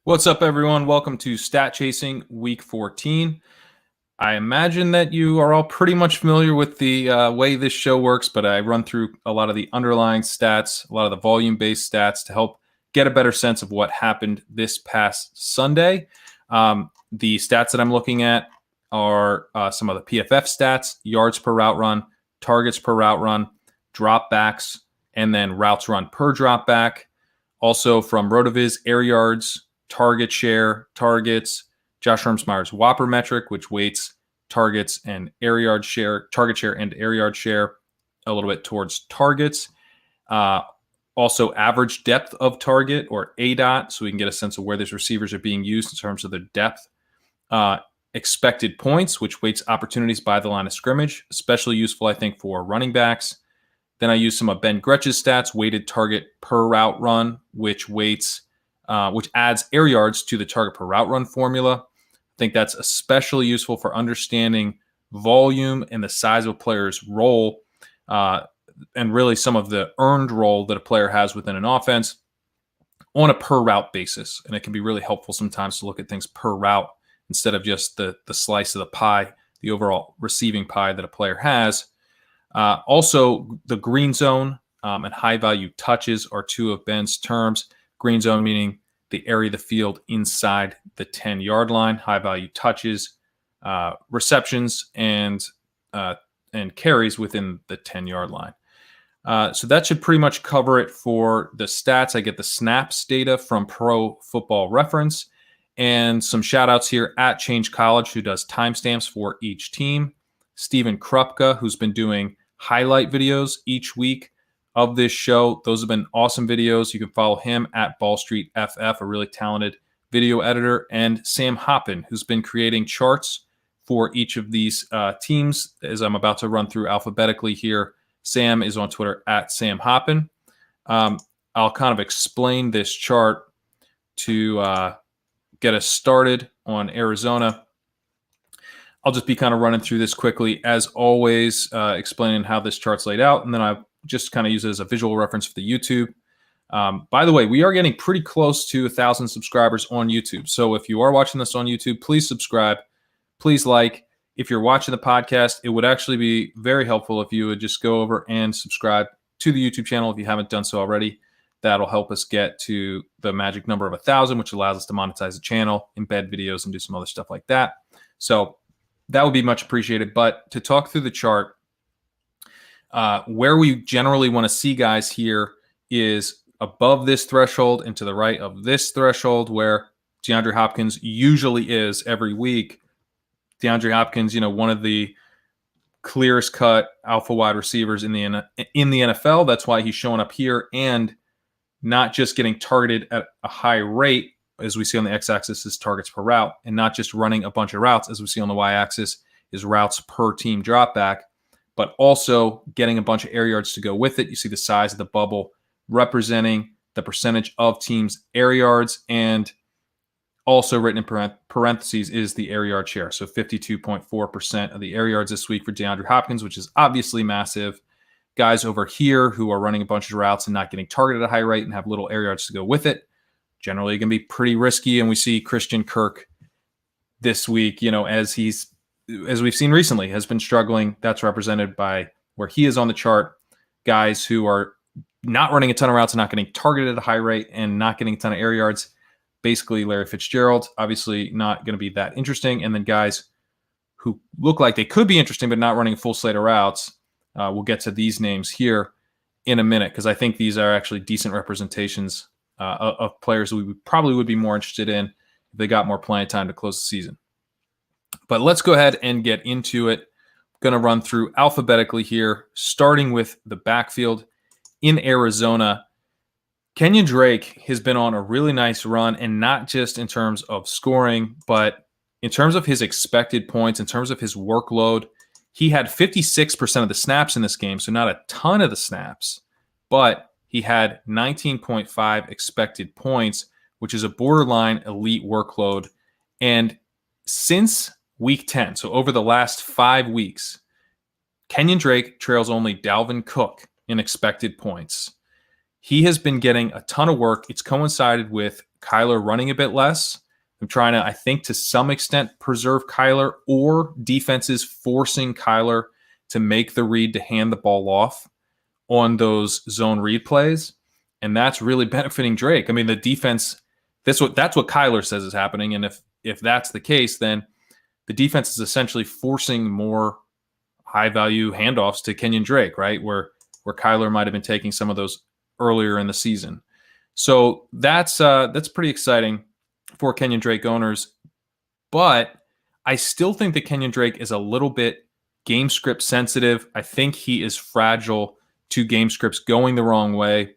What's up, everyone? Welcome to Stat Chasing Week 14. I imagine that you are all pretty much familiar with the way this show works, but I run through a lot of the underlying stats, a lot of the volume-based stats to help get a better sense of what happened this past Sunday. The stats that I'm looking at are some of the PFF stats: yards per route run, targets per route run, dropbacks, and then routes run per dropback. Also from RotoViz, air yards, target share, targets, Josh Hermsmeyer's Whopper metric, which weights targets and air yard share, target share and air yard share a little bit towards targets. Also average depth of target, or ADOT, so we can get a sense of where these receivers are being used in terms of their depth. Expected points, which weights opportunities by the line of scrimmage, especially useful, I think, for running backs. Then I use some of Ben Gretch's stats, weighted target per route run, which adds air yards to the target per route run formula. I think that's especially useful for understanding volume and the size of a player's role, and really some of the earned role that a player has within an offense on a per route basis. And it can be really helpful sometimes to look at things per route instead of just the slice of the pie, the overall receiving pie that a player has. Also, the green zone and high value touches are two of Ben's terms. Green zone meaning the area of the field inside the 10-yard line. High value touches, receptions, and carries within the 10-yard line. So that should pretty much cover it for the stats. I get the snaps data from Pro Football Reference, and some shout outs here at Change College, who does timestamps for each team. Steven Krupka, who's been doing highlight videos each week of this show. Those have been awesome videos. You can follow him at Ball Street FF, a really talented video editor, and Sam Hoppin, who's been creating charts for each of these teams, as I'm about to run through alphabetically here. Sam is on Twitter at Sam Hoppin. I'll kind of explain this chart to get us started on Arizona. I'll just be kind of running through this quickly, as always, explaining how this chart's laid out, and then I just kind of use it as a visual reference for the YouTube. By the way, we are getting pretty close to 1,000 subscribers on YouTube. So if you are watching this on YouTube, please subscribe. Please like. If you're watching the podcast, it would actually be very helpful if you would just go over and subscribe to the YouTube channel if you haven't done so already. That'll help us get to the magic number of 1,000, which allows us to monetize the channel, embed videos, and do some other stuff like that. So that would be much appreciated. But to talk through the chart, where we generally want to see guys here is above this threshold and to the right of this threshold, where DeAndre Hopkins usually is every week. DeAndre Hopkins, one of the clearest cut alpha wide receivers in the NFL. That's why he's showing up here and not just getting targeted at a high rate, as we see on the x-axis is targets per route, and not just running a bunch of routes, as we see on the y-axis is routes per team dropback, but also getting a bunch of air yards to go with it. You see the size of the bubble representing the percentage of teams' air yards, and also written in parentheses is the air yard share. So 52.4% of the air yards this week for DeAndre Hopkins, which is obviously massive. Guys over here who are running a bunch of routes and not getting targeted at a high rate and have little air yards to go with it, generally going to be pretty risky. And we see Christian Kirk this week, as we've seen recently, has been struggling. That's represented by where he is on the chart. Guys who are not running a ton of routes and not getting targeted at a high rate and not getting a ton of air yards. Basically, Larry Fitzgerald, obviously not going to be that interesting. And then guys who look like they could be interesting but not running a full slate of routes. We'll get to these names here in a minute, because I think these are actually decent representations of players who we probably would be more interested in if they got more playing time to close the season. But let's go ahead and get into it. I'm going to run through alphabetically here, starting with the backfield in Arizona. Kenyon Drake has been on a really nice run, and not just in terms of scoring, but in terms of his expected points, in terms of his workload. He had 56% of the snaps in this game, so not a ton of the snaps, but he had 19.5 expected points, which is a borderline elite workload. And since week 10, so over the last 5 weeks, Kenyon Drake trails only Dalvin Cook in expected points. He has been getting a ton of work. It's coincided with Kyler running a bit less. I'm trying to, I think, to some extent preserve Kyler, or defenses forcing Kyler to make the read to hand the ball off on those zone read plays. And that's really benefiting Drake. I mean, the defense, that's what Kyler says is happening. And if that's the case, then the defense is essentially forcing more high value handoffs to Kenyon Drake, right? Where Kyler might have been taking some of those earlier in the season. So that's pretty exciting for Kenyon Drake owners. But I still think that Kenyon Drake is a little bit game script sensitive. I think he is fragile to game scripts going the wrong way.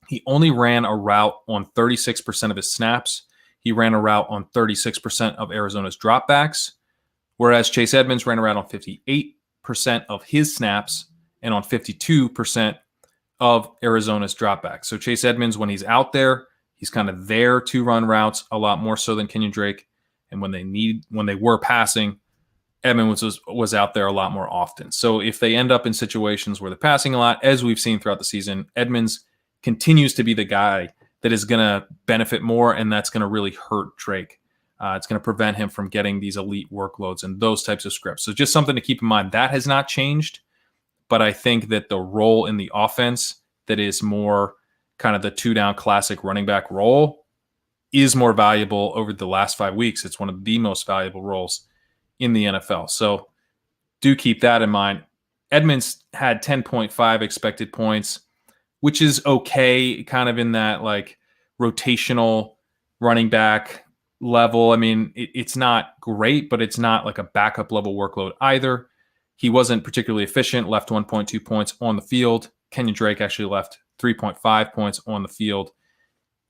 He only ran a route on 36% of his snaps. He ran a route on 36% of Arizona's dropbacks, whereas Chase Edmonds ran a route on 58% of his snaps and on 52% of Arizona's dropbacks. So Chase Edmonds, when he's out there, he's kind of there to run routes a lot more so than Kenyon Drake. And when they were passing, Edmonds was out there a lot more often. So if they end up in situations where they're passing a lot, as we've seen throughout the season, Edmonds continues to be the guy that is going to benefit more, and that's going to really hurt Drake. It's going to prevent him from getting these elite workloads and those types of scripts. So just something to keep in mind. That has not changed, but I think that the role in the offense that is more kind of the two-down classic running back role is more valuable over the last 5 weeks. It's one of the most valuable roles in the NFL. So do keep that in mind. Edmonds had 10.5 expected points, which is okay, kind of in that like rotational running back level. I mean, it's not great, but it's not like a backup level workload either. He wasn't particularly efficient, left 1.2 points on the field. Kenyon Drake actually left 3.5 points on the field.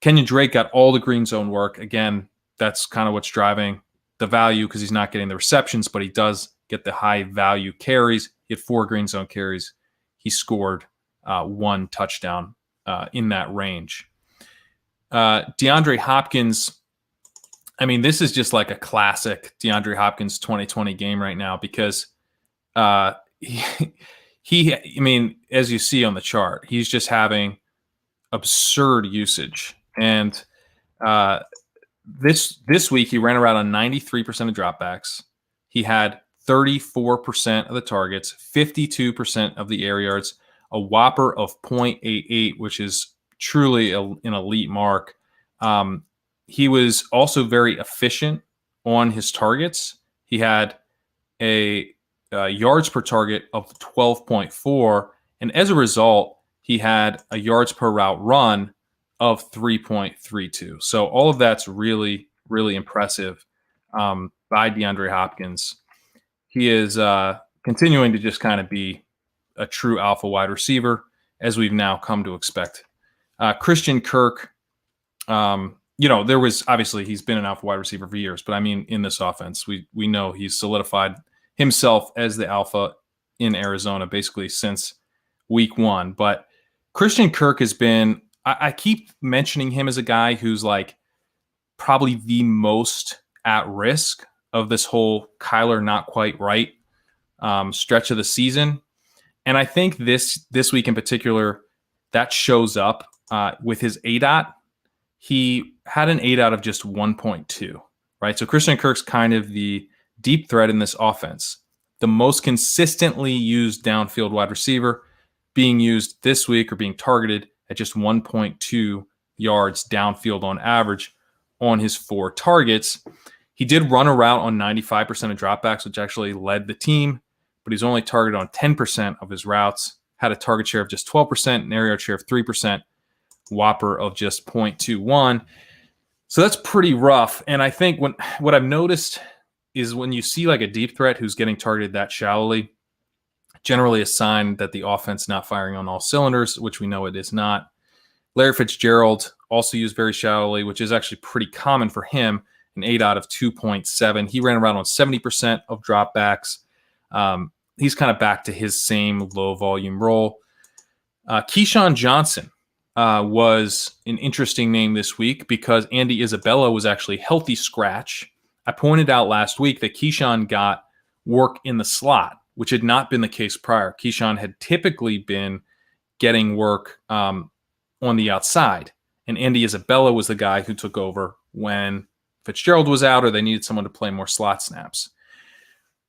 Kenyon Drake got all the green zone work. Again, that's kind of what's driving the value because he's not getting the receptions, but he does get the high value carries. He had 4 green zone carries. He scored 1 touchdown in that range. DeAndre Hopkins, I mean, this is just like a classic DeAndre Hopkins 2020 game right now because he, I mean, as you see on the chart, he's just having absurd usage. And this week, he ran around on 93% of dropbacks. He had 34% of the targets, 52% of the air yards, a whopper of 0.88, which is truly an elite mark. He was also very efficient on his targets. He had a yards per target of 12.4, and as a result, he had a yards per route run of 3.32. So all of that's really, really impressive by DeAndre Hopkins. He is continuing to just kind of be a true alpha wide receiver, as we've now come to expect. Christian Kirk, there was obviously he's been an alpha wide receiver for years, but I mean, in this offense, we know he's solidified himself as the alpha in Arizona basically since week 1. But Christian Kirk has been, I keep mentioning him as a guy who's like probably the most at risk of this whole Kyler not quite right stretch of the season. And I think this week in particular, that shows up with his ADOT. He had an ADOT of just 1.2, right? So Christian Kirk's kind of the deep threat in this offense. The most consistently used downfield wide receiver being used this week or being targeted at just 1.2 yards downfield on average on his 4 targets. He did run a route on 95% of dropbacks, which actually led the team, but he's only targeted on 10% of his routes, had a target share of just 12%, an air yard share of 3%, whopper of just 0.21. So that's pretty rough. And I think what I've noticed is when you see like a deep threat who's getting targeted that shallowly, generally a sign that the offense not firing on all cylinders, which we know it is not. Larry Fitzgerald also used very shallowly, which is actually pretty common for him, an ADOT of 2.7. He ran around on 70% of dropbacks. He's kind of back to his same low volume role. Keyshawn Johnson was an interesting name this week because Andy Isabella was actually healthy scratch. I pointed out last week that Keyshawn got work in the slot, which had not been the case prior. Keyshawn had typically been getting work on the outside, and Andy Isabella was the guy who took over when Fitzgerald was out or they needed someone to play more slot snaps.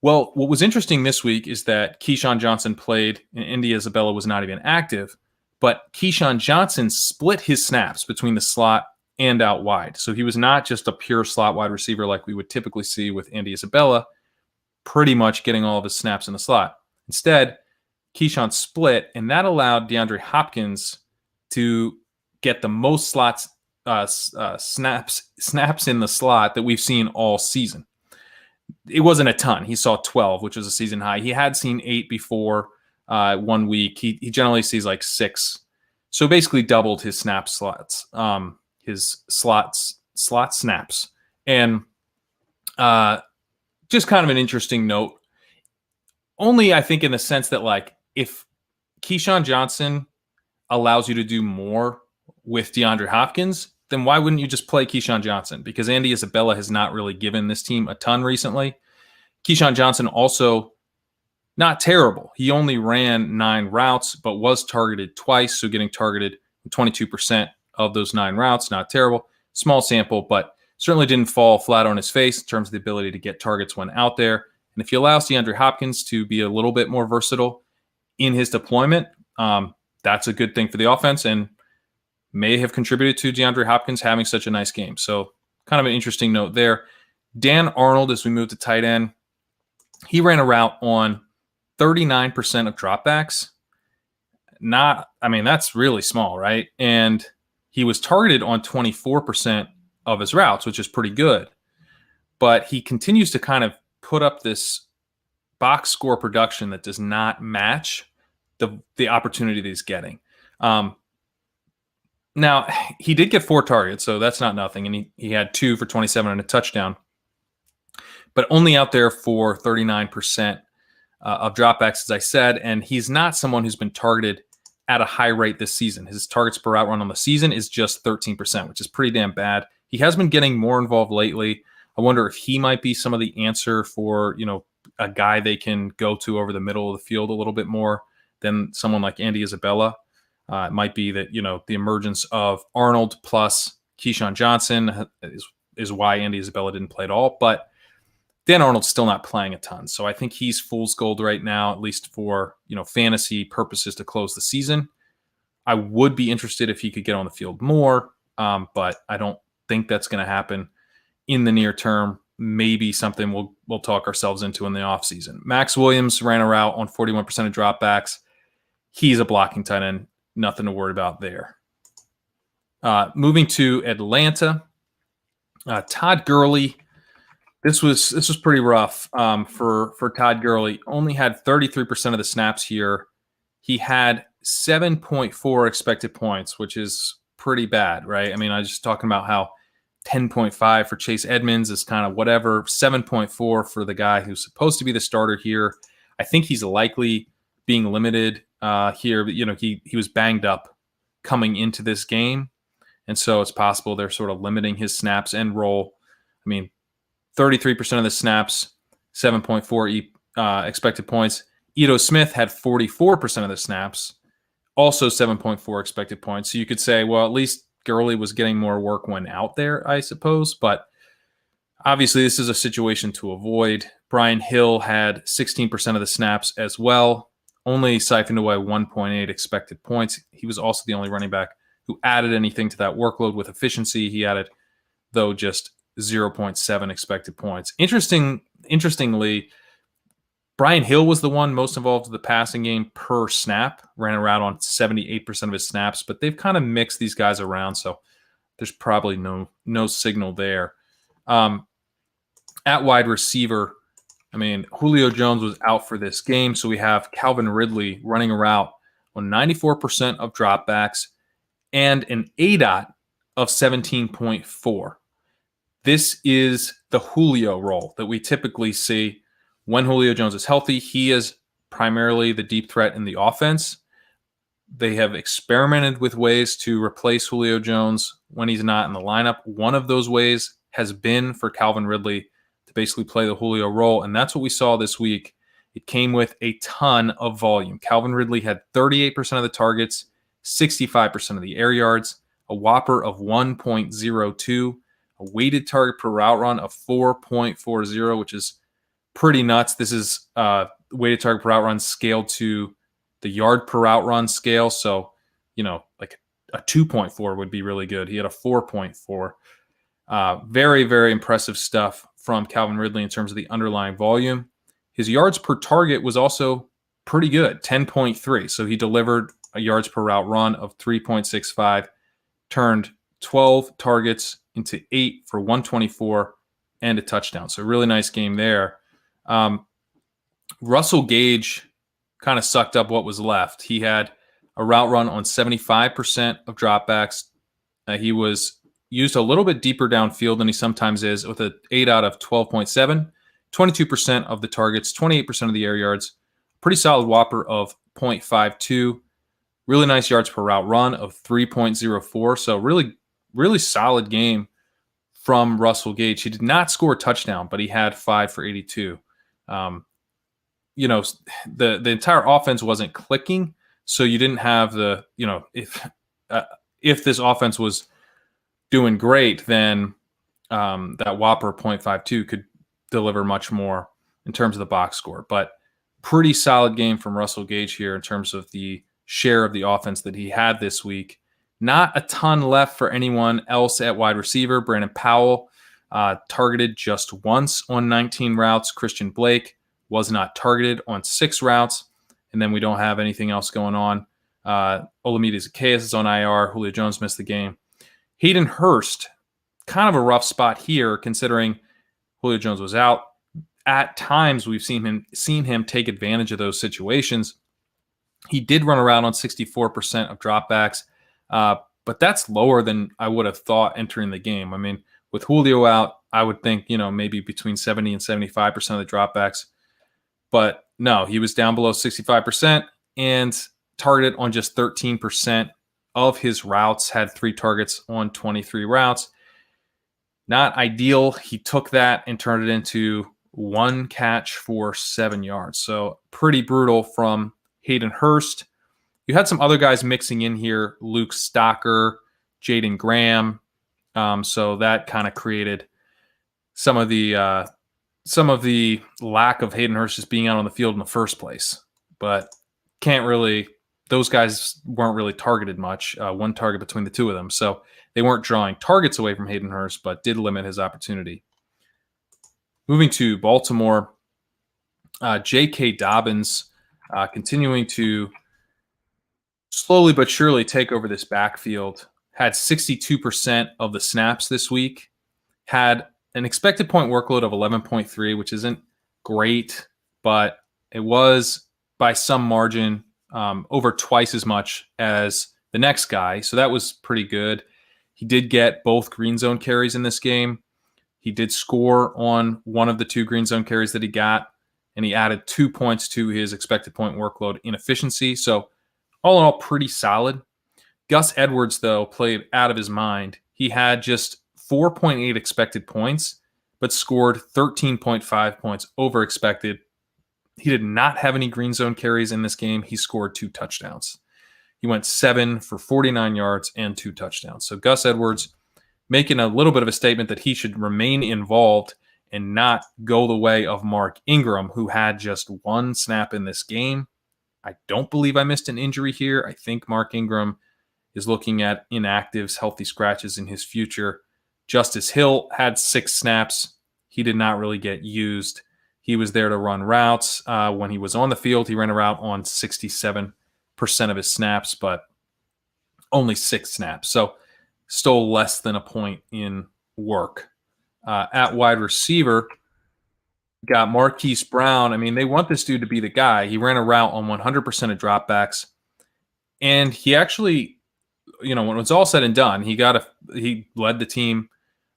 Well, what was interesting this week is that Keyshawn Johnson played and Andy Isabella was not even active, but Keyshawn Johnson split his snaps between the slot and out wide. So he was not just a pure slot wide receiver like we would typically see with Andy Isabella, pretty much getting all of his snaps in the slot. Instead, Keyshawn split, and that allowed DeAndre Hopkins to get the most snaps in the slot that we've seen all season. It wasn't a ton. He saw 12, which was a season high. He had seen 8 before 1 week. He generally sees like 6. So basically doubled his snap slots, his slot snaps. And just kind of an interesting note. Only I think in the sense that like if Keyshawn Johnson allows you to do more with DeAndre Hopkins, then why wouldn't you just play Keyshawn Johnson? Because Andy Isabella has not really given this team a ton recently. Keyshawn Johnson also not terrible. He only ran 9 routes, but was targeted twice. So getting targeted 22% of those 9 routes, not terrible. Small sample, but certainly didn't fall flat on his face in terms of the ability to get targets when out there. And if you allow DeAndre Hopkins to be a little bit more versatile in his deployment, that's a good thing for the offense and may have contributed to DeAndre Hopkins having such a nice game. So kind of an interesting note there. Dan Arnold, as we move to tight end, he ran a route on 39% of dropbacks. That's really small, right? And he was targeted on 24% of his routes, which is pretty good. But he continues to kind of put up this box score production that does not match the opportunity that he's getting. Now, he did get 4 targets, so that's not nothing. And he had 2 for 27 and a touchdown. But only out there for 39% of dropbacks, as I said. And he's not someone who's been targeted at a high rate this season. His targets per route run on the season is just 13%, which is pretty damn bad. He has been getting more involved lately. I wonder if he might be some of the answer for, a guy they can go to over the middle of the field a little bit more than someone like Andy Isabella. It might be that, the emergence of Arnold plus Keyshawn Johnson is why Andy Isabella didn't play at all. But Dan Arnold's still not playing a ton. So I think he's fool's gold right now, at least for, fantasy purposes to close the season. I would be interested if he could get on the field more, but I don't think that's going to happen in the near term. Maybe something we'll talk ourselves into in the offseason. Max Williams ran a route on 41% of dropbacks. He's a blocking tight end. Nothing to worry about there. Moving to Atlanta, Todd Gurley. This was pretty rough for Todd Gurley. Only had 33% of the snaps here. He had 7.4 expected points, which is pretty bad, right? I was just talking about how 10.5 for Chase Edmonds is kind of whatever. 7.4 for the guy who's supposed to be the starter here. I think he's likely being limited here. He was banged up coming into this game, and so it's possible they're sort of limiting his snaps and role. 33% of the snaps, 7.4 expected points. Ito Smith had 44% of the snaps, also 7.4 expected points. So you could say, well, at least Gurley was getting more work when out there, I suppose. But obviously, this is a situation to avoid. Brian Hill had 16% of the snaps as well, only siphoned away 1.8 expected points. He was also the only running back who added anything to that workload with efficiency. He added, though, just 0.7 expected points. Interestingly, Brian Hill was the one most involved in the passing game per snap, ran a route on 78% of his snaps, but they've kind of mixed these guys around, so there's probably no signal there. At wide receiver, Julio Jones was out for this game, so we have Calvin Ridley running a route on 94% of dropbacks and an ADOT of 17.4. This is the Julio role that we typically see when Julio Jones is healthy. He is primarily the deep threat in the offense. They have experimented with ways to replace Julio Jones when he's not in the lineup. One of those ways has been for Calvin Ridley to basically play the Julio role, and that's what we saw this week. It came with a ton of volume. Calvin Ridley had 38% of the targets, 65% of the air yards, a whopper of 1.02, a weighted target per route run of 4.40, which is pretty nuts. This is weighted target per route run scaled to the yard per route run scale. So, like a 2.4 would be really good. He had a 4.4. Very, very impressive stuff from Calvin Ridley in terms of the underlying volume. His yards per target was also pretty good, 10.3. So he delivered a yards per route run of 3.65, turned 12 targets into 8 for 124 and a touchdown. So really nice game there. Russell Gage kind of sucked up what was left. He had a route run on 75% of dropbacks. He was used a little bit deeper downfield than he sometimes is, with an 8 out of 12.7, 22% of the targets, 28% of the air yards, pretty solid whopper of 0.52, really nice yards per route run of 3.04. So really, really solid game from Russell Gage. He did not score a touchdown, but he had 5 for 82. The entire offense wasn't clicking, so you didn't have the, if this offense was doing great, then that whopper 0.52 could deliver much more in terms of the box score. But pretty solid game from Russell Gage here in terms of the share of the offense that he had this week. Not a ton left for anyone else at wide receiver. Brandon Powell targeted just once on 19 routes. Christian Blake was not targeted on 6 routes. And then we don't have anything else going on. Olamide Zaccheaus is on IR. Julio Jones missed the game. Hayden Hurst, kind of a rough spot here considering Julio Jones was out. At times, we've seen him take advantage of those situations. He did run around on 64% of dropbacks, but that's lower than I would have thought entering the game. I mean, with Julio out, I would think, maybe between 70 and 75% of the dropbacks. But no, he was down below 65% and targeted on just 13% of his routes, had 3 targets on 23 routes. Not ideal. He took that and turned it into 1 catch for 7 yards. So pretty brutal from Hayden Hurst. You had some other guys mixing in here, Luke Stocker, Jaden Graham. So that kind of created some of the lack of Hayden Hurst just being out on the field in the first place. But those guys weren't really targeted much. 1 target between the 2 of them. So they weren't drawing targets away from Hayden Hurst, but did limit his opportunity. Moving to Baltimore, J.K. Dobbins continuing to slowly but surely take over this backfield. Had 62% of the snaps this week. Had an expected point workload of 11.3, which isn't great, but it was by some margin over twice as much as the next guy. So that was pretty good. He did get both green zone carries in this game. He did score on one of the 2 green zone carries that he got, and he added 2 points to his expected point workload in efficiency. So all in all, pretty solid. Gus Edwards, though, played out of his mind. He had just 4.8 expected points, but scored 13.5 points over expected. He did not have any green zone carries in this game. He scored 2 touchdowns. He went 7 for 49 yards and 2 touchdowns. So Gus Edwards making a little bit of a statement that he should remain involved and not go the way of Mark Ingram, who had just 1 snap in this game. I don't believe I missed an injury here. I think Mark Ingram is looking at inactives, healthy scratches in his future. Justice Hill had 6 snaps. He did not really get used. He was there to run routes. When he was on the field, he ran a route on 67% of his snaps, but only 6 snaps. So still less than a point in work. At wide receiver, got Marquise Brown. I mean, they want this dude to be the guy. He ran a route on 100% of dropbacks. And he actually, when it was all said and done, he led the team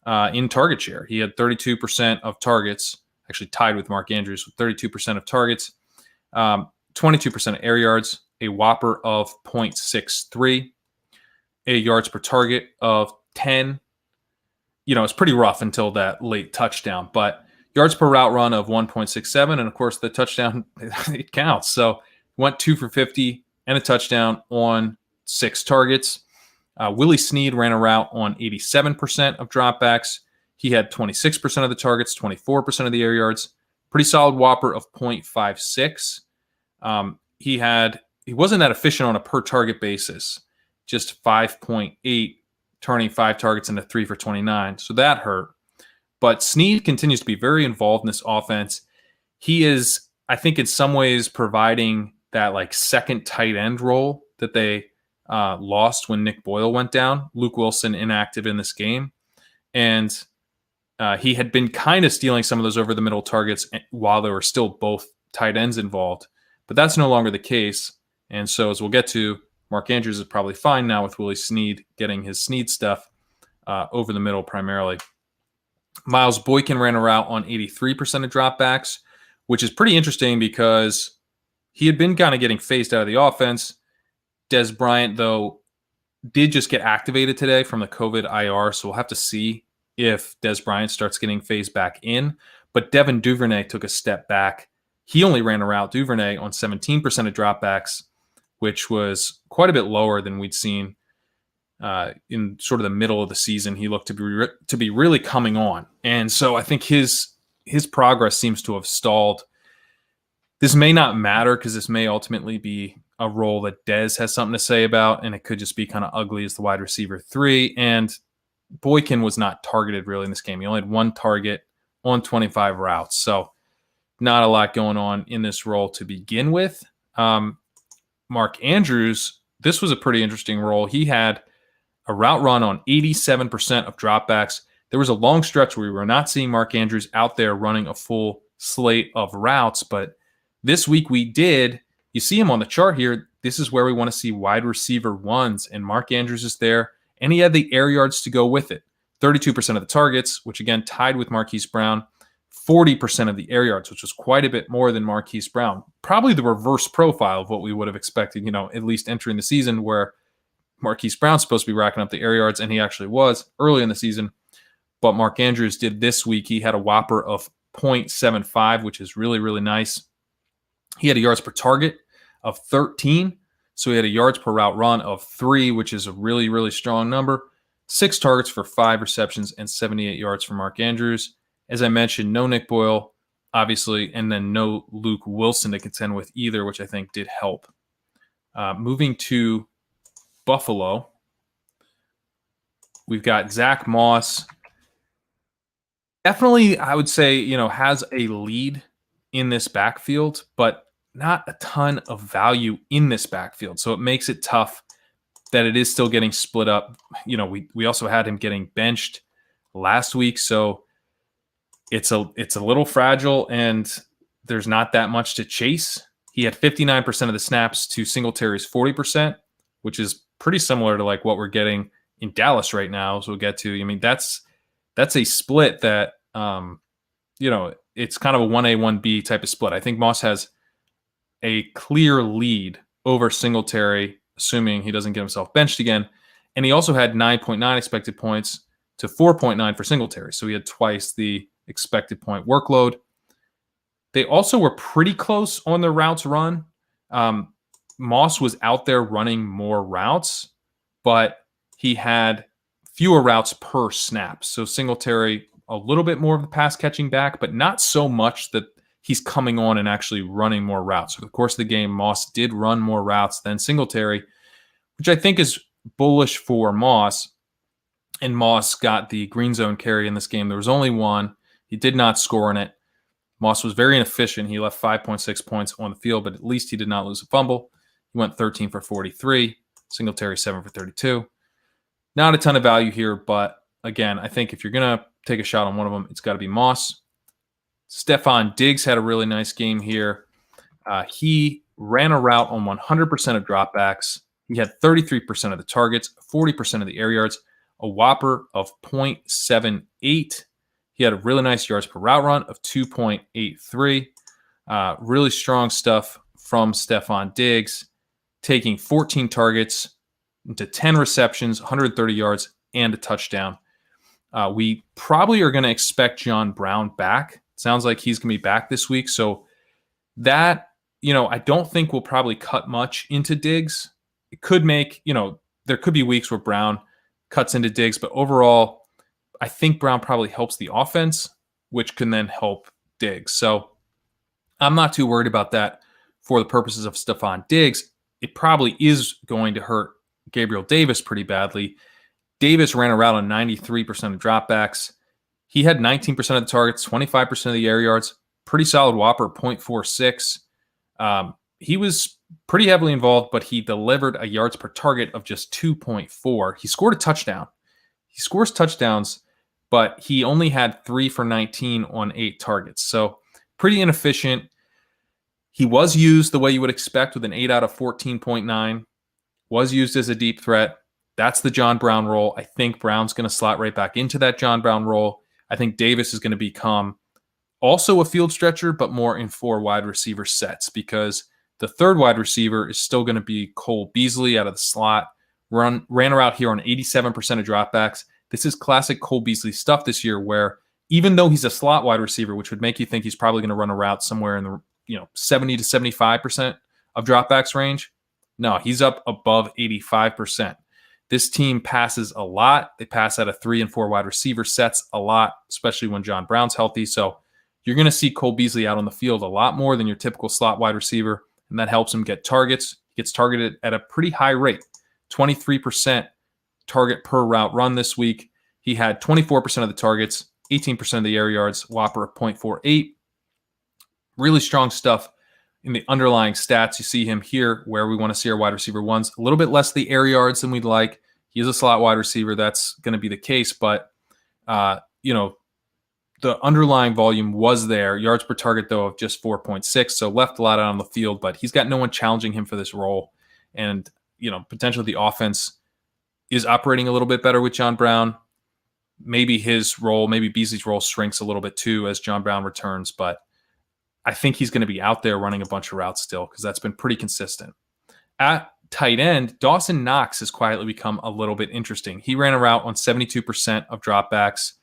in target share. He had 32% of targets, actually tied with Mark Andrews with 32% of targets, 22% of air yards, a whopper of 0.63, a yards per target of 10. It's pretty rough until that late touchdown, but yards per route run of 1.67, and of course the touchdown, it counts. So went 2 for 50 and a touchdown on 6 targets. Willie Snead ran a route on 87% of dropbacks. He had 26% of the targets, 24% of the air yards. Pretty solid whopper of 0.56. He wasn't that efficient on a per target basis, just 5.8, turning 5 targets into 3 for 29. So that hurt. But Snead continues to be very involved in this offense. He is, I think, in some ways providing that like second tight end role that they lost when Nick Boyle went down. Luke Wilson inactive in this game. And he had been kind of stealing some of those over the middle targets while there were still both tight ends involved. But that's no longer the case. And so as we'll get to, Mark Andrews is probably fine now with Willie Snead getting his Snead stuff over the middle primarily. Miles Boykin ran a route on 83% of dropbacks, which is pretty interesting because he had been kind of getting phased out of the offense. Des Bryant, though, did just get activated today from the COVID IR, so we'll have to see if Des Bryant starts getting phased back in. But Devin Duvernay took a step back. He only ran a route, Duvernay, on 17% of dropbacks, which was quite a bit lower than we'd seen in sort of the middle of the season. He looked to be really coming on. And so I think his progress seems to have stalled. This may not matter because this may ultimately be a role that Dez has something to say about, and it could just be kind of ugly as the wide receiver 3. And Boykin was not targeted really in this game. He only had 1 target on 25 routes. So not a lot going on in this role to begin with. Mark Andrews, this was a pretty interesting role. He had a route run on 87% of dropbacks. There was a long stretch where we were not seeing Mark Andrews out there running a full slate of routes, but this week we did. You see him on the chart here. This is where we want to see wide receiver 1s, and Mark Andrews is there, and he had the air yards to go with it. 32% of the targets, which again tied with Marquise Brown. 40% of the air yards, which was quite a bit more than Marquise Brown. Probably the reverse profile of what we would have expected, at least entering the season, where Marquise Brown's supposed to be racking up the air yards, and he actually was early in the season. But Mark Andrews did this week. He had a whopper of 0.75, which is really, really nice. He had a yards per target of 13. So he had a yards per route run of 3, which is a really, really strong number. 6 targets for 5 receptions and 78 yards for Mark Andrews. As I mentioned, no Nick Boyle, obviously, and then no Luke Wilson to contend with either, which I think did help. Moving to Buffalo, we've got Zach Moss. Definitely, I would say, has a lead in this backfield, but not a ton of value in this backfield. So it makes it tough that it is still getting split up. We also had him getting benched last week, so it's a little fragile, and there's not that much to chase. He had 59% of the snaps to Singletary's 40%, which is pretty similar to like what we're getting in Dallas right now. So we'll get to. I mean, that's a split that it's kind of a 1A, 1B type of split. I think Moss has a clear lead over Singletary, assuming he doesn't get himself benched again. And he also had 9.9 expected points to 4.9 for Singletary. So he had twice the expected point workload. They also were pretty close on their routes run. Moss was out there running more routes, but he had fewer routes per snap. So Singletary, a little bit more of the pass catching back, but not so much that he's coming on and actually running more routes. Over the course of the game, Moss did run more routes than Singletary, which I think is bullish for Moss. And Moss got the green zone carry in this game. There was only one. He did not score in it. Moss was very inefficient. He left 5.6 points on the field, but at least he did not lose a fumble. He went 13 for 43. Singletary 7 for 32. Not a ton of value here, but again, I think if you're going to take a shot on one of them, it's got to be Moss. Stephon Diggs had a really nice game here. He ran a route on 100% of dropbacks. He had 33% of the targets, 40% of the air yards, a whopper of 0.78. He had a really nice yards per route run of 2.83. Really strong stuff from Stephon Diggs, taking 14 targets into 10 receptions, 130 yards, and a touchdown. We probably are going to expect John Brown back. Sounds like he's going to be back this week. So that, I don't think we'll probably cut much into Diggs. It could make, there could be weeks where Brown cuts into Diggs, but overall, I think Brown probably helps the offense, which can then help Diggs. So I'm not too worried about that for the purposes of Stephon Diggs. It probably is going to hurt Gabriel Davis pretty badly. Davis ran a route on 93% of dropbacks. He had 19% of the targets, 25% of the air yards, pretty solid whopper, 0.46. He was pretty heavily involved, but he delivered a yards per target of just 2.4. He scored a touchdown. He scores touchdowns, but he only had 3 for 19 on 8 targets. So pretty inefficient. He was used the way you would expect with an 8 out of 14.9. Was used as a deep threat. That's the John Brown role. I think Brown's going to slot right back into that John Brown role. I think Davis is going to become also a field stretcher, but more in 4 wide receiver sets, because the third wide receiver is still going to be Cole Beasley out of the slot. Ran a route here on 87% of dropbacks. This is classic Cole Beasley stuff this year, where even though he's a slot wide receiver, which would make you think he's probably going to run a route somewhere in the 70 to 75% of dropbacks range, no, he's up above 85%. This team passes a lot. They pass out of 3 and 4 wide receiver sets a lot, especially when John Brown's healthy. So you're going to see Cole Beasley out on the field a lot more than your typical slot wide receiver, and that helps him get targets. He gets targeted at a pretty high rate, 23% target per route run this week. He had 24% of the targets, 18% of the air yards, whopper of 0.48. Really strong stuff in the underlying stats. You see him here where we want to see our wide receiver ones. A little bit less the air yards than we'd like. He is a slot wide receiver. That's going to be the case, but the underlying volume was there. Yards per target, though, of just 4.6, so left a lot out on the field, but he's got no one challenging him for this role. And, potentially the offense is operating a little bit better with John Brown. Maybe his role, maybe Beasley's role shrinks a little bit too as John Brown returns, but I think he's going to be out there running a bunch of routes still because that's been pretty consistent. At tight end, Dawson Knox has quietly become a little bit interesting. He ran a route on 72% of dropbacks.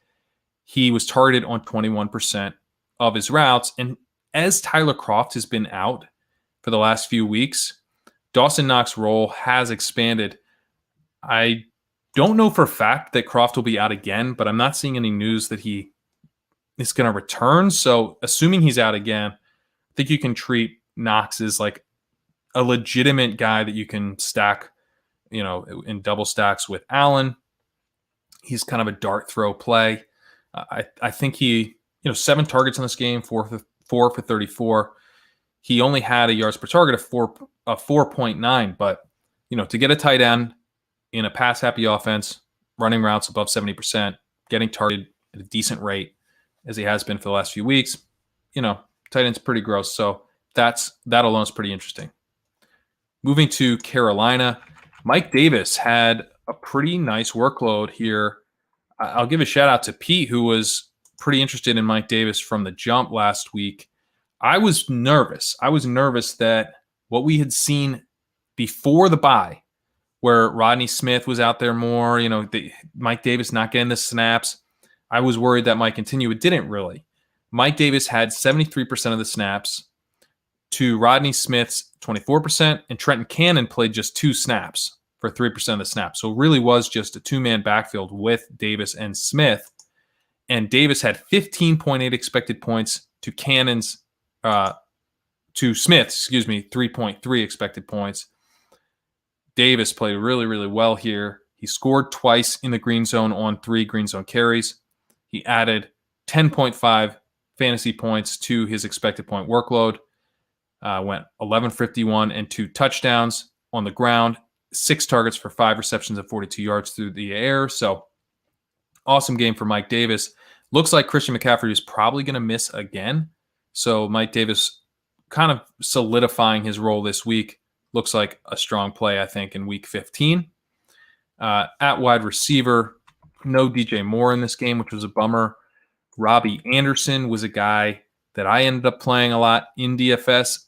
He was targeted on 21% of his routes. And as Tyler Kroft has been out for the last few weeks, Dawson Knox's role has expanded. I don't know for a fact that Kroft will be out again, but I'm not seeing any news that he is going to return. So assuming he's out again, I think you can treat Knox as like a legitimate guy that you can stack, in double stacks with Allen. He's kind of a dart throw play. I think he, 7 targets in this game, 4 for 34. He only had a yards per target of 4.9, but to get a tight end in a pass happy offense, running routes above 70%, getting targeted at a decent rate as he has been for the last few weeks, tight end's pretty gross. So that alone is pretty interesting. Moving to Carolina, Mike Davis had a pretty nice workload here. I'll give a shout out to Pete, who was pretty interested in Mike Davis from the jump last week. I was nervous. That what we had seen before the bye, where Rodney Smith was out there more, Mike Davis not getting the snaps, I was worried that might continue. It didn't really. Mike Davis had 73% of the snaps to Rodney Smith's 24%, and Trenton Cannon played just 2 snaps for 3% of the snaps. So it really was just a 2-man backfield with Davis and Smith. And Davis had 15.8 expected points to Smith's 3.3 expected points. Davis played really, really well here. He scored twice in the green zone on 3 green zone carries. He added 10.5 fantasy points to his expected point workload. Went 11-51 and 2 touchdowns on the ground, 6 targets for 5 receptions and 42 yards through the air. So awesome game for Mike Davis. Looks like Christian McCaffrey is probably going to miss again. So Mike Davis kind of solidifying his role this week. Looks like a strong play, I think, in week 15. At wide receiver, no DJ Moore in this game, which was a bummer. Robbie Anderson was a guy that I ended up playing a lot in DFS.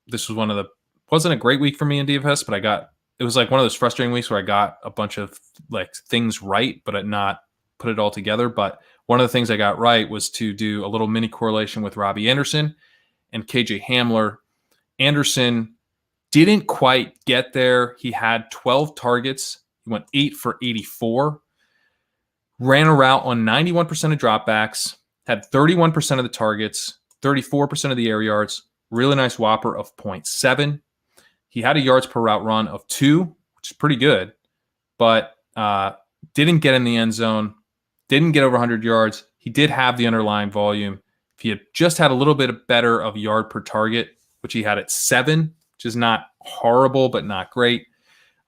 This was wasn't a great week for me in DFS, but it was like one of those frustrating weeks where I got a bunch of like things right, but not put it all together. But one of the things I got right was to do a little mini correlation with Robbie Anderson and KJ Hamler. Anderson Didn't quite get there. He had 12 targets. He went 8 for 84. Ran a route on 91% of dropbacks. Had 31% of the targets. 34% of the air yards. Really nice whopper of 0.7. He had a yards per route run of 2, which is pretty good, but didn't get in the end zone. Didn't get over 100 yards. He did have the underlying volume. If he had just had a little bit better of yard per target, which he had at 7, which is not horrible, but not great,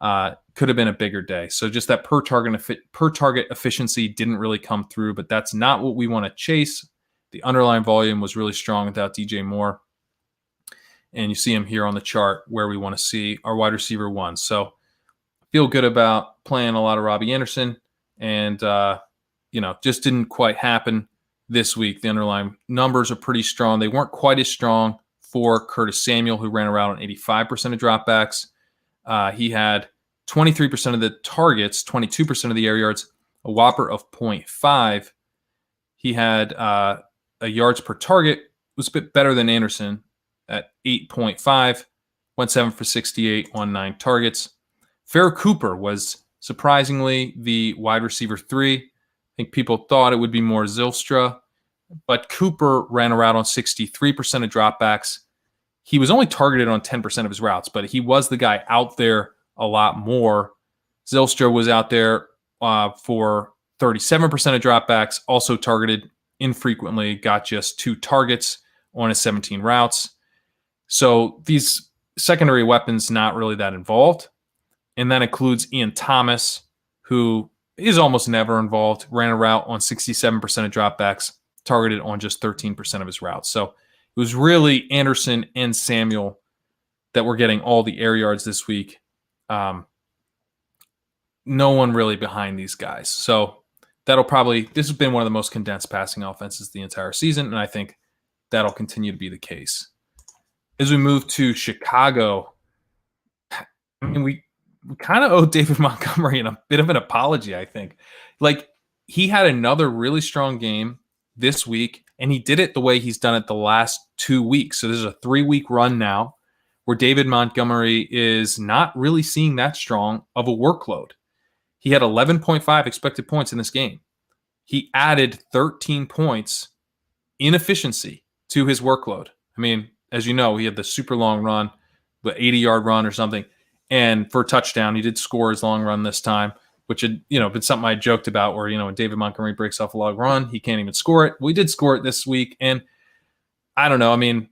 could have been a bigger day. So just that per target efficiency didn't really come through, but that's not what we want to chase. The underlying volume was really strong without DJ Moore. And you see him here on the chart where we want to see our wide receiver 1. So feel good about playing a lot of Robbie Anderson, and just didn't quite happen this week. The underlying numbers are pretty strong. They weren't quite as strong for Curtis Samuel, who ran around on 85% of dropbacks. He had 23% of the targets, 22% of the air yards, a whopper of 0.5. He had a yards per target, was a bit better than Anderson at 8.5, went 7 for 68 on 9 targets. Fair Cooper was surprisingly the wide receiver 3. I think people thought it would be more Zylstra, but Cooper ran a route on 63% of dropbacks. He was only targeted on 10% of his routes, but he was the guy out there a lot more. Zylstra was out there for 37% of dropbacks, also targeted infrequently, got just 2 targets on his 17 routes. So these secondary weapons not really that involved. And that includes Ian Thomas, who is almost never involved, ran a route on 67% of dropbacks, targeted on just 13% of his routes. So it was really Anderson and Samuel that were getting all the air yards this week. No one really behind these guys. So this has been one of the most condensed passing offenses the entire season, and I think that'll continue to be the case. As we move to Chicago, I mean, we kind of owe David Montgomery a bit of an apology, I think. Like, he had another really strong game this week, and he did it the way he's done it the last 2 weeks. So this is a 3-week run now where David Montgomery is not really seeing that strong of a workload. He had 11.5 expected points in this game. He added 13 points in efficiency to his workload. I mean, as you know, he had the super long run, the 80-yard run or something. And for a touchdown, he did score his long run this time, which had, been something I joked about where, when David Montgomery breaks off a long run, he can't even score it. We did score it this week. And I don't know. I mean,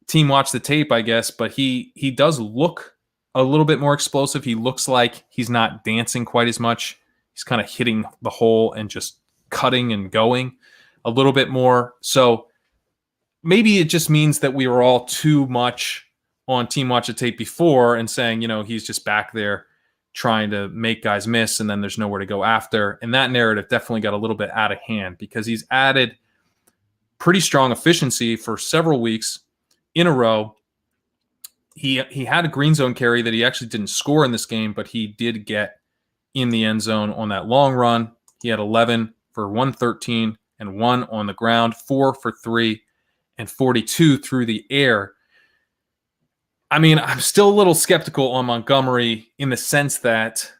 team watched the tape, I guess, but he does look a little bit more explosive. He looks like he's not dancing quite as much. He's kind of hitting the hole and just cutting and going a little bit more. So maybe it just means that we were all too much on Team Watch the Tape before and saying, he's just back there trying to make guys miss and then there's nowhere to go after. And that narrative definitely got a little bit out of hand because he's added pretty strong efficiency for several weeks in a row. He had a green zone carry that he actually didn't score in this game, but he did get in the end zone on that long run. He had 11 for 113 and 1 on the ground, 4 for 3 and 42 through the air. I mean, I'm still a little skeptical on Montgomery in the sense that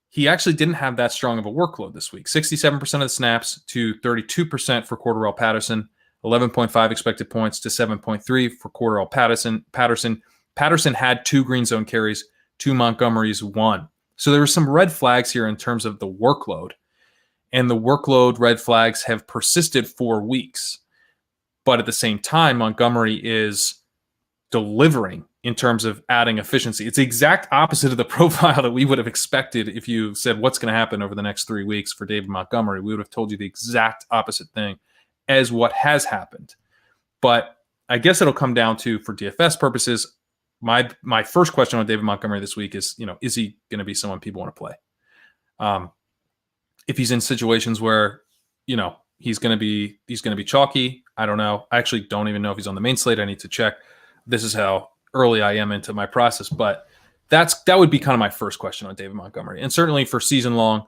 he actually didn't have that strong of a workload this week. 67% of the snaps to 32% for Cordarrelle Patterson, 11.5 expected points to 7.3 for Cordarrelle Patterson. Patterson had 2 green zone carries to Montgomery's 1. So there were some red flags here in terms of the workload. And the workload red flags have persisted for weeks. But at the same time, Montgomery is delivering in terms of adding efficiency. It's the exact opposite of the profile that we would have expected if you said what's going to happen over the next 3 weeks for David Montgomery. We would have told you the exact opposite thing as what has happened. But I guess it'll come down to, for DFS purposes, my first question on David Montgomery this week is, is he going to be someone people want to play? If he's in situations where, he's going to be chalky, I don't know. I actually don't even know if he's on the main slate. I need to check. This is how early I am into my process, but that would be kind of my first question on David Montgomery. And certainly for season long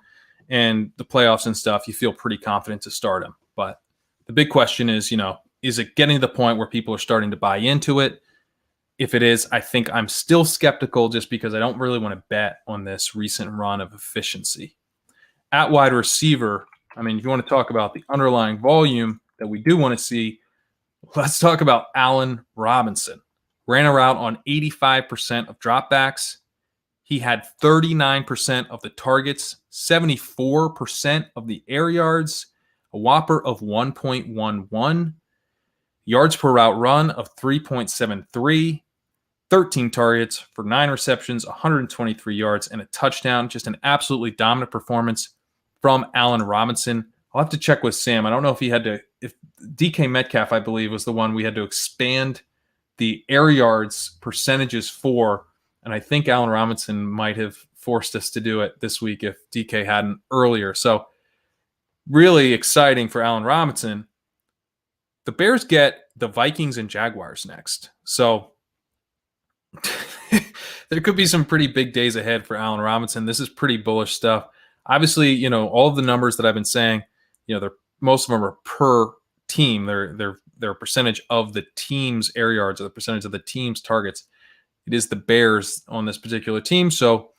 and the playoffs and stuff, you feel pretty confident to start him. But the big question is, is it getting to the point where people are starting to buy into it? If it is, I think I'm still skeptical just because I don't really want to bet on this recent run of efficiency. At wide receiver, I mean, if you want to talk about the underlying volume that we do want to see, let's talk about Allen Robinson. Ran a route on 85% of dropbacks. He had 39% of the targets, 74% of the air yards, a whopper of 1.11, yards per route run of 3.73, 13 targets for 9 receptions, 123 yards, and a touchdown. Just an absolutely dominant performance from Allen Robinson. I'll have to check with Sam. I don't know if he had to, if DK Metcalf, I believe, was the one we had to expand the air yards percentages for. And I think Allen Robinson might have forced us to do it this week if DK hadn't earlier. So really exciting for Allen Robinson. The Bears get the Vikings and Jaguars next. So there could be some pretty big days ahead for Allen Robinson. This is pretty bullish stuff. Obviously, you know, all of the numbers that I've been saying, you know, they're most of them are per team. They're a percentage of the team's air yards or the percentage of the team's targets. It is the Bears on this particular team. So,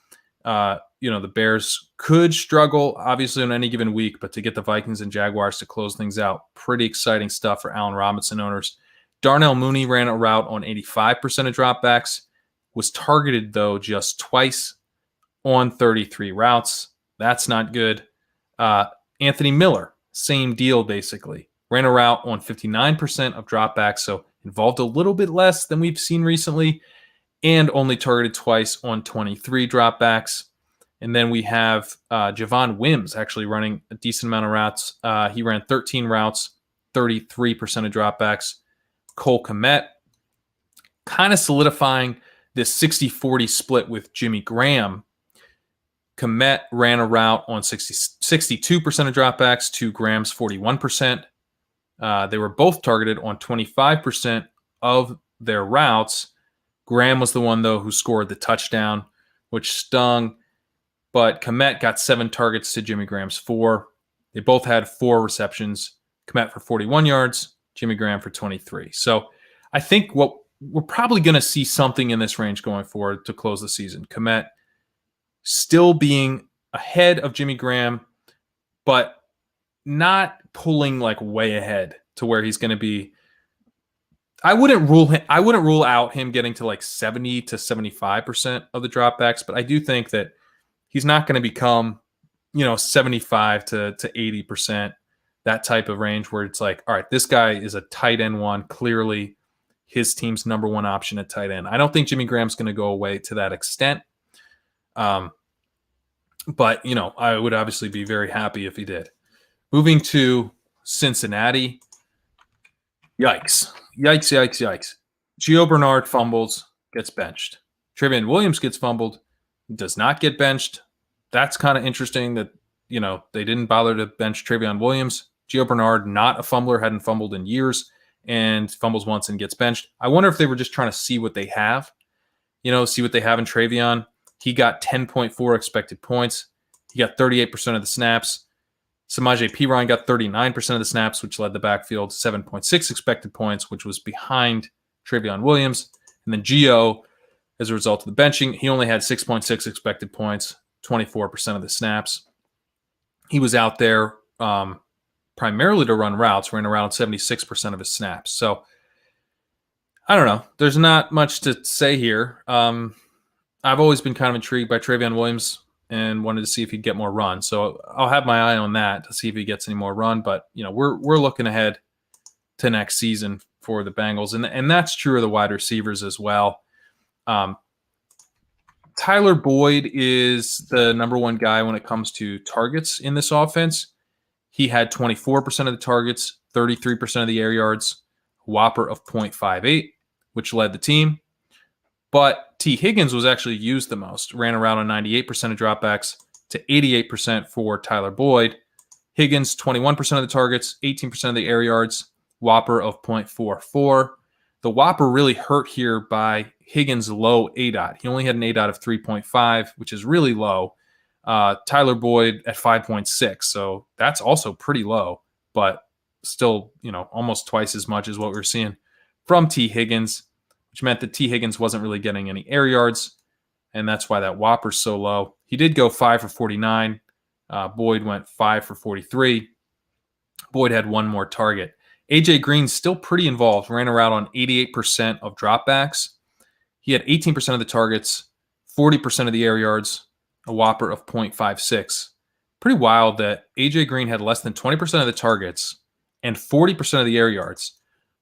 you know, the Bears could struggle, obviously, on any given week, but to get the Vikings and Jaguars to close things out, pretty exciting stuff for Allen Robinson owners. Darnell Mooney ran a route on 85% of dropbacks, was targeted, though, just twice on 33 routes. That's not good. Anthony Miller, same deal, basically. Ran a route on 59% of dropbacks, so involved a little bit less than we've seen recently, and only targeted twice on 23 dropbacks. And then we have Javon Wims actually running a decent amount of routes. He ran 13 routes, 33% of dropbacks. Cole Kmet kind of solidifying this 60-40 split with Jimmy Graham. Kmet ran a route on 62% of dropbacks to Graham's 41%. They were both targeted on 25% of their routes. Graham was the one, though, who scored the touchdown, which stung. But Kmet got 7 targets to Jimmy Graham's 4. They both had 4 receptions. Kmet for 41 yards, Jimmy Graham for 23. So I think what we're probably going to see something in this range going forward to close the season. Kmet still being ahead of Jimmy Graham, but not pulling like way ahead to where he's going to be. I wouldn't rule out him getting to like 70 to 75% of the dropbacks, but I do think that he's not going to become, 75 to 80%, that type of range where it's like, all right, this guy is a tight end one, clearly his team's number one option at tight end. I don't think Jimmy Graham's going to go away to that extent. But, I would obviously be very happy if he did. Moving to Cincinnati. Yikes. Gio Bernard fumbles, gets benched. Trevion Williams gets fumbled, does not get benched. That's kind of interesting that, they didn't bother to bench Trevion Williams. Gio Bernard, not a fumbler, hadn't fumbled in years, and fumbles once and gets benched. I wonder if they were just trying to see what they have, see what they have in Trevion. He got 10.4 expected points. He got 38% of the snaps. Samaje Perine got 39% of the snaps, which led the backfield, 7.6 expected points, which was behind Trevion Williams. And then Gio, as a result of the benching, he only had 6.6 expected points, 24% of the snaps. He was out there primarily to run routes, ran around 76% of his snaps. So, I don't know. There's not much to say here. I've always been kind of intrigued by Trevion Williams and wanted to see if he'd get more run. So I'll have my eye on that to see if he gets any more run. But, we're looking ahead to next season for the Bengals. And that's true of the wide receivers as well. Tyler Boyd is the number one guy when it comes to targets in this offense. He had 24% of the targets, 33% of the air yards, whopper of 0.58, which led the team. But T. Higgins was actually used the most, ran around on 98% of dropbacks to 88% for Tyler Boyd. Higgins, 21% of the targets, 18% of the air yards, whopper of 0.44. The whopper really hurt here by Higgins' low ADOT. He only had an ADOT of 3.5, which is really low. Tyler Boyd at 5.6, so that's also pretty low, but still, almost twice as much as what we're seeing from T. Higgins. which meant that T. Higgins wasn't really getting any air yards, and that's why that Whopper's so low. He did go 5 for 49. Boyd went 5 for 43. Boyd had one more target. A.J. Green's still pretty involved, ran around on 88% of dropbacks. He had 18% of the targets, 40% of the air yards, a Whopper of 0.56. Pretty wild that A.J. Green had less than 20% of the targets and 40% of the air yards.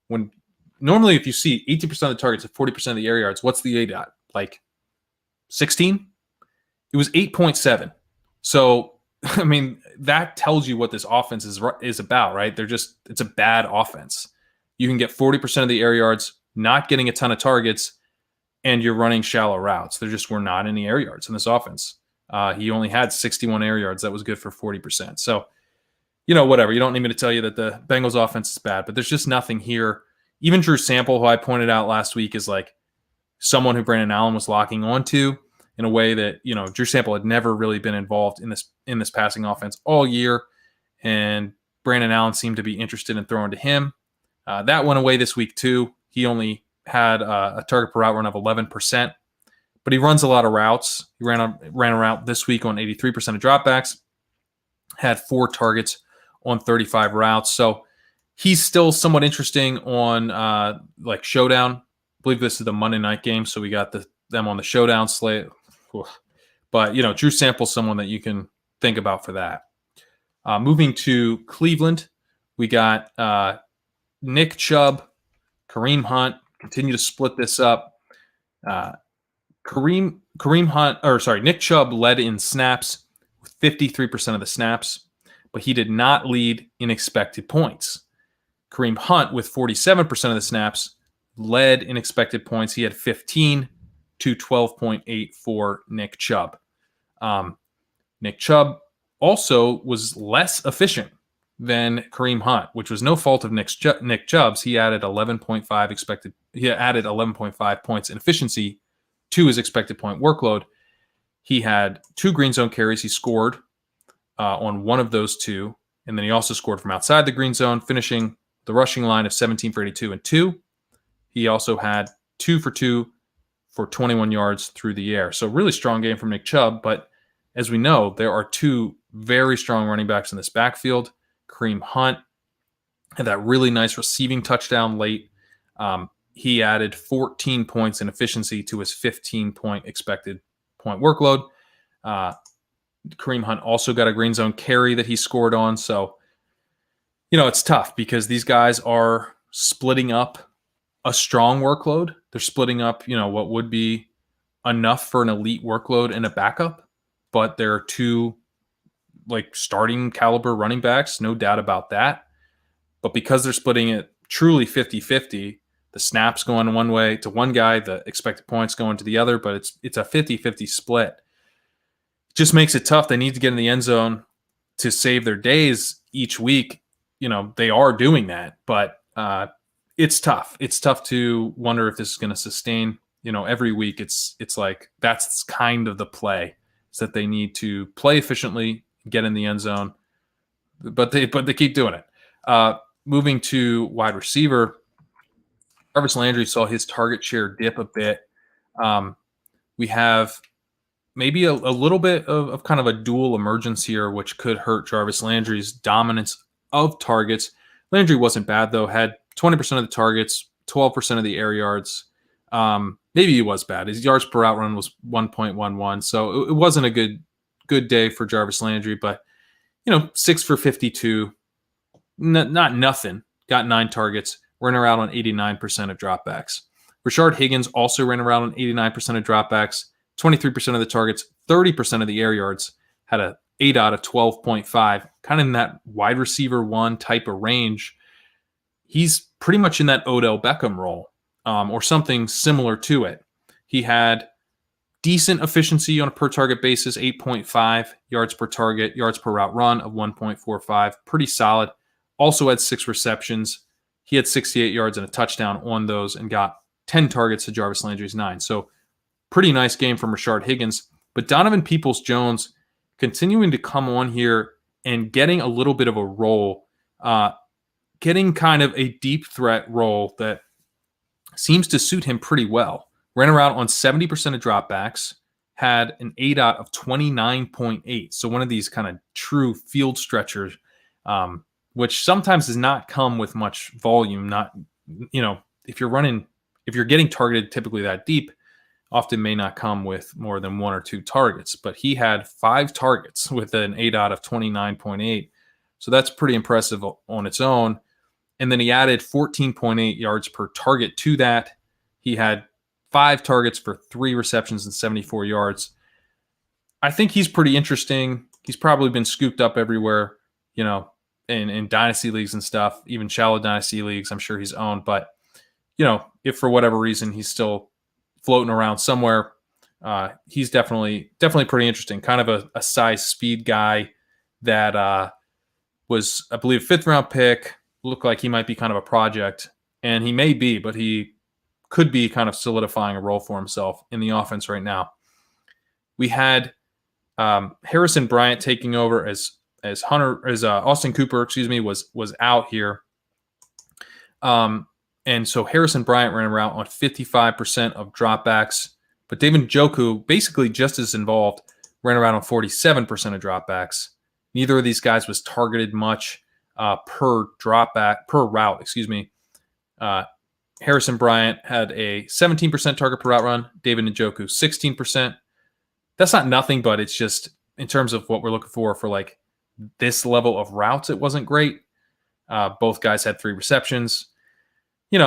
When normally if you see 18% of the targets and 40% of the air yards, what's the ADOT? Like 16? It was 8.7. So, I mean, that tells you what this offense is about, right? It's a bad offense. You can get 40% of the air yards, not getting a ton of targets, and you're running shallow routes. There just were not any air yards in this offense. He only had 61 air yards. That was good for 40%. So, whatever. You don't need me to tell you that the Bengals offense is bad, but there's just nothing here. Even Drew Sample, who I pointed out last week, is like someone who Brandon Allen was locking onto in a way that, Drew Sample had never really been involved in this passing offense all year. And Brandon Allen seemed to be interested in throwing to him. That went away this week too. He only had a target per route run of 11%, but he runs a lot of routes. He ran a route this week on 83% of dropbacks, had 4 targets on 35 routes. So he's still somewhat interesting on like Showdown. I believe this is the Monday night game, so we got them on the Showdown slate. But, Drew Sample's someone that you can think about for that. Moving to Cleveland, we got Nick Chubb, Kareem Hunt, continue to split this up. Nick Chubb led in snaps with 53% of the snaps, but he did not lead in expected points. Kareem Hunt, with 47% of the snaps, led in expected points. He had 15 to 12.8 for Nick Chubb. Nick Chubb also was less efficient than Kareem Hunt, which was no fault of Nick Chubb's. He added 11.5 expected. He added 11.5 points in efficiency to his expected point workload. He had 2 green zone carries. He scored on one of those 2, and then he also scored from outside the green zone, finishing the rushing line of 17 for 82 and 2. He also had 2 for 2 for 21 yards through the air. So really strong game from Nick Chubb. But as we know, there are 2 very strong running backs in this backfield. Kareem Hunt had that really nice receiving touchdown late. He added 14 points in efficiency to his 15-point expected point workload. Kareem Hunt also got a green zone carry that he scored on. So, it's tough because these guys are splitting up a strong workload. They're splitting up, what would be enough for an elite workload and a backup, but there are 2 like starting caliber running backs, no doubt about that. But because they're splitting it truly 50-50, the snaps going one way to one guy, the expected points going to the other, but it's a 50-50 split. It just makes it tough. They need to get in the end zone to save their days each week. They are doing that, but it's tough. It's tough to wonder if this is going to sustain. Every week it's like that's kind of the play, is that they need to play efficiently, get in the end zone, but they keep doing it. Moving to wide receiver, Jarvis Landry saw his target share dip a bit. We have maybe a little bit of kind of a dual emergence here, which could hurt Jarvis Landry's dominance of targets. Landry wasn't bad, though. Had 20% of the targets, 12% of the air yards. Maybe he was bad. His yards per route run was 1.11, so it wasn't a good day for Jarvis Landry, but 6 for 52, not nothing. Got 9 targets, ran around on 89% of dropbacks. Rashard Higgins also ran around on 89% of dropbacks, 23% of the targets, 30% of the air yards, had a ADOT of 12.5, kind of in that wide receiver 1 type of range. He's pretty much in that Odell Beckham role, or something similar to it. He had decent efficiency on a per target basis, 8.5 yards per target, yards per route run of 1.45, pretty solid. Also had 6 receptions. He had 68 yards and a touchdown on those and got 10 targets to Jarvis Landry's 9. So pretty nice game from Rashard Higgins. But Donovan Peoples-Jones continuing to come on here and getting a little bit of a role, getting kind of a deep threat role that seems to suit him pretty well. Ran around on 70% of dropbacks, had an ADOT of 29.8. So one of these kind of true field stretchers, which sometimes does not come with much volume. Not, if you're getting targeted typically that deep, often may not come with more than 1 or 2 targets. But he had 5 targets with an ADOT of 29.8. So that's pretty impressive on its own. And then he added 14.8 yards per target to that. He had 5 targets for 3 receptions and 74 yards. I think he's pretty interesting. He's probably been scooped up everywhere, in dynasty leagues and stuff, even shallow dynasty leagues. I'm sure he's owned. But, if for whatever reason he's still floating around somewhere, he's definitely pretty interesting. Kind of a size speed guy that was, I believe, 5th round pick. Looked like he might be kind of a project, and he may be, but he could be kind of solidifying a role for himself in the offense right now. We had Harrison Bryant taking over as Austin Cooper, was out here. And so Harrison Bryant ran around on 55% of dropbacks, but David Njoku, basically just as involved, ran around on 47% of dropbacks. Neither of these guys was targeted much per route. Harrison Bryant had a 17% target per route run. David Njoku 16%. That's not nothing, but it's just in terms of what we're looking for like this level of routes, it wasn't great. Both guys had 3 receptions.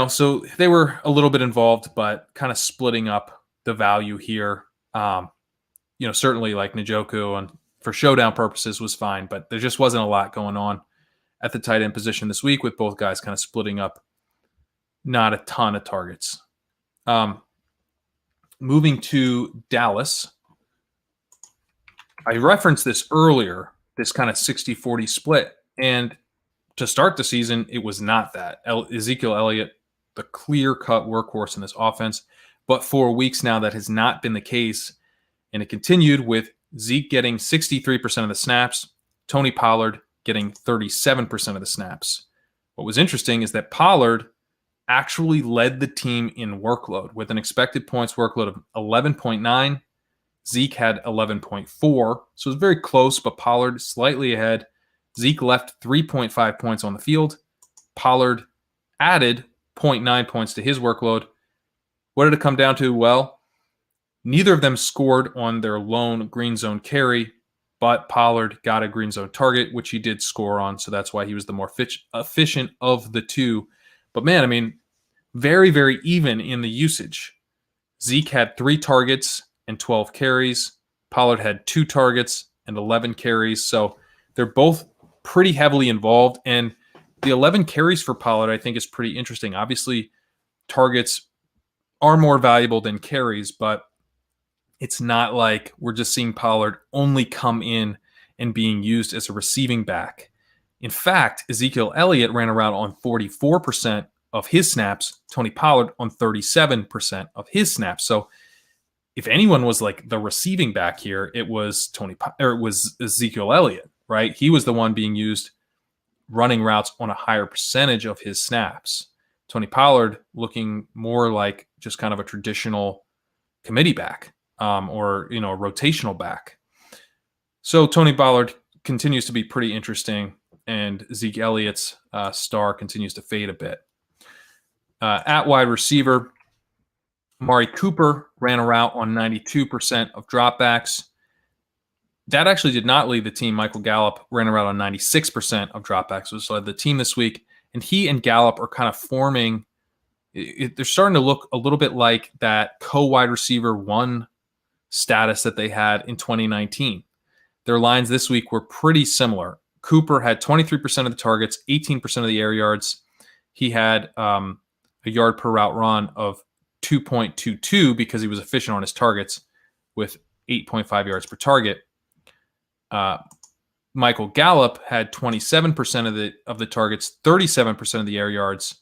So they were a little bit involved, but kind of splitting up the value here. Certainly like Njoku and for showdown purposes was fine, but there just wasn't a lot going on at the tight end position this week with both guys kind of splitting up not a ton of targets. Moving to Dallas. I referenced this earlier, this kind of 60-40 split. And to start the season, it was not that. Ezekiel Elliott, the clear-cut workhorse in this offense. But for weeks now, that has not been the case. And it continued with Zeke getting 63% of the snaps, Tony Pollard getting 37% of the snaps. What was interesting is that Pollard actually led the team in workload with an expected points workload of 11.9. Zeke had 11.4. So it was very close, but Pollard slightly ahead. Zeke left 3.5 points on the field. Pollard added 0.9 points to his workload. What did it come down to? Well, neither of them scored on their lone green zone carry, but Pollard got a green zone target, which he did score on, so that's why he was the more efficient of the two. But man, very, very even in the usage. Zeke had 3 targets and 12 carries. Pollard had 2 targets and 11 carries. So they're both pretty heavily involved. And the 11 carries for Pollard, I think, is pretty interesting. Obviously, targets are more valuable than carries, but it's not like we're just seeing Pollard only come in and being used as a receiving back. In fact, Ezekiel Elliott ran around on 44% of his snaps, Tony Pollard on 37% of his snaps. So if anyone was like the receiving back here, it was Ezekiel Elliott, right? He was the one being used running routes on a higher percentage of his snaps. Tony Pollard looking more like just kind of a traditional committee back or a rotational back. So Tony Pollard continues to be pretty interesting, and Zeke Elliott's star continues to fade a bit. At wide receiver, Amari Cooper ran a route on 92% of dropbacks. That actually did not lead the team. Michael Gallup ran a route on 96% of dropbacks, which led the team this week. And he and Gallup are kind of forming. They're starting to look a little bit like that co-wide receiver 1 status that they had in 2019. Their lines this week were pretty similar. Cooper had 23% of the targets, 18% of the air yards. He had a yard per route run of 2.22 because he was efficient on his targets with 8.5 yards per target. Michael Gallup had 27% of the targets, 37% of the air yards.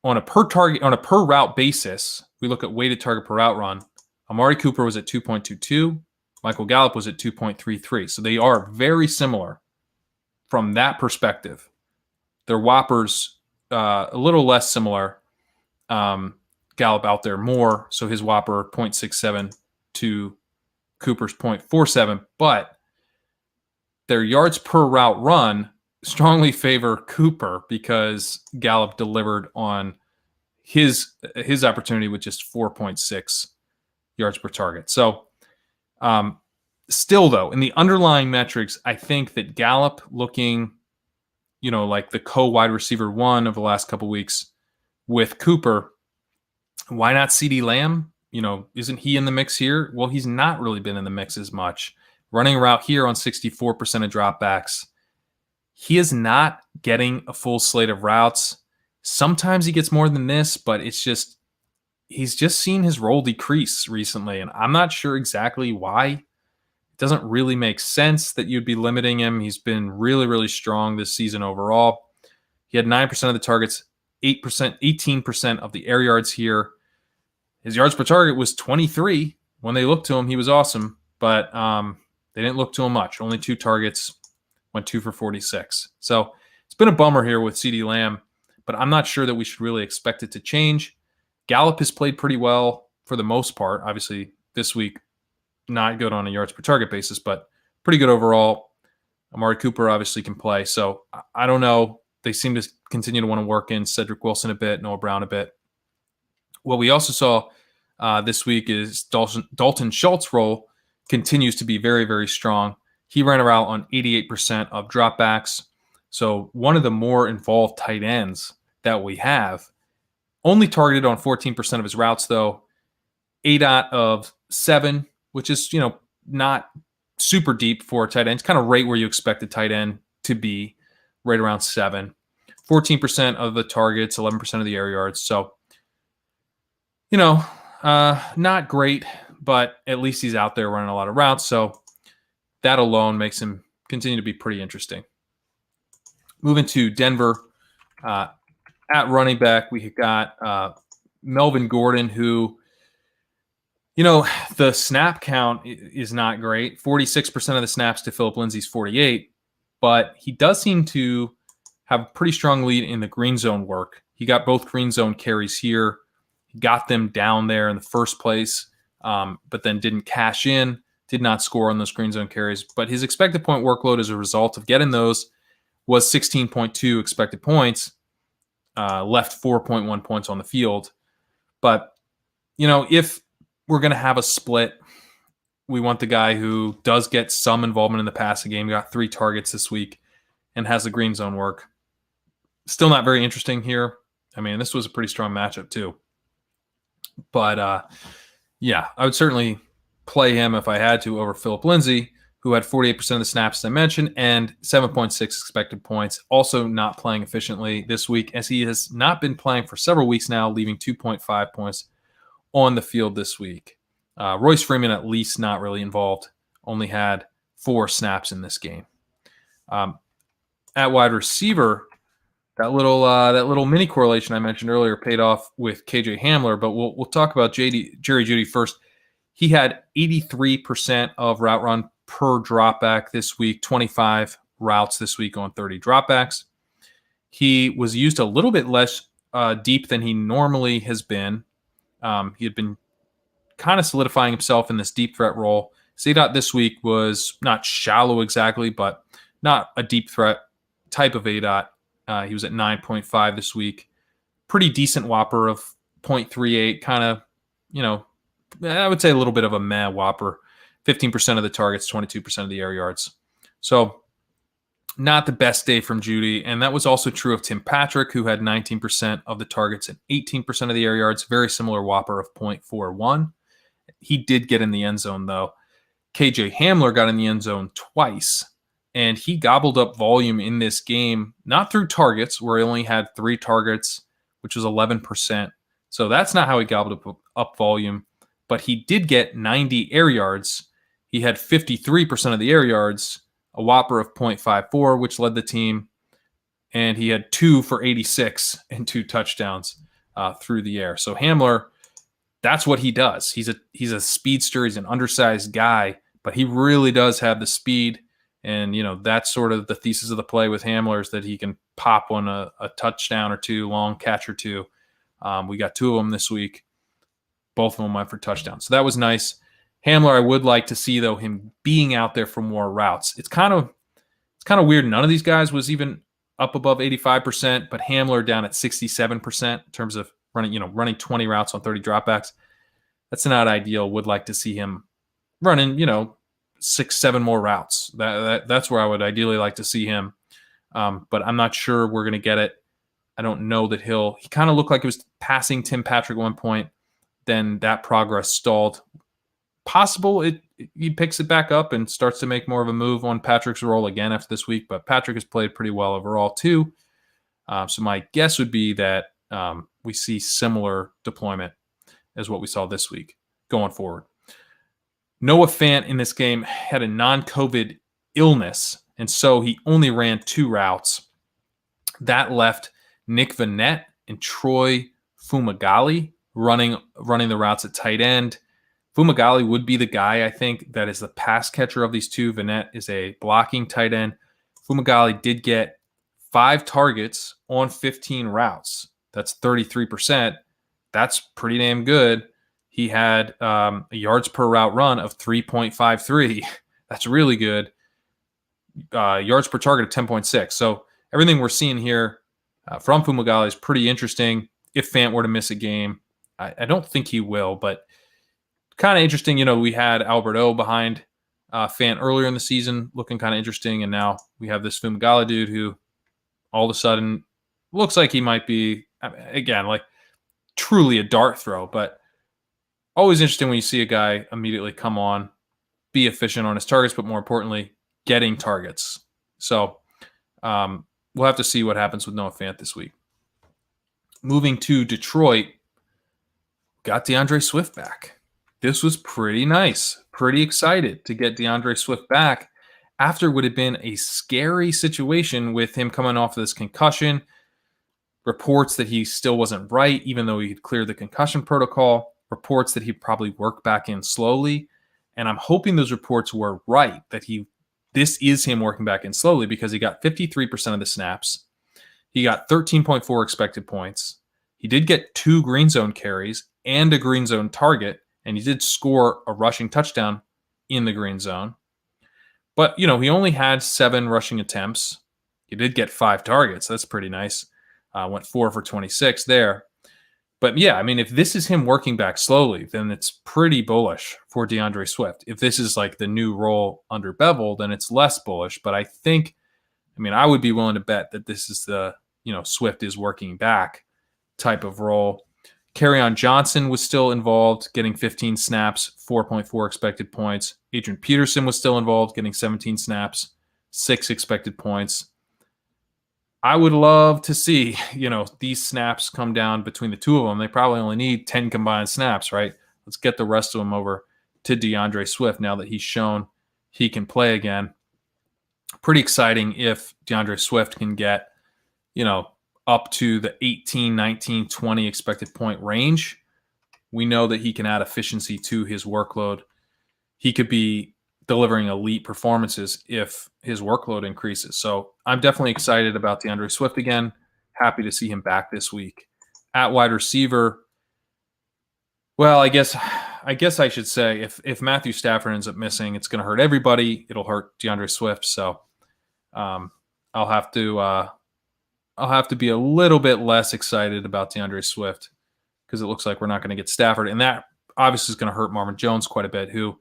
On a per route basis, we look at weighted target per route run. Amari Cooper was at 2.22. Michael Gallup was at 2.33. So they are very similar from that perspective. Their whoppers a little less similar. Gallup out there more, so his whopper 0.67 to Cooper's 0.47, but their yards per route run strongly favor Cooper because Gallup delivered on his opportunity with just 4.6 yards per target. So still, though, in the underlying metrics, I think that Gallup looking, like the co-wide receiver one of the last couple weeks with Cooper, why not CeeDee Lamb? Isn't he in the mix here? Well, he's not really been in the mix as much. Running a route here on 64% of dropbacks. He is not getting a full slate of routes. Sometimes he gets more than this, but he's just seen his role decrease recently, and I'm not sure exactly why. It doesn't really make sense that you'd be limiting him. He's been really, really strong this season overall. He had 9% of the targets, 18% of the air yards here. His yards per target was 23. When they looked to him, he was awesome, but they didn't look to him much. Only 2 targets, went 2 for 46. So it's been a bummer here with CeeDee Lamb, but I'm not sure that we should really expect it to change. Gallup has played pretty well for the most part. Obviously, this week, not good on a yards per target basis, but pretty good overall. Amari Cooper obviously can play. So I don't know. They seem to continue to want to work in Cedric Wilson a bit, Noah Brown a bit. What we also saw this week is Dalton Schultz's role continues to be very, very strong. He ran around on 88% of dropbacks. So one of the more involved tight ends that we have. Only targeted on 14% of his routes, though. 8 out of 7, which is, not super deep for a tight end. It's kind of right where you expect a tight end to be, right around 7. 14% of the targets, 11% of the air yards. So, not great, but at least he's out there running a lot of routes. So that alone makes him continue to be pretty interesting. Moving to Denver, at running back, we got Melvin Gordon, who, the snap count is not great. 46% of the snaps to Phillip Lindsay's 48, but he does seem to have a pretty strong lead in the green zone work. He got both green zone carries here. He got them down there in the first place, but then didn't cash in, did not score on those green zone carries. But his expected point workload as a result of getting those was 16.2 expected points, left 4.1 points on the field. But, if we're going to have a split, we want the guy who does get some involvement in the passing game. Got 3 targets this week and has the green zone work. Still not very interesting here. I mean, this was a pretty strong matchup too. But, I would certainly play him if I had to over Phillip Lindsay, who had 48% of the snaps as I mentioned and 7.6 expected points. Also not playing efficiently this week, as he has not been playing for several weeks now, leaving 2.5 points on the field this week. Royce Freeman, at least not really involved, only had 4 snaps in this game. At wide receiver, that little mini correlation I mentioned earlier paid off with KJ Hamler, but we'll talk about Jerry Jeudy first. He had 83% of route run per dropback this week, 25 routes this week on 30 dropbacks. He was used a little bit less deep than he normally has been. He had been kind of solidifying himself in this deep threat role. CDOT this week was not shallow exactly, but not a deep threat type of ADOT. He was at 9.5 this week. Pretty decent whopper of 0.38, kind of, I would say a little bit of a meh whopper. 15% of the targets, 22% of the air yards. So not the best day from Jeudy. And that was also true of Tim Patrick, who had 19% of the targets and 18% of the air yards. Very similar whopper of 0.41. He did get in the end zone, though. KJ Hamler got in the end zone twice, and he gobbled up volume in this game, not through targets, where he only had 3 targets, which was 11%. So that's not how he gobbled up volume. But he did get 90 air yards. He had 53% of the air yards, a whopper of 0.54, which led the team. And he had 2 for 86 and 2 touchdowns through the air. So Hamler, that's what he does. He's a speedster. He's an undersized guy, but he really does have the speed. And, that's sort of the thesis of the play with Hamler, is that he can pop on a touchdown or 2, long catch or 2. We got 2 of them this week. Both of them went for touchdowns. So that was nice. Hamler, I would like to see, though, him being out there for more routes. It's kind of weird. None of these guys was even up above 85%, but Hamler down at 67% in terms of running 20 routes on 30 dropbacks. That's not ideal. Would like to see him running, 6-7 more routes. That's where I would ideally like to see him. But I'm not sure we're going to get it. I don't know that he kind of looked like he was passing Tim Patrick at one point. Then that progress stalled. Possible he picks it back up and starts to make more of a move on Patrick's role again after this week, but Patrick has played pretty well overall too. So my guess would be that we see similar deployment as what we saw this week going forward. Noah Fant in this game had a non-COVID illness, and so he only ran 2 routes. That left Nick Vannett and Troy Fumagalli running the routes at tight end. Fumagalli would be the guy, I think, that is the pass catcher of these two. Vannett is a blocking tight end. Fumagalli did get 5 targets on 15 routes. That's 33%. That's pretty damn good. He had a yards per route run of 3.53. That's really good. Yards per target of 10.6. So everything we're seeing here from Fumagalli is pretty interesting. If Fant were to miss a game, I don't think he will, but kind of interesting. We had Albert O behind Fant earlier in the season, looking kind of interesting, and now we have this Fumagalli dude who all of a sudden looks like he might be, again, like truly a dart throw, but always interesting when you see a guy immediately come on, be efficient on his targets, but more importantly, getting targets. So we'll have to see what happens with Noah Fant this week. Moving to Detroit, got DeAndre Swift back. This was pretty nice. Pretty excited to get DeAndre Swift back after what had been a scary situation with him coming off of this concussion. Reports that he still wasn't right, even though he had cleared the concussion protocol. Reports that he'd probably work back in slowly. And I'm hoping those reports were right, that this is him working back in slowly, because he got 53% of the snaps. He got 13.4 expected points. He did get 2 green zone carries and a green zone target, and he did score a rushing touchdown in the green zone. But, he only had 7 rushing attempts. He did get 5 targets. That's pretty nice. Went 4 for 26 there. But yeah, if this is him working back slowly, then it's pretty bullish for DeAndre Swift. If this is like the new role under Bevel, then it's less bullish. But I think, I would be willing to bet that this is the, Swift is working back type of role. Kerrane Johnson was still involved, getting 15 snaps, 4.4 expected points. Adrian Peterson was still involved, getting 17 snaps, 6 expected points. I would love to see, these snaps come down between the two of them. They probably only need 10 combined snaps, right? Let's get the rest of them over to DeAndre Swift now that he's shown he can play again. Pretty exciting if DeAndre Swift can get, up to the 18, 19, 20 expected point range. We know that he can add efficiency to his workload. He could be delivering elite performances if his workload increases. So I'm definitely excited about DeAndre Swift again. Happy to see him back this week. At wide receiver, well, I guess I should say if Matthew Stafford ends up missing, it's going to hurt everybody. It'll hurt DeAndre Swift. So I'll have to be a little bit less excited about DeAndre Swift, because it looks like we're not going to get Stafford. And that obviously is going to hurt Marvin Jones quite a bit, who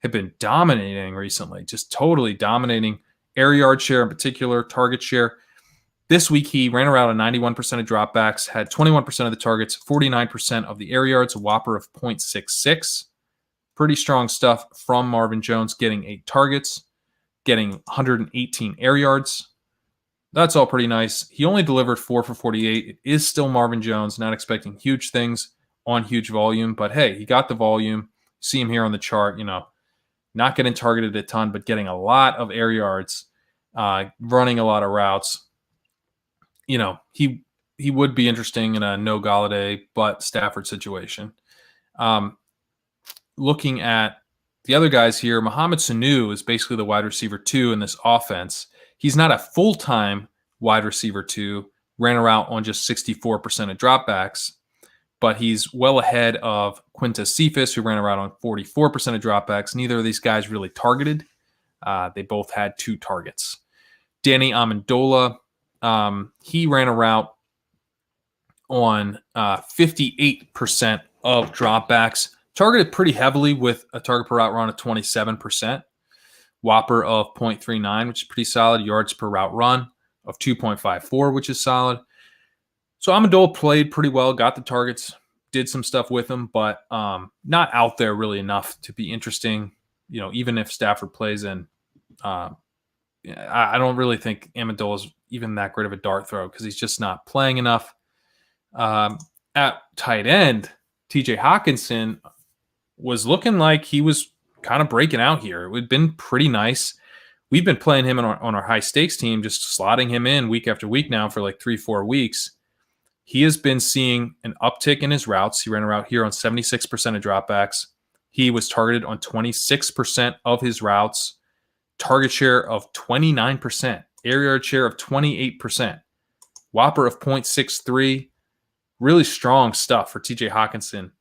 have been dominating recently, just totally dominating air yard share in particular, target share. This week, he ran around 91% of dropbacks, had 21% of the targets, 49% of the air yards, a whopper of 0.66. Pretty strong stuff from Marvin Jones, getting 8 targets, getting 118 air yards. That's all pretty nice. He only delivered 4 for 48. It is still Marvin Jones, not expecting huge things on huge volume, but hey, he got the volume. See him here on the chart, not getting targeted a ton, but getting a lot of air yards, running a lot of routes. He would be interesting in a no Galladay but Stafford situation. Looking at the other guys here, Mohamed Sanu is basically the wide receiver 2 in this offense. He's not a full-time wide receiver 2, ran around on just 64% of dropbacks. but he's well ahead of Quintus Cephas, who ran around on 44% of dropbacks. Neither of these guys really targeted. They both had 2 targets. Danny Amendola, he ran a route on 58% of dropbacks, targeted pretty heavily with a target per route run of 27%, Whopper of 0.39, which is pretty solid, yards per route run of 2.54, which is solid. So Amendola played pretty well, got the targets, did some stuff with them, but not out there really enough to be interesting. Even if Stafford plays in, I don't really think Amendola is even that great of a dart throw because he's just not playing enough. At tight end, TJ Hawkinson was looking like he was kind of breaking out here. It had been pretty nice. We've been playing him on our high stakes team, just slotting him in week after week now for like 3-4 weeks. He has been seeing an uptick in his routes. He ran a route here on 76% of dropbacks. He was targeted on 26% of his routes, target share of 29%, air yard share of 28%, Whopper of 0.63. Really strong stuff for TJ Hawkinson.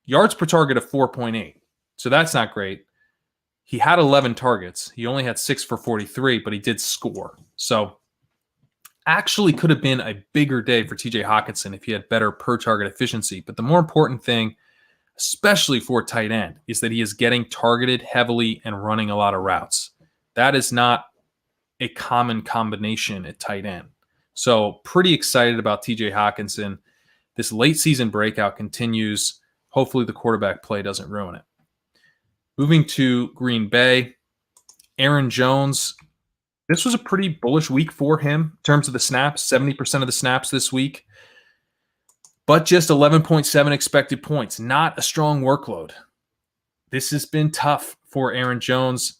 Yards per target of 4.8. So that's not great. He had 11 targets. He only had 6 for 43, but he did score. So actually could have been a bigger day for TJ Hawkinson if he had better per target efficiency. But the more important thing, especially for tight end, is that he is getting targeted heavily and running a lot of routes. That is not a common combination at tight end. So pretty excited about TJ Hawkinson. This late season breakout continues. Hopefully the quarterback play doesn't ruin it. Moving to Green Bay, Aaron Jones. This was a pretty bullish week for him in terms of the snaps, 70% of the snaps this week, but just 11.7 expected points, not a strong workload. This has been tough for Aaron Jones.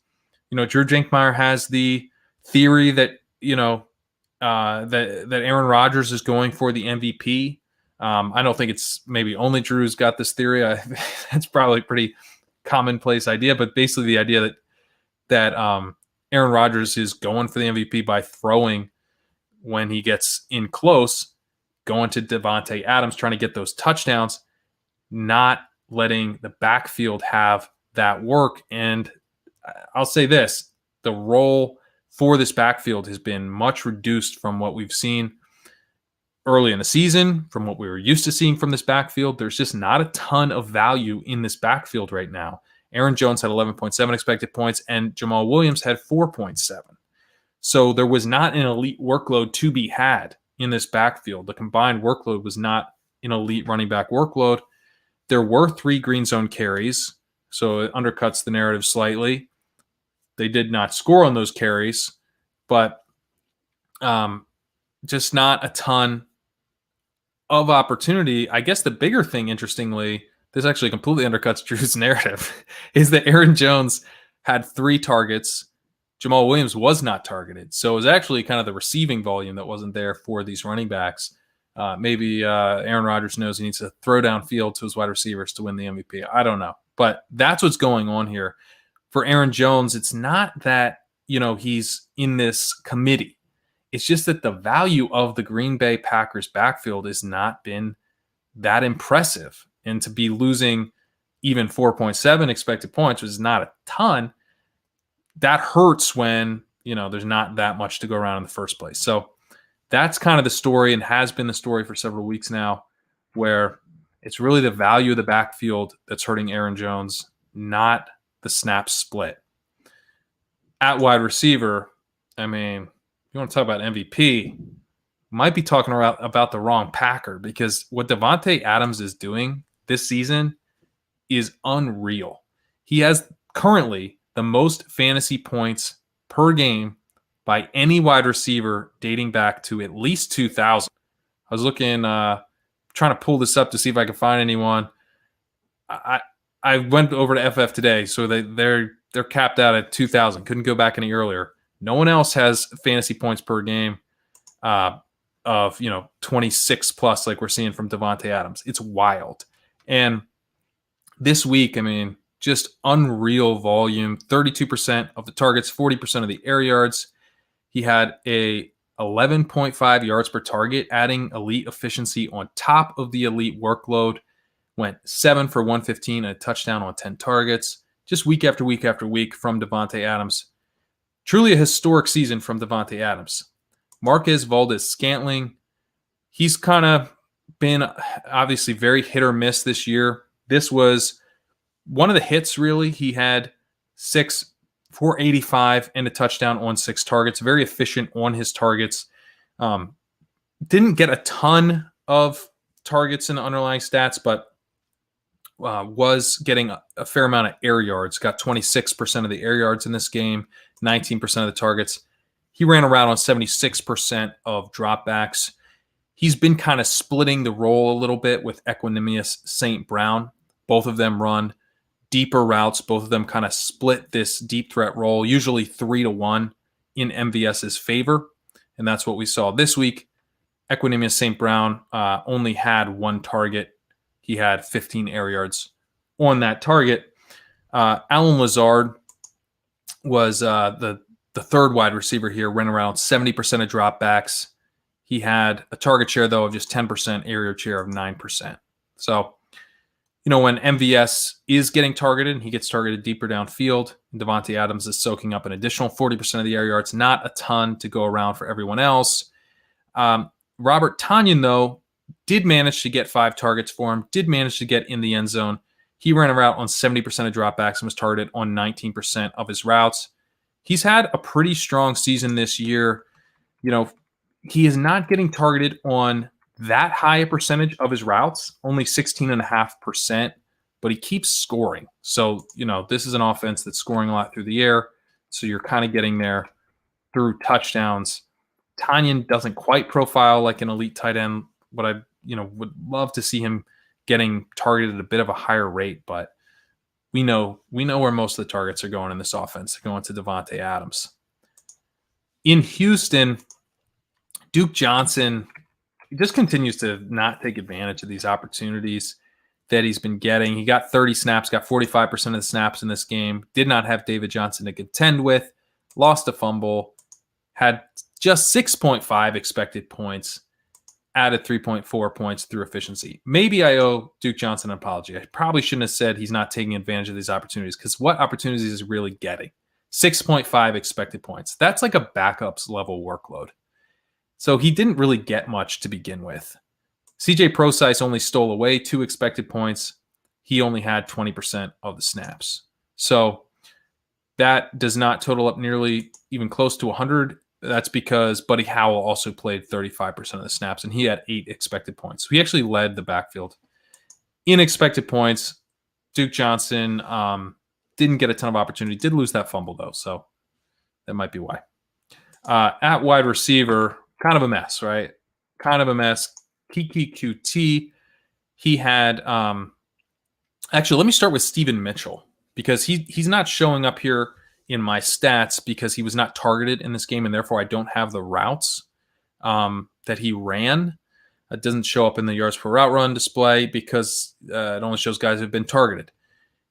Drew Jinkmeyer has the theory that, that Aaron Rodgers is going for the MVP. I don't think it's maybe only Drew's got this theory. That's probably a pretty commonplace idea, but basically the idea that Aaron Rodgers is going for the MVP by throwing when he gets in close, going to Davante Adams, trying to get those touchdowns, not letting the backfield have that work. And I'll say this, the role for this backfield has been much reduced from what we've seen early in the season, from what we were used to seeing from this backfield. There's just not a ton of value in this backfield right now. Aaron Jones had 11.7 expected points, and Jamal Williams had 4.7. So there was not an elite workload to be had in this backfield. The combined workload was not an elite running back workload. There were 3 green zone carries, so it undercuts the narrative slightly. They did not score on those carries, but just not a ton of opportunity. I guess the bigger thing, interestingly, this actually completely undercuts Drew's narrative, is that Aaron Jones had 3 targets. Jamal Williams was not targeted. So it was actually kind of the receiving volume that wasn't there for these running backs. Maybe Aaron Rodgers knows he needs to throw downfield to his wide receivers to win the MVP. I don't know. But that's what's going on here. For Aaron Jones, it's not that, he's in this committee. It's just that the value of the Green Bay Packers backfield has not been that impressive. And to be losing even 4.7 expected points, which is not a ton, that hurts when, there's not that much to go around in the first place. So that's kind of the story, and has been the story for several weeks now, where it's really the value of the backfield that's hurting Aaron Jones, not the snap split. At wide receiver, you want to talk about MVP, might be talking about the wrong Packer, because what Davante Adams is doing this season is unreal. He has currently the most fantasy points per game by any wide receiver dating back to at least 2000. I was looking, trying to pull this up to see if I could find anyone. I went over to FF today, so they're capped out at 2000. Couldn't go back any earlier. No one else has fantasy points per game of 26 plus like we're seeing from Davante Adams. It's wild. And this week, just unreal volume. 32% of the targets, 40% of the air yards. He had a 11.5 yards per target, adding elite efficiency on top of the elite workload. Went 7 for 115 and a touchdown on 10 targets. Just week after week after week from Davante Adams. Truly a historic season from Davante Adams. Marquez Valdes-Scantling, he's kind of been obviously very hit or miss this year. This was one of the hits, really. He had 6 for 85 and a touchdown on 6 targets. Very efficient on his targets. Didn't get a ton of targets in the underlying stats, but was getting a fair amount of air yards. Got 26% of the air yards in this game, 19% of the targets. He ran around on 76% of dropbacks. He's been kind of splitting the role a little bit with Equanimous St. Brown. Both of them run deeper routes. Both of them kind of split this deep threat role, usually 3-1 in MVS's favor. And that's what we saw this week. Equanimous St. Brown only had 1 target. He had 15 air yards on that target. Allen Lazard was the third wide receiver here, ran around 70% of dropbacks. He had a target share, though, of just 10%, air yard share of 9%. So, when MVS is getting targeted, he gets targeted deeper downfield. Davante Adams is soaking up an additional 40% of the air yards. Not a ton to go around for everyone else. Robert Tonyan, though, did manage to get 5 targets for him, did manage to get in the end zone. He ran a route on 70% of dropbacks and was targeted on 19% of his routes. He's had a pretty strong season this year. He is not getting targeted on that high a percentage of his routes, only 16.5%, but he keeps scoring. So, this is an offense that's scoring a lot through the air. So you're kind of getting there through touchdowns. Tonyan doesn't quite profile like an elite tight end. What I, would love to see him getting targeted at a bit of a higher rate, but we know where most of the targets are going in this offense. They're going to Davante Adams. In Houston, Duke Johnson, he just continues to not take advantage of these opportunities that he's been getting. He got 30 snaps, got 45% of the snaps in this game, did not have David Johnson to contend with, lost a fumble, had just 6.5 expected points, added 3.4 points through efficiency. Maybe I owe Duke Johnson an apology. I probably shouldn't have said he's not taking advantage of these opportunities, because what opportunities is he really getting? 6.5 expected points. That's like a backups level workload. So he didn't really get much to begin with. CJ Prosise only stole away 2 expected points. He only had 20% of the snaps. So that does not total up nearly even close to 100. That's because Buddy Howell also played 35% of the snaps, and he had 8 expected points. So he actually led the backfield in expected points. Duke Johnson didn't get a ton of opportunity. Did lose that fumble, though, so that might be why. At wide receiver, kind of a mess, right? Kind of a mess. Kiki QT, he had actually, let me start with Steven Mitchell, because he's not showing up here in my stats because he was not targeted in this game, and therefore I don't have the routes that he ran. It doesn't show up in the yards per route run display because it only shows guys who have been targeted.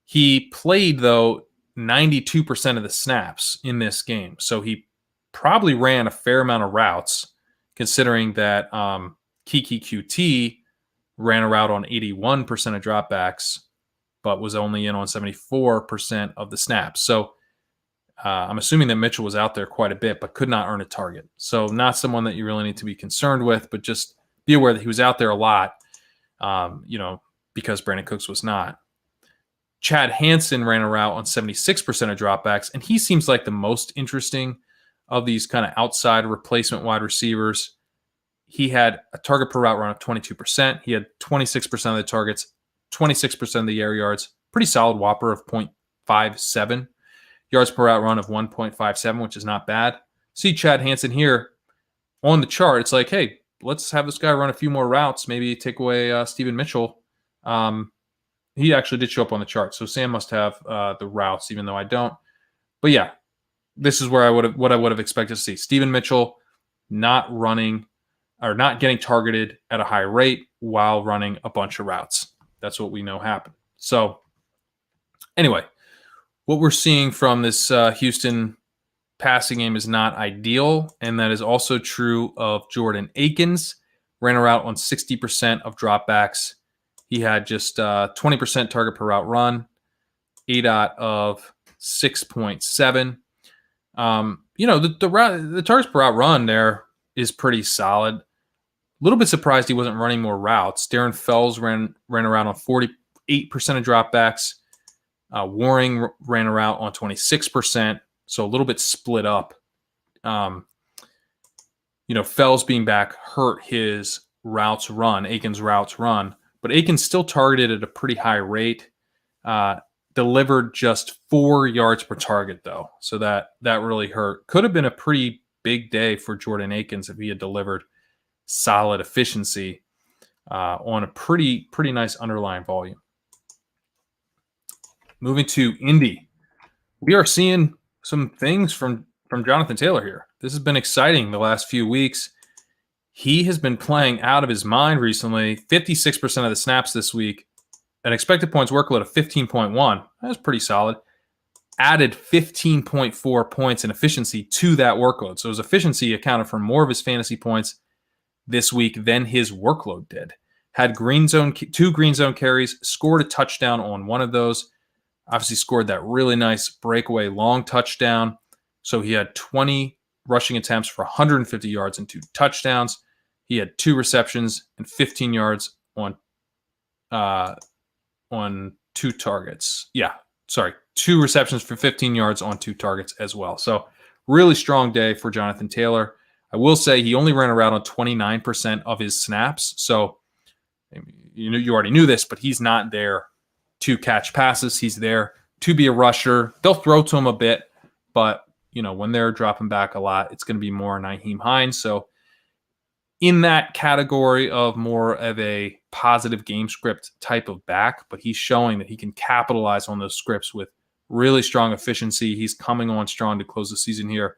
He played, though, 92% of the snaps in this game, so he probably ran a fair amount of routes, considering that Kiki QT ran a route on 81% of dropbacks, but was only in on 74% of the snaps. So I'm assuming that Mitchell was out there quite a bit, but could not earn a target. So not someone that you really need to be concerned with, but just be aware that he was out there a lot, because Brandon Cooks was not. Chad Hansen ran a route on 76% of dropbacks, and he seems like the most interesting of these kind of outside replacement wide receivers. He had a target per route run of 22%. He had 26% of the targets, 26% of the air yards. Pretty solid whopper of 0.57. Yards per route run of 1.57, which is not bad. See Chad Hansen here on the chart. It's like, hey, let's have this guy run a few more routes, maybe take away Steven Mitchell. He actually did show up on the chart, so Sam must have the routes, even though I don't. But yeah, this is where I would have expected to see Steven Mitchell not running or not getting targeted at a high rate while running a bunch of routes. That's what we know happened. So anyway, what we're seeing from this Houston passing game is not ideal, and that is also true of Jordan Akins. Ran a route on 60% of dropbacks. He had just 20% target per route run, ADOT of 6.7. The targets per route run there is pretty solid. A little bit surprised he wasn't running more routes. Darren Fells ran around on 48% of dropbacks. Waring ran a route on 26%, so a little bit split up. Fells being back hurt his routes run, Akins' routes run, but Akins still targeted at a pretty high rate. Delivered just 4 yards per target, though, so that really hurt. Could have been a pretty big day for Jordan Akins if he had delivered solid efficiency on a pretty nice underlying volume. Moving to Indy, we are seeing some things from Jonathan Taylor here. This has been exciting the last few weeks. He has been playing out of his mind recently. 56% of the snaps this week. An expected points workload of 15.1. That's pretty solid. Added 15.4 points in efficiency to that workload. So his efficiency accounted for more of his fantasy points this week than his workload did. Had two green zone carries, scored a touchdown on one of those. Obviously scored that really nice breakaway long touchdown. So he had 20 rushing attempts for 150 yards and 2 touchdowns. He had 2 receptions and 15 yards on 2 targets. 2 receptions for 15 yards on 2 targets as well. So really strong day for Jonathan Taylor. I will say he only ran a route on 29% of his snaps. So you already knew this, but he's not there to catch passes. He's there to be a rusher. They'll throw to him a bit, but when they're dropping back a lot, it's going to be more Nyheim Hines. So in that category of more of a positive game script type of back, but he's showing that he can capitalize on those scripts with really strong efficiency. He's coming on strong to close the season here.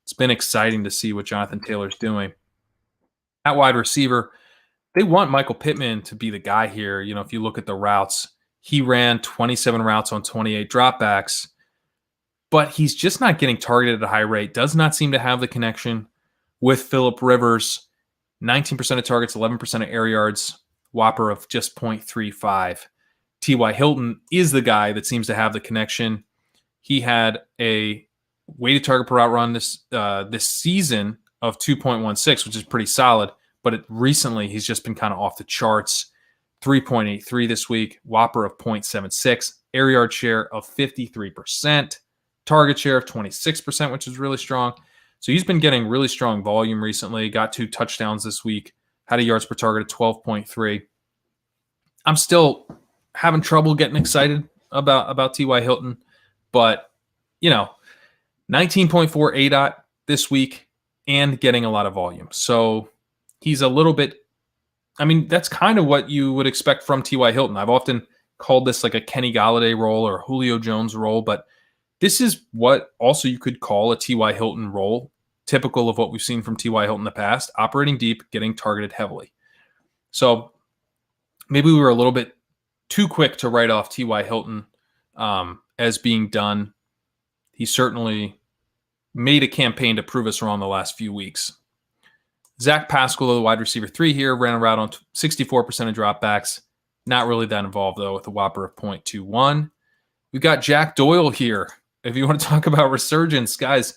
It's been exciting to see what Jonathan Taylor's doing. At wide receiver, they want Michael Pittman to be the guy here. If you look at the routes, he ran 27 routes on 28 dropbacks, but he's just not getting targeted at a high rate. Does not seem to have the connection with Phillip Rivers. 19% of targets, 11% of air yards, whopper of just 0.35. T.Y. Hilton is the guy that seems to have the connection. He had a weighted target per route run this season of 2.16, which is pretty solid, but recently he's just been kind of off the charts. 3.83 this week, whopper of 0.76, air yard share of 53%, target share of 26%, which is really strong. So he's been getting really strong volume recently, got 2 touchdowns this week, had a yards per target of 12.3. I'm still having trouble getting excited about T.Y. Hilton, but 19.4 ADOT this week and getting a lot of volume. So he's a little bit, that's kind of what you would expect from T.Y. Hilton. I've often called this like a Kenny Golladay role or Julio Jones role, but this is what also you could call a T.Y. Hilton role, typical of what we've seen from T.Y. Hilton in the past, operating deep, getting targeted heavily. So maybe we were a little bit too quick to write off T.Y. Hilton as being done. He certainly made a campaign to prove us wrong the last few weeks. Zach Pascal, the wide receiver 3 here, ran a route on 64% of dropbacks. Not really that involved, though, with a whopper of 0.21. We've got Jack Doyle here. If you want to talk about resurgence, guys,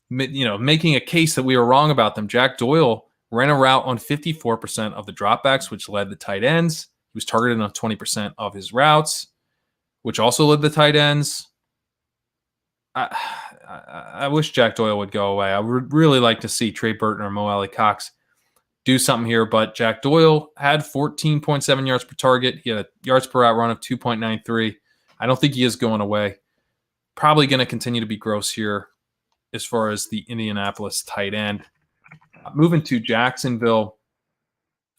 making a case that we were wrong about them. Jack Doyle ran a route on 54% of the dropbacks, which led the tight ends. He was targeted on 20% of his routes, which also led the tight ends. I wish Jack Doyle would go away. I would really like to see Trey Burton or Mo Alley Cox do something here, but Jack Doyle had 14.7 yards per target. He had a yards per route run of 2.93. I don't think he is going away. Probably going to continue to be gross here as far as the Indianapolis tight end. Moving to Jacksonville,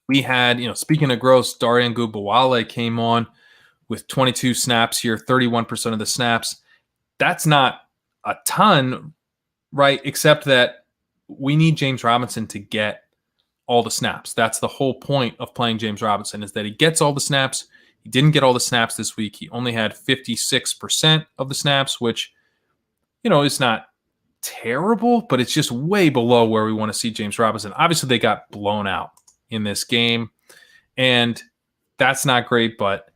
we had, speaking of gross, Darian Gubawale came on with 22 snaps here, 31% of the snaps. That's not a ton, right? Except that we need James Robinson to get all the snaps. That's the whole point of playing James Robinson, is that he gets all the snaps. He didn't get all the snaps this week. He only had 56% of the snaps, which, is not terrible, but it's just way below where we want to see James Robinson. Obviously, they got blown out in this game, and that's not great. But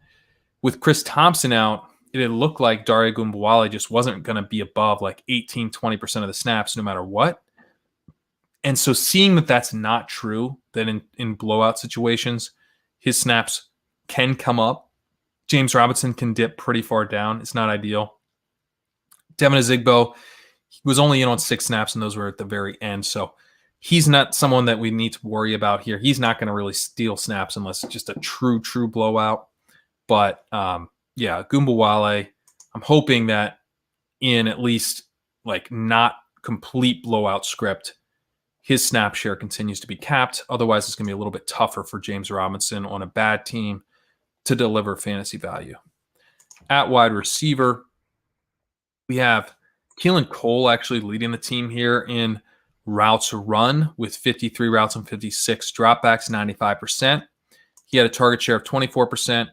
with Chris Thompson out, it looked like Dare Ogunbowale just wasn't going to be above like 18, 20% of the snaps no matter what. And so seeing that that's not true, that in blowout situations, his snaps can come up. James Robinson can dip pretty far down. It's not ideal. Devin Azigbo, he was only in on 6 snaps, and those were at the very end. So he's not someone that we need to worry about here. He's not going to really steal snaps unless it's just a true blowout. But yeah, Ogunbowale, I'm hoping that in at least like not complete blowout script, his snap share continues to be capped. Otherwise, it's going to be a little bit tougher for James Robinson on a bad team to deliver fantasy value. At wide receiver, we have Keelan Cole actually leading the team here in routes run with 53 routes and 56 dropbacks, 95%. He had a target share of 24%,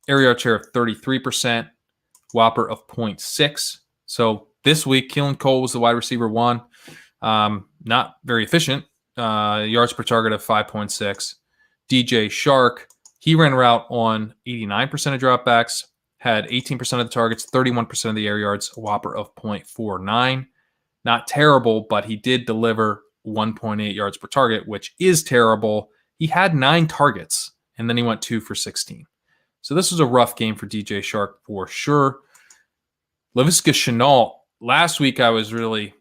air yard share of 33%, whopper of 0.6. So this week, Keelan Cole was the wide receiver 1. Not very efficient. Yards per target of 5.6. DJ Shark, he ran a route on 89% of dropbacks, had 18% of the targets, 31% of the air yards, a whopper of 0.49. Not terrible, but he did deliver 1.8 yards per target, which is terrible. He had 9 targets, and then he went 2 for 16. So this was a rough game for DJ Shark for sure. Laviska Shenault, last week I was really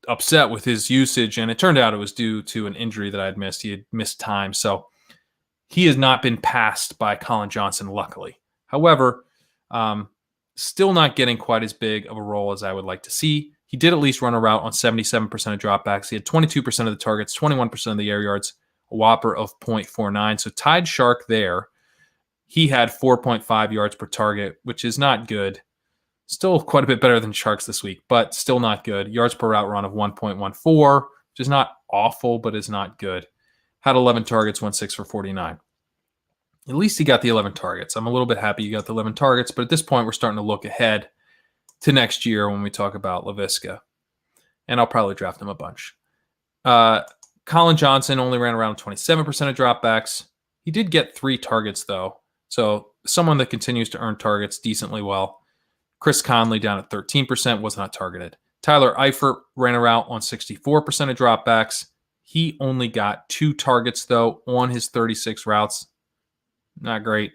upset with his usage, and it turned out it was due to an injury that I had missed. He had missed time, so he has not been passed by Colin Johnson, luckily. However, still not getting quite as big of a role as I would like to see. He did at least run a route on 77% of dropbacks. He had 22% of the targets, 21% of the air yards, a whopper of 0.49. So tied Shark there. He had 4.5 yards per target, which is not good. Still quite a bit better than Sharks this week, but still not good. Yards per route run of 1.14, which is not awful, but is not good. Had 11 targets, went 6 for 49. At least he got the 11 targets. I'm a little bit happy he got the 11 targets, but at this point, we're starting to look ahead to next year when we talk about Laviska. And I'll probably draft him a bunch. Colin Johnson only ran around 27% of dropbacks. He did get 3 targets, though. So someone that continues to earn targets decently well. Chris Conley down at 13%, was not targeted. Tyler Eifert ran a route on 64% of dropbacks. He only got 2 targets, though, on his 36 routes. Not great.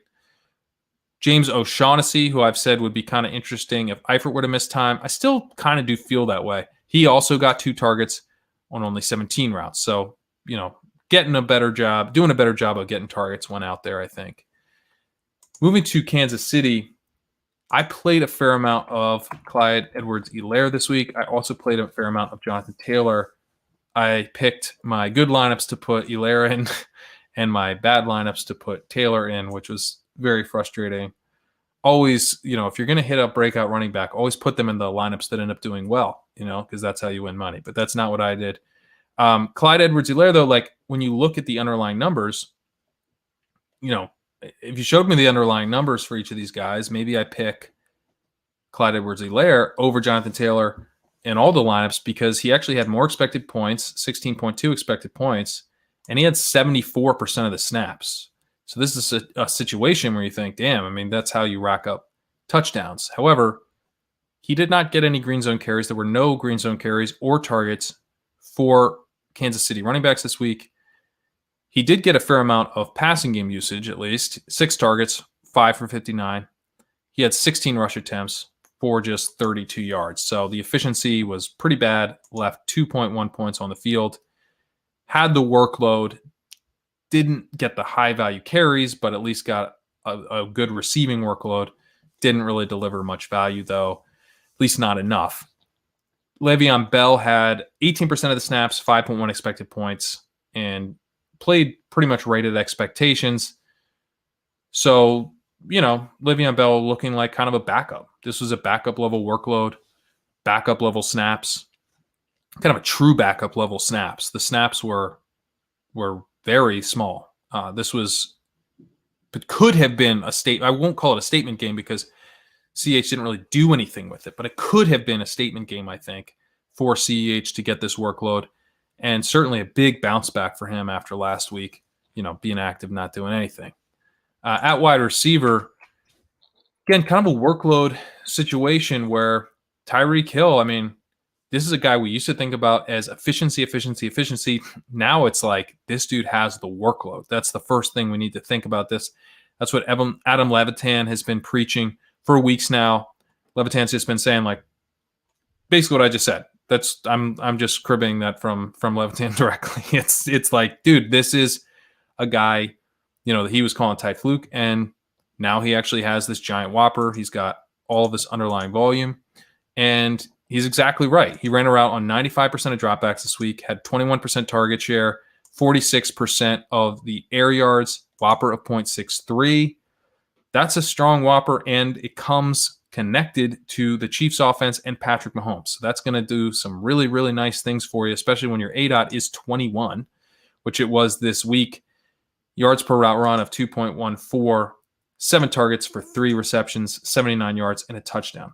James O'Shaughnessy, who I've said would be kind of interesting if Eifert would have missed time. I still kind of do feel that way. He also got 2 targets on only 17 routes. So, doing a better job of getting targets when out there, I think. Moving to Kansas City, I played a fair amount of Clyde Edwards-Helaire this week. I also played a fair amount of Jonathan Taylor. I picked my good lineups to put Helaire in and my bad lineups to put Taylor in, which was very frustrating. Always, if you're going to hit a breakout running back, always put them in the lineups that end up doing well, because that's how you win money. But that's not what I did. Clyde Edwards-Helaire, though, like when you look at the underlying numbers, if you showed me the underlying numbers for each of these guys, maybe I pick Clyde Edwards-Helaire over Jonathan Taylor in all the lineups because he actually had more expected points, 16.2 expected points, and he had 74% of the snaps. So this is a situation where you think, damn, that's how you rack up touchdowns. However, he did not get any green zone carries. There were no green zone carries or targets for Kansas City running backs this week. He did get a fair amount of passing game usage, at least. 6 targets, 5 for 59. He had 16 rush attempts for just 32 yards. So the efficiency was pretty bad, left 2.1 points on the field. Had the workload, didn't get the high-value carries, but at least got a good receiving workload. Didn't really deliver much value, though, at least not enough. Le'Veon Bell had 18% of the snaps, 5.1 expected points, and played pretty much right at expectations. So, Le'Veon Bell looking like kind of a backup. This was a backup level workload, backup level snaps, kind of a true backup level snaps. The snaps were very small. But could have been a statement. I won't call it a statement game because CH didn't really do anything with it, but it could have been a statement game, I think, for CEH to get this workload, and certainly a big bounce back for him after last week, being active, not doing anything. At wide receiver, again, kind of a workload situation where Tyreek Hill, this is a guy we used to think about as efficiency. Now it's like this dude has the workload. That's the first thing we need to think about this. That's what Adam Levitan has been preaching for weeks now. Levitan's just been saying, like, basically what I just said. I'm just cribbing that from Levitan directly. It's like, dude, this is a guy, that he was calling tight fluke, and now he actually has this giant whopper. He's got all of this underlying volume, and he's exactly right. He ran a route on 95% of dropbacks this week, had 21% target share, 46% of the air yards, whopper of 0.63. That's a strong whopper, and it comes connected to the Chiefs offense and Patrick Mahomes. So that's going to do some really, really nice things for you, especially when your ADOT is 21, which it was this week. Yards per route run of 2.14, 7 targets for 3 receptions, 79 yards, and a touchdown.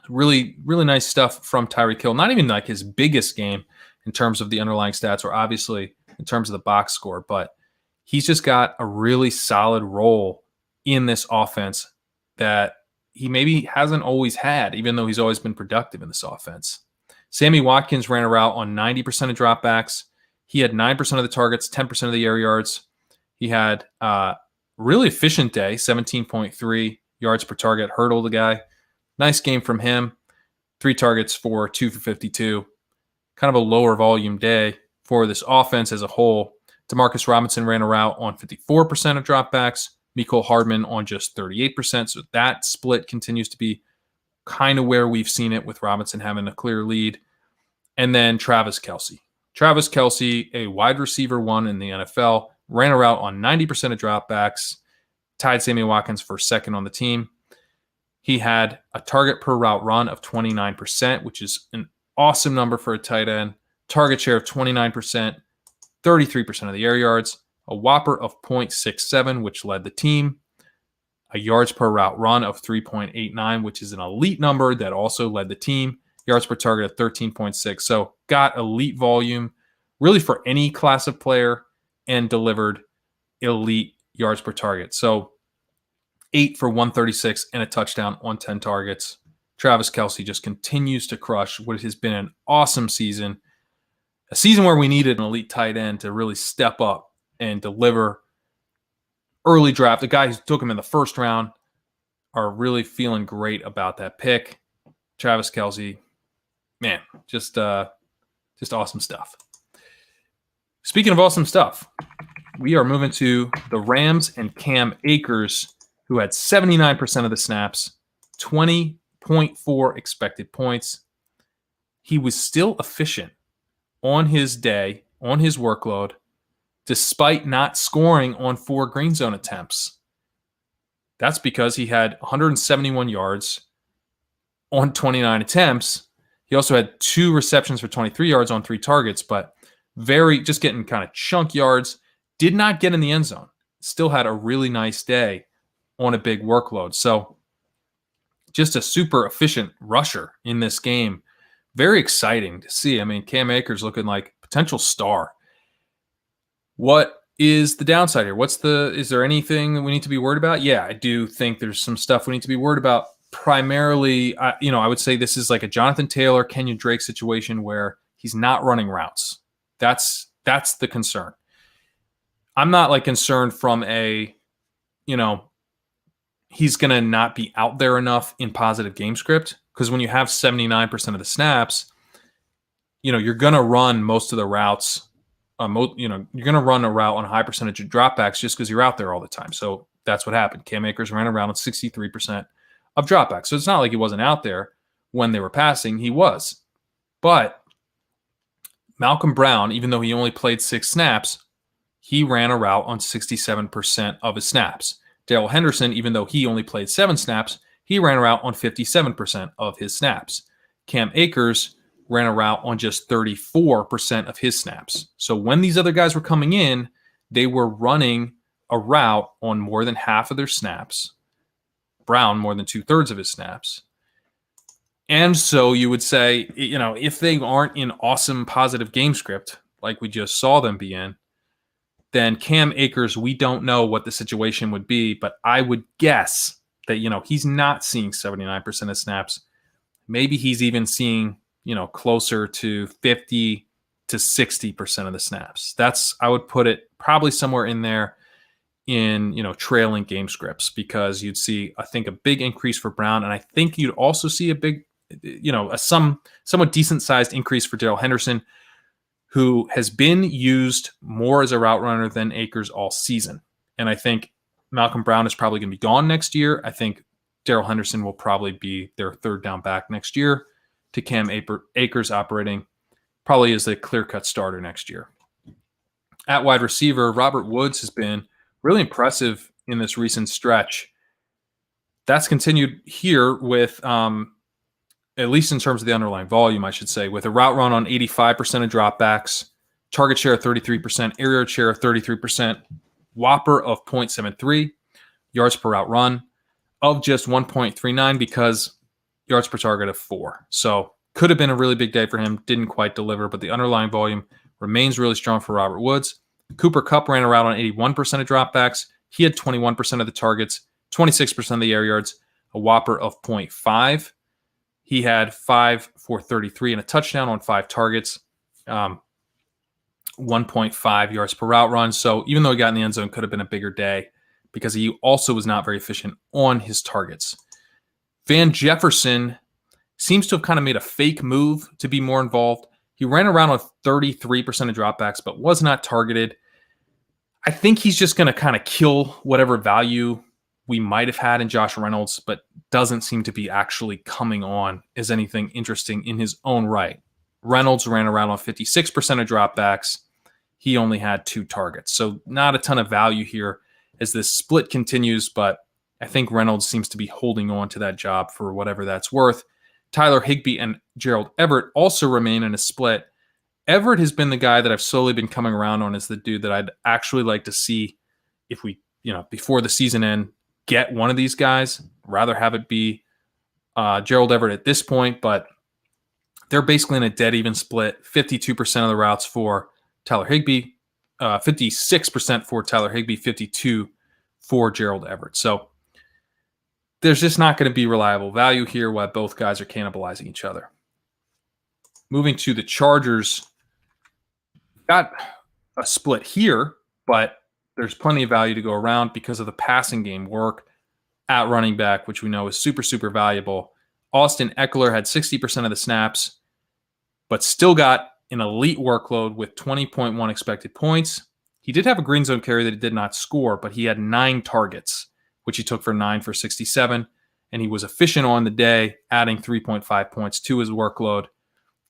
Really, really nice stuff from Tyreek Hill. Not even like his biggest game in terms of the underlying stats, or obviously in terms of the box score, but he's just got a really solid role in this offense that he maybe hasn't always had, even though he's always been productive in this offense. Sammy Watkins ran a route on 90% of dropbacks. He had 9% of the targets, 10% of the air yards. He had a really efficient day, 17.3 yards per target, hurdled the guy. Nice game from him. 3 targets for 2 for 52. Kind of a lower volume day for this offense as a whole. Demarcus Robinson ran a route on 54% of dropbacks. Mecole Hardman on just 38%. So that split continues to be kind of where we've seen it, with Robinson having a clear lead. And then Travis Kelce. Travis Kelce, a wide receiver 1 in the NFL, ran a route on 90% of dropbacks, tied Sammy Watkins for second on the team. He had a target per route run of 29%, which is an awesome number for a tight end. Target share of 29%, 33% of the air yards, a whopper of 0.67, which led the team, a yards per route run of 3.89, which is an elite number that also led the team, yards per target of 13.6. So got elite volume really for any class of player, and delivered elite yards per target. So 8 for 136 and a touchdown on 10 targets. Travis Kelce just continues to crush what has been an awesome season. A season where we needed an elite tight end to really step up and deliver. Early draft, the guy who took him in the first round are really feeling great about that pick. Travis Kelce, man, just awesome stuff. Speaking of awesome stuff, we are moving to the Rams and Cam Akers, who had 79% of the snaps, 20.4 expected points. He was still efficient on his day, on his workload, despite not scoring on 4 green zone attempts. That's because he had 171 yards on 29 attempts. He also had 2 receptions for 23 yards on 3 targets, but just getting kind of chunk yards. Did not get in the end zone. Still had a really nice day on a big workload. So just a super efficient rusher in this game. Very exciting to see. Cam Akers looking like potential star. What is the downside here? Is there anything that we need to be worried about? Yeah, I do think there's some stuff we need to be worried about. Primarily, I would say this is like a Jonathan Taylor, Kenyon Drake situation where he's not running routes. That's the concern. I'm not concerned from he's going to not be out there enough in positive game script, because when you have 79% of the snaps, you're going to run most of the routes. You're going to run a route on a high percentage of dropbacks just because you're out there all the time. So that's what happened. Cam Akers ran around on 63% of dropbacks. So it's not like he wasn't out there when they were passing. He was. But Malcolm Brown, even though he only played 6 snaps, he ran a route on 67% of his snaps. Darrell Henderson, even though he only played 7 snaps, he ran a route on 57% of his snaps. Cam Akers ran a route on just 34% of his snaps. So when these other guys were coming in, they were running a route on more than half of their snaps. Brown, more than 2/3 of his snaps. And so you would say, if they aren't in awesome positive game script, like we just saw them be in, then Cam Akers, we don't know what the situation would be, but I would guess that, he's not seeing 79% of snaps. Maybe he's even seeing, closer to 50 to 60% of the snaps. I would put it probably somewhere in there in, trailing game scripts, because you'd see, I think, a big increase for Brown. And I think you'd also see a big, a somewhat decent sized increase for Darrell Henderson, who has been used more as a route runner than Akers all season. And I think Malcolm Brown is probably going to be gone next year. I think Darrell Henderson will probably be their third down back next year, to Cam Akers operating probably as a clear-cut starter next year. At wide receiver, Robert Woods has been really impressive in this recent stretch. That's continued here with, at least in terms of the underlying volume, I should say, with a route run on 85% of dropbacks, target share of 33%, air yard share of 33%, whopper of 0.73, yards per route run of just 1.39, because yards per target of 4. So could have been a really big day for him, didn't quite deliver, but the underlying volume remains really strong for Robert Woods. Cooper Kupp ran a route on 81% of dropbacks. He had 21% of the targets, 26% of the air yards, a whopper of 0.5. He had 5 for 33 and a touchdown on 5 targets, 1.5 yards per route run. So even though he got in the end zone, could have been a bigger day, because he also was not very efficient on his targets. Van Jefferson seems to have kind of made a fake move to be more involved. He ran around on 33% of dropbacks, but was not targeted. I think he's just going to kind of kill whatever value we might have had in Josh Reynolds, but doesn't seem to be actually coming on as anything interesting in his own right. Reynolds ran around on 56% of dropbacks. He only had 2 targets. So not a ton of value here as this split continues, but I think Reynolds seems to be holding on to that job for whatever that's worth. Tyler Higbee and Gerald Everett also remain in a split. Everett has been the guy that I've slowly been coming around on as the dude that I'd actually like to see if we, before the season end, get one of these guys. Rather have it be Gerald Everett at this point, but they're basically in a dead even split. 52% of the routes for Tyler Higbee, 56% for Tyler Higbee, 52% for Gerald Everett. So there's just not going to be reliable value here while both guys are cannibalizing each other. Moving to the Chargers, got a split here, but there's plenty of value to go around because of the passing game work at running back, which we know is super, super valuable. Austin Eckler had 60% of the snaps, but still got an elite workload with 20.1 expected points. He did have a green zone carry that he did not score, but he had 9 targets, which he took for 9 for 67, and he was efficient on the day, adding 3.5 points to his workload.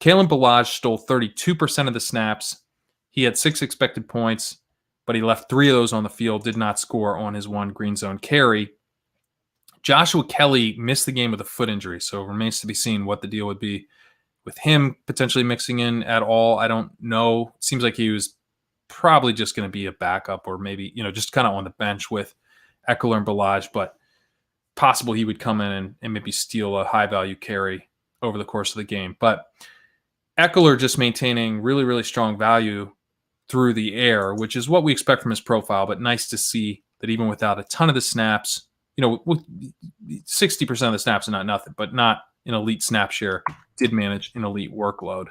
Kalen Ballage stole 32% of the snaps. He had 6 expected points, but he left 3 of those on the field, did not score on his 1 green zone carry. Joshua Kelly missed the game with a foot injury, so it remains to be seen what the deal would be with him potentially mixing in at all. I don't know. It seems like he was probably just going to be a backup, or maybe, just kind of on the bench with Eckler and Ballage, but possible he would come in and maybe steal a high-value carry over the course of the game. But Eckler just maintaining really, really strong value through the air, which is what we expect from his profile, but nice to see that even without a ton of the snaps, 60% of the snaps are not nothing, but not an elite snap share, did manage an elite workload.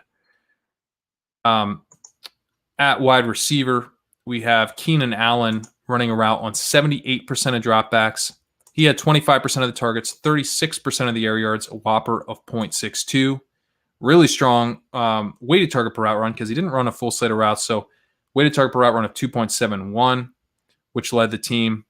At wide receiver, we have Keenan Allen running a route on 78% of dropbacks. He had 25% of the targets, 36% of the air yards, a whopper of 0.62. Really strong weighted target per route run, because he didn't run a full slate of routes. So weighted target per route run of 2.71, which led the team.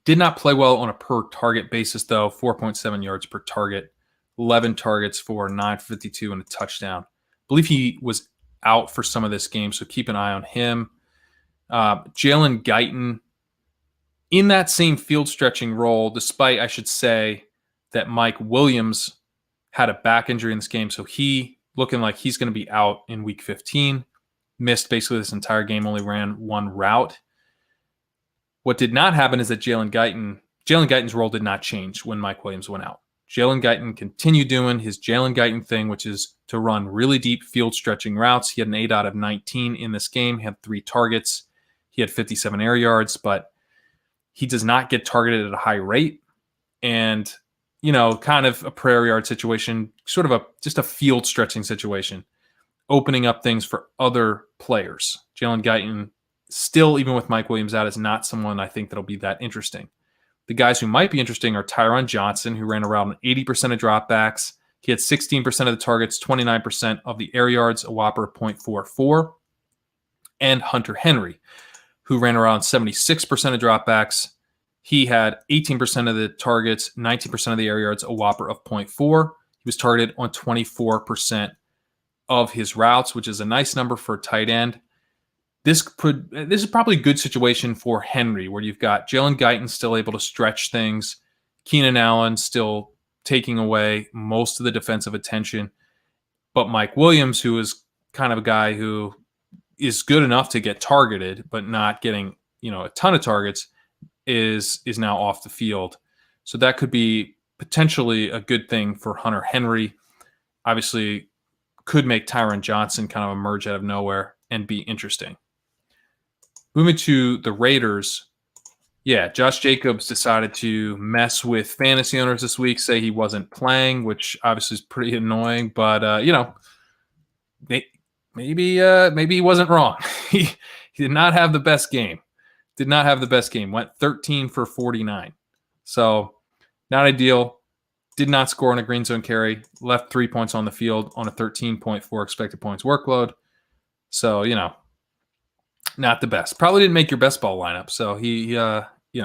Did not play well on a per target basis, though. 4.7 yards per target, 11 targets for 952 and a touchdown. I believe he was out for some of this game, so keep an eye on him. Jalen Guyton in that same field stretching role, despite, I should say, that Mike Williams had a back injury in this game, so he looking like he's going to be out in week 15. Missed basically this entire game, only ran 1 route. What did not happen is that Jalen Guyton's role did not change when Mike Williams went out. Jalen Guyton continued doing his Jalen Guyton thing, which is to run really deep field stretching routes. He had an 8 out of 19 in this game. He had 3 targets. He had 57 air yards, but he does not get targeted at a high rate. And, kind of a prayer yard situation, sort of just a field stretching situation, opening up things for other players. Jalen Guyton, still, even with Mike Williams out, is not someone I think that'll be that interesting. The guys who might be interesting are Tyron Johnson, who ran around 80% of dropbacks. He had 16% of the targets, 29% of the air yards, a whopper of 0.44. And Hunter Henry, who ran around 76% of dropbacks. He had 18% of the targets, 19% of the air yards, a whopper of 0.4. He was targeted on 24% of his routes, which is a nice number for a tight end. This is probably a good situation for Henry, where you've got Jalen Guyton still able to stretch things, Keenan Allen still taking away most of the defensive attention, but Mike Williams, who is kind of a guy who is good enough to get targeted, but not getting a ton of targets, is now off the field. So that could be potentially a good thing for Hunter Henry. Obviously, could make Tyron Johnson kind of emerge out of nowhere and be interesting. Moving to the Raiders, Josh Jacobs decided to mess with fantasy owners this week, say he wasn't playing, which obviously is pretty annoying, but, maybe he wasn't wrong. He did not have the best game. Went 13 for 49. So not ideal. Did not score on a green zone carry. Left 3 points on the field on a 13.4 expected points workload. So, not the best. Probably didn't make your best ball lineup. So he,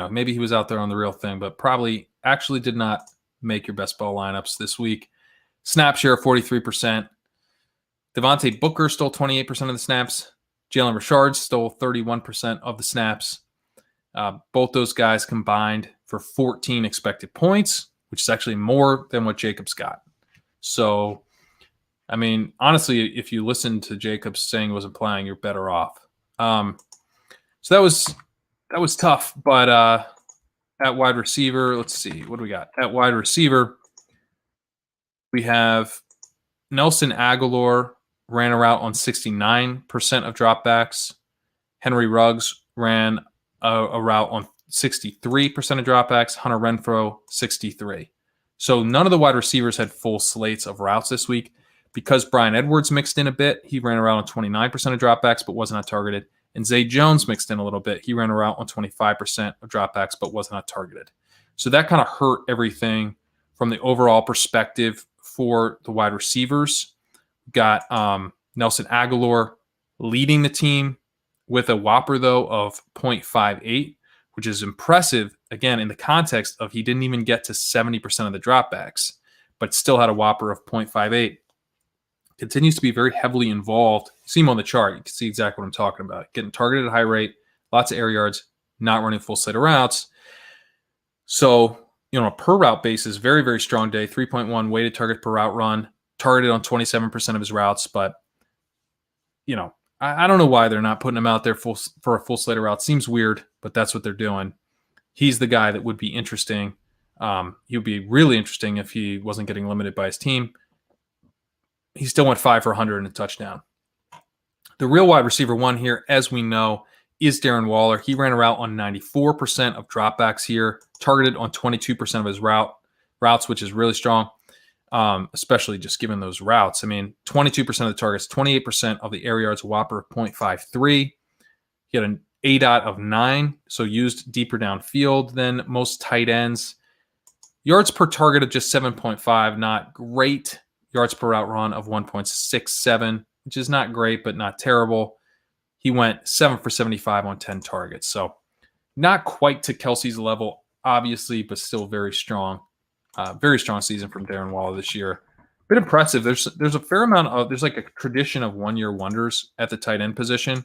maybe he was out there on the real thing, but probably actually did not make your best ball lineups this week. Snap share 43%. Devontae Booker stole 28% of the snaps. Jalen Richard stole 31% of the snaps. Both those guys combined for 14 expected points, which is actually more than what Jacobs got. So, I mean, honestly, if you listen to Jacobs saying he wasn't playing, you're better off. So that was tough, but at wide receiver, let's see, what do we got? At wide receiver, we have Nelson Aguilar ran a route on 69% of dropbacks. Henry Ruggs ran a route on 63% of dropbacks. Hunter Renfrow, 63%. So none of the wide receivers had full slates of routes this week. Because Bryan Edwards mixed in a bit, he ran around on 29% of dropbacks, but was not targeted. And Zay Jones mixed in a little bit. He ran around on 25% of dropbacks, but was not targeted. So that kind of hurt everything from the overall perspective for the wide receivers. Got Nelson Aguilar leading the team with a whopper, though, of 0.58, which is impressive, again, in the context of he didn't even get to 70% of the dropbacks, but still had a whopper of 0.58. Continues to be very heavily involved. You see him on the chart. You can see exactly what I'm talking about. Getting targeted at a high rate, lots of air yards, not running full slate of routes. So, on a per route basis, very, very strong day. 3.1 weighted target per route run. Targeted on 27% of his routes. But, I don't know why they're not putting him out there for a full slate of routes. Seems weird, but that's what they're doing. He's the guy that would be interesting. He would be really interesting if he wasn't getting limited by his team. He still went 5 for 100 and a touchdown. The real wide receiver one here, as we know, is Darren Waller. He ran a route on 94% of dropbacks here, targeted on 22% of his routes, which is really strong, especially just given those routes. I mean, 22% of the targets, 28% of the air yards, a whopper of 0.53. He had an 8 out of 9, so used deeper downfield than most tight ends. Yards per target of just 7.5, not great. Yards per route run of 1.67, which is not great, but not terrible. He went 7 for 75 on 10 targets. So not quite to Kelsey's level, obviously, but still very strong. Very strong season from Darren Waller this year. Bit impressive. There's a fair amount of, there's like a tradition of one-year wonders at the tight end position.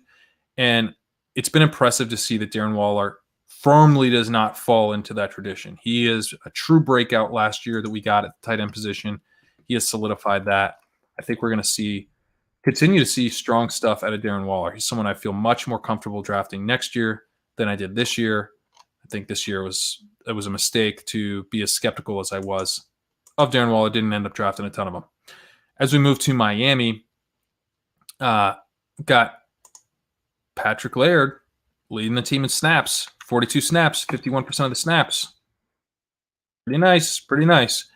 And it's been impressive to see that Darren Waller firmly does not fall into that tradition. He is a true breakout last year that we got at the tight end position. He has solidified that. I think we're going to continue to see strong stuff out of Darren Waller. He's someone I feel much more comfortable drafting next year than I did this year. I think this year it was a mistake to be as skeptical as I was of Darren Waller. Didn't end up drafting a ton of them. As we move to Miami, got Patrick Laird leading the team in snaps, 42 snaps, 51% of the snaps. Pretty nice.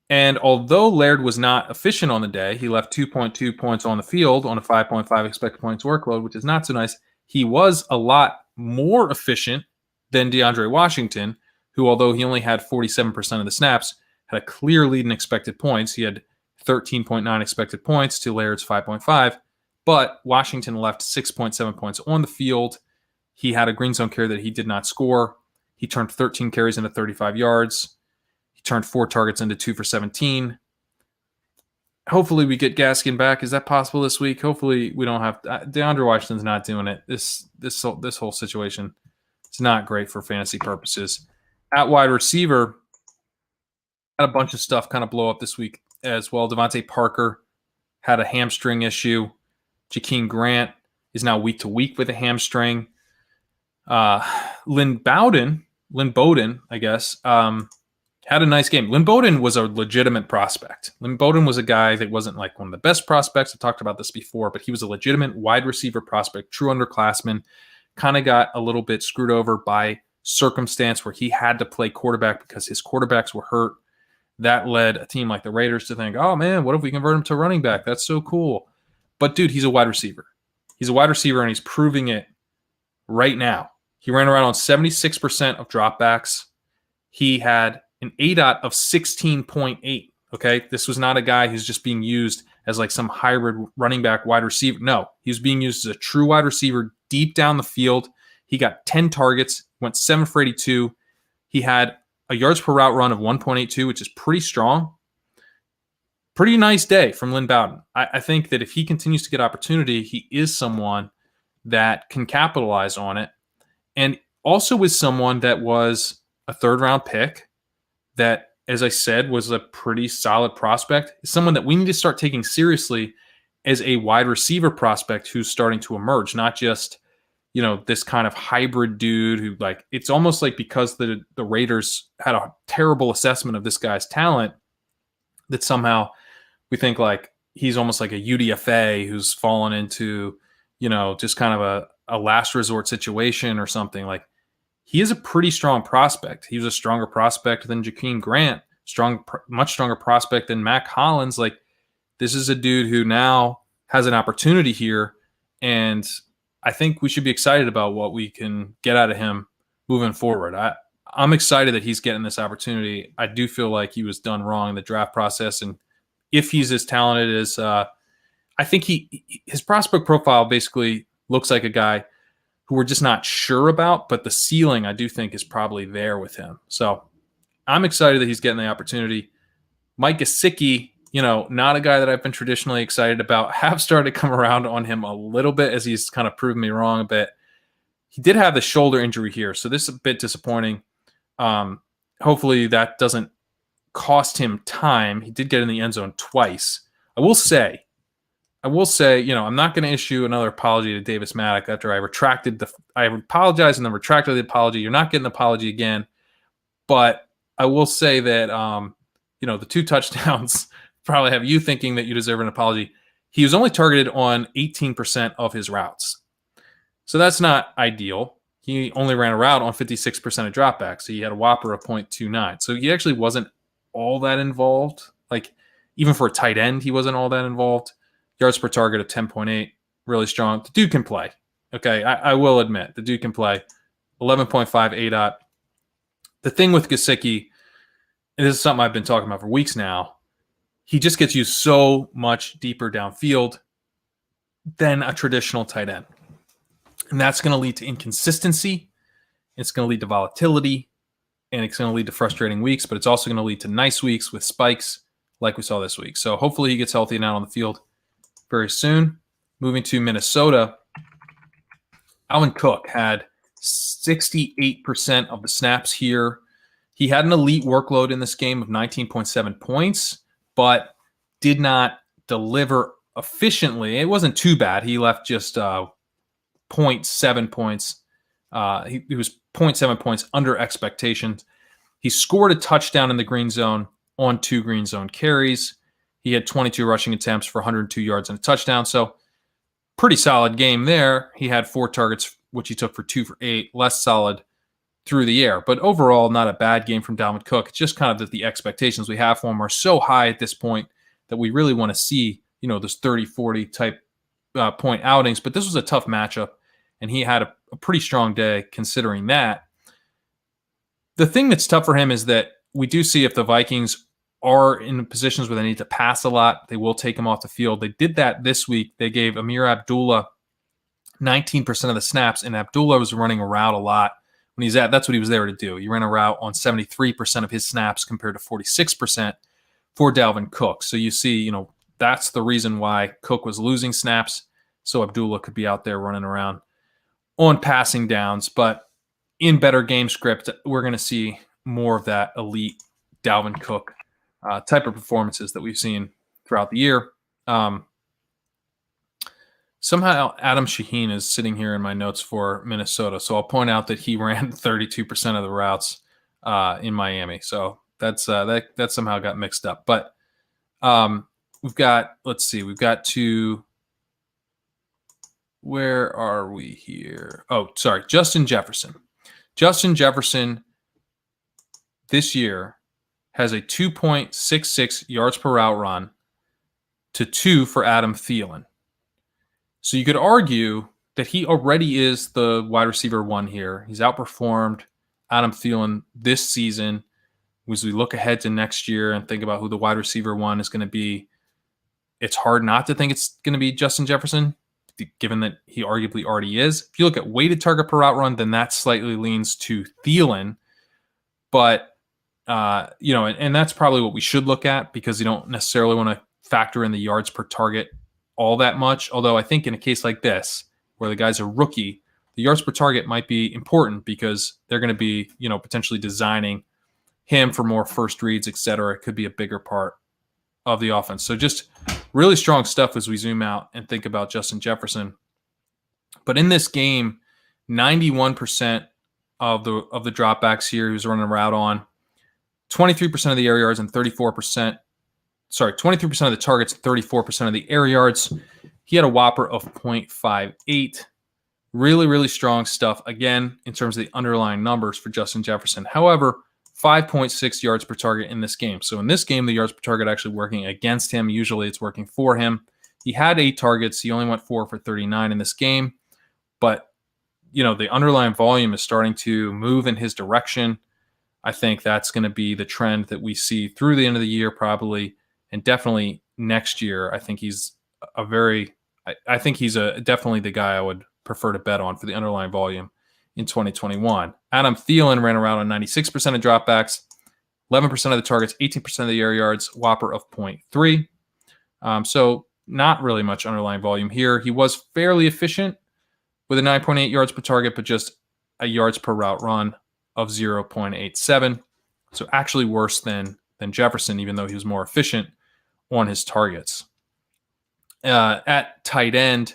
And although Laird was not efficient on the day, he left 2.2 points on the field on a 5.5 expected points workload, which is not so nice. He was a lot more efficient than DeAndre Washington, who, although he only had 47% of the snaps, had a clear lead in expected points. He had 13.9 expected points to Laird's 5.5, but Washington left 6.7 points on the field. He had a green zone carry that he did not score. He turned 13 carries into 35 yards. He turned 4 targets into 2 for 17. Hopefully we get Gaskin back. Is that possible this week? Hopefully we don't have DeAndre Washington's not doing it. This whole situation is not great for fantasy purposes. At wide receiver, had a bunch of stuff kind of blow up this week as well. Devontae Parker had a hamstring issue. Jakeem Grant is now week to week with a hamstring. Lynn Bowden, I guess, had a nice game. Lynn Bowden was a legitimate prospect. Lynn Bowden was a guy that wasn't like one of the best prospects. I talked about this before, but he was a legitimate wide receiver prospect, true underclassman. Kind of got a little bit screwed over by circumstance where he had to play quarterback because his quarterbacks were hurt. That led a team like the Raiders to think, oh man, what if we convert him to running back? That's so cool. But dude, he's a wide receiver. He's a wide receiver and he's proving it right now. He ran around on 76% of dropbacks. He had an ADOT of 16.8. Okay. This was not a guy who's just being used as like some hybrid running back wide receiver. No, he was being used as a true wide receiver deep down the field. He got 10 targets, went 7 for 82. He had a yards per route run of 1.82, which is pretty strong. Pretty nice day from Lynn Bowden. I think that if he continues to get opportunity, he is someone that can capitalize on it. And also is someone that was a third-round pick that, as I said, was a pretty solid prospect. Someone that we need to start taking seriously as a wide receiver prospect who's starting to emerge, not just, you know, this kind of hybrid dude who, like, it's almost like because the Raiders had a terrible assessment of this guy's talent that somehow we think like he's almost like a UDFA who's fallen into, you know, just kind of a last resort situation or something. Like, he is a pretty strong prospect. He was a stronger prospect than Jakeem Grant, much stronger prospect than Mac Hollins. Like, this is a dude who now has an opportunity here, and I think we should be excited about what we can get out of him moving forward. I'm excited that he's getting this opportunity. I do feel like he was done wrong in the draft process, and if he's as talented as I think his prospect profile basically looks like a guy who we're just not sure about, but the ceiling I do think is probably there with him. So I'm excited that he's getting the opportunity. Mike Gesicki, you know, not a guy that I've been traditionally excited about. Have started to come around on him a little bit as he's kind of proven me wrong a bit. He did have the shoulder injury here, so this is a bit disappointing. Hopefully that doesn't cost him time. He did get in the end zone twice. I will say, you know, I'm not going to issue another apology to Davis Maddock after I apologized and then retracted the apology. You're not getting an apology again. But I will say that, you know, the 2 touchdowns probably have you thinking that you deserve an apology. He was only targeted on 18% of his routes. So that's not ideal. He only ran a route on 56% of dropbacks. So he had a whopper of 0.29. So he actually wasn't all that involved. Like, even for a tight end, he wasn't all that involved. Yards per target of 10.8, really strong. The dude can play. Okay, I will admit, the dude can play. 11.5 ADOT. The thing with Gesicki, and this is something I've been talking about for weeks now, he just gets used so much deeper downfield than a traditional tight end. And that's going to lead to inconsistency. It's going to lead to volatility. And it's going to lead to frustrating weeks, but it's also going to lead to nice weeks with spikes like we saw this week. So hopefully he gets healthy and out on the field very soon. Moving to Minnesota, Alvin Cook had 68% of the snaps here. He had an elite workload in this game of 19.7 points, but did not deliver efficiently. It wasn't too bad. He left just 0.7 points. He was 0.7 points under expectations. He scored a touchdown in the green zone on 2 green zone carries. He had 22 rushing attempts for 102 yards and a touchdown. So pretty solid game there. He had 4 targets, which he took for 2 for 8. Less solid through the air. But overall, not a bad game from Dalvin Cook. It's just kind of that the expectations we have for him are so high at this point that we really want to see, those 30, 40 type point outings. But this was a tough matchup, and he had a pretty strong day considering that. The thing that's tough for him is that we do see if the Vikings are in positions where they need to pass a lot, they will take him off the field. They did that this week. They gave Amir Abdullah 19% of the snaps, and Abdullah was running a route a lot. When that's what he was there to do. He ran a route on 73% of his snaps compared to 46% for Dalvin Cook. So you see, that's the reason why Cook was losing snaps. So Abdullah could be out there running around on passing downs. But in better game script, we're going to see more of that elite Dalvin Cook type of performances that we've seen throughout the year. Somehow Adam Shaheen is sitting here in my notes for Minnesota. So I'll point out that he ran 32% of the routes in Miami. So that somehow got mixed up. But we've got to, where are we here? Oh, sorry, Justin Jefferson. Justin Jefferson this year has a 2.66 yards per route run to 2 for Adam Thielen. So you could argue that he already is the wide receiver 1 here. He's outperformed Adam Thielen this season. As we look ahead to next year and think about who the wide receiver 1 is going to be, it's hard not to think it's going to be Justin Jefferson, given that he arguably already is. If you look at weighted target per route run, then that slightly leans to Thielen. But, and that's probably what we should look at, because you don't necessarily want to factor in the yards per target all that much. Although I think in a case like this, where the guy's a rookie, the yards per target might be important because they're going to be, potentially designing him for more first reads, et cetera. It could be a bigger part of the offense. So just really strong stuff as we zoom out and think about Justin Jefferson. But in this game, 91% of the dropbacks here he was running a route on, 23% of the air yards and 23% of the targets, 34% of the air yards. He had a whopper of 0.58. Really, really strong stuff, again, in terms of the underlying numbers for Justin Jefferson. However, 5.6 yards per target in this game. So in this game, the yards per target actually working against him. Usually it's working for him. He had 8 targets. He only went 4 for 39 in this game. But, the underlying volume is starting to move in his direction. I think that's going to be the trend that we see through the end of the year probably. And definitely next year, I think he's definitely the guy I would prefer to bet on for the underlying volume in 2021. Adam Thielen ran around on 96% of dropbacks, 11% of the targets, 18% of the air yards, whopper of 0.3. So not really much underlying volume here. He was fairly efficient with a 9.8 yards per target, but just a yards per route run of 0.87. So actually worse than Jefferson, even though he was more efficient on his targets. At tight end,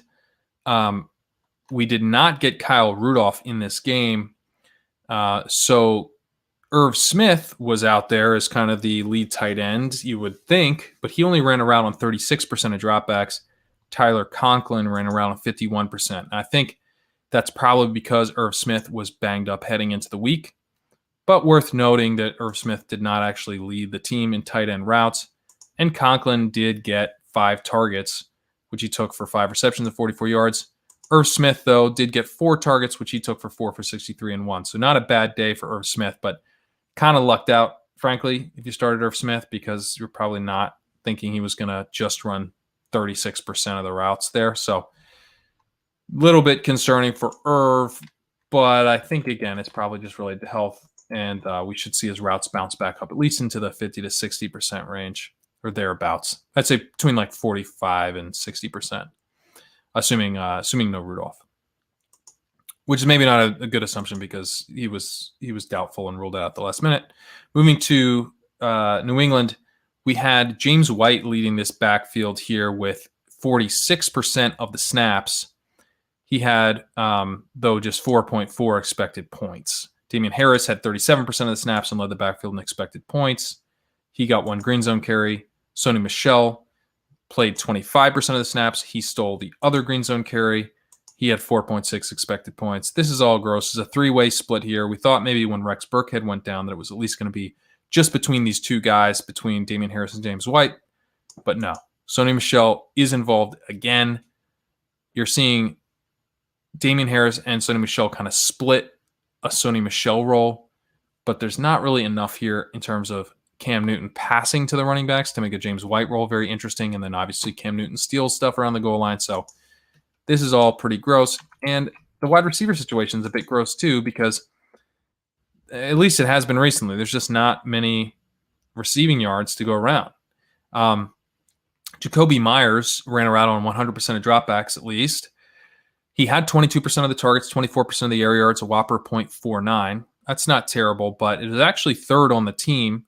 we did not get Kyle Rudolph in this game. So Irv Smith was out there as kind of the lead tight end, you would think, but he only ran around on 36% of dropbacks. Tyler Conklin ran around on 51%. And I think that's probably because Irv Smith was banged up heading into the week. But worth noting that Irv Smith did not actually lead the team in tight end routes. And Conklin did get 5 targets, which he took for 5 receptions and 44 yards. Irv Smith, though, did get 4 targets, which he took for 4 for 63 and 1. So not a bad day for Irv Smith, but kind of lucked out, frankly, if you started Irv Smith, because you're probably not thinking he was going to just run 36% of the routes there. So a little bit concerning for Irv, but I think, again, it's probably just related to health. And we should see his routes bounce back up at least into the 50 to 60% range or thereabouts. I'd say between like 45 and 60%, assuming no Rudolph, which is maybe not a good assumption because he was doubtful and ruled out at the last minute. Moving to New England, we had James White leading this backfield here with 46% of the snaps. He had, though, just 4.4 expected points. Damian Harris had 37% of the snaps and led the backfield in expected points. He got 1 green zone carry. Sony Michel played 25% of the snaps. He stole the other green zone carry. He had 4.6 expected points. This is all gross. It's a 3-way split here. We thought maybe when Rex Burkhead went down that it was at least going to be just between these two guys, between Damian Harris and James White. But no, Sony Michel is involved again. You're seeing Damian Harris and Sony Michel kind of split a Sony Michel role, but there's not really enough here in terms of Cam Newton passing to the running backs to make a James White role very interesting. And then obviously Cam Newton steals stuff around the goal line. So this is all pretty gross. And the wide receiver situation is a bit gross too, because at least it has been recently. There's just not many receiving yards to go around. Jacoby Myers ran around on 100% of dropbacks at least. He had 22% of the targets, 24% of the air yards, a whopper 0.49. That's not terrible, but it is actually third on the team.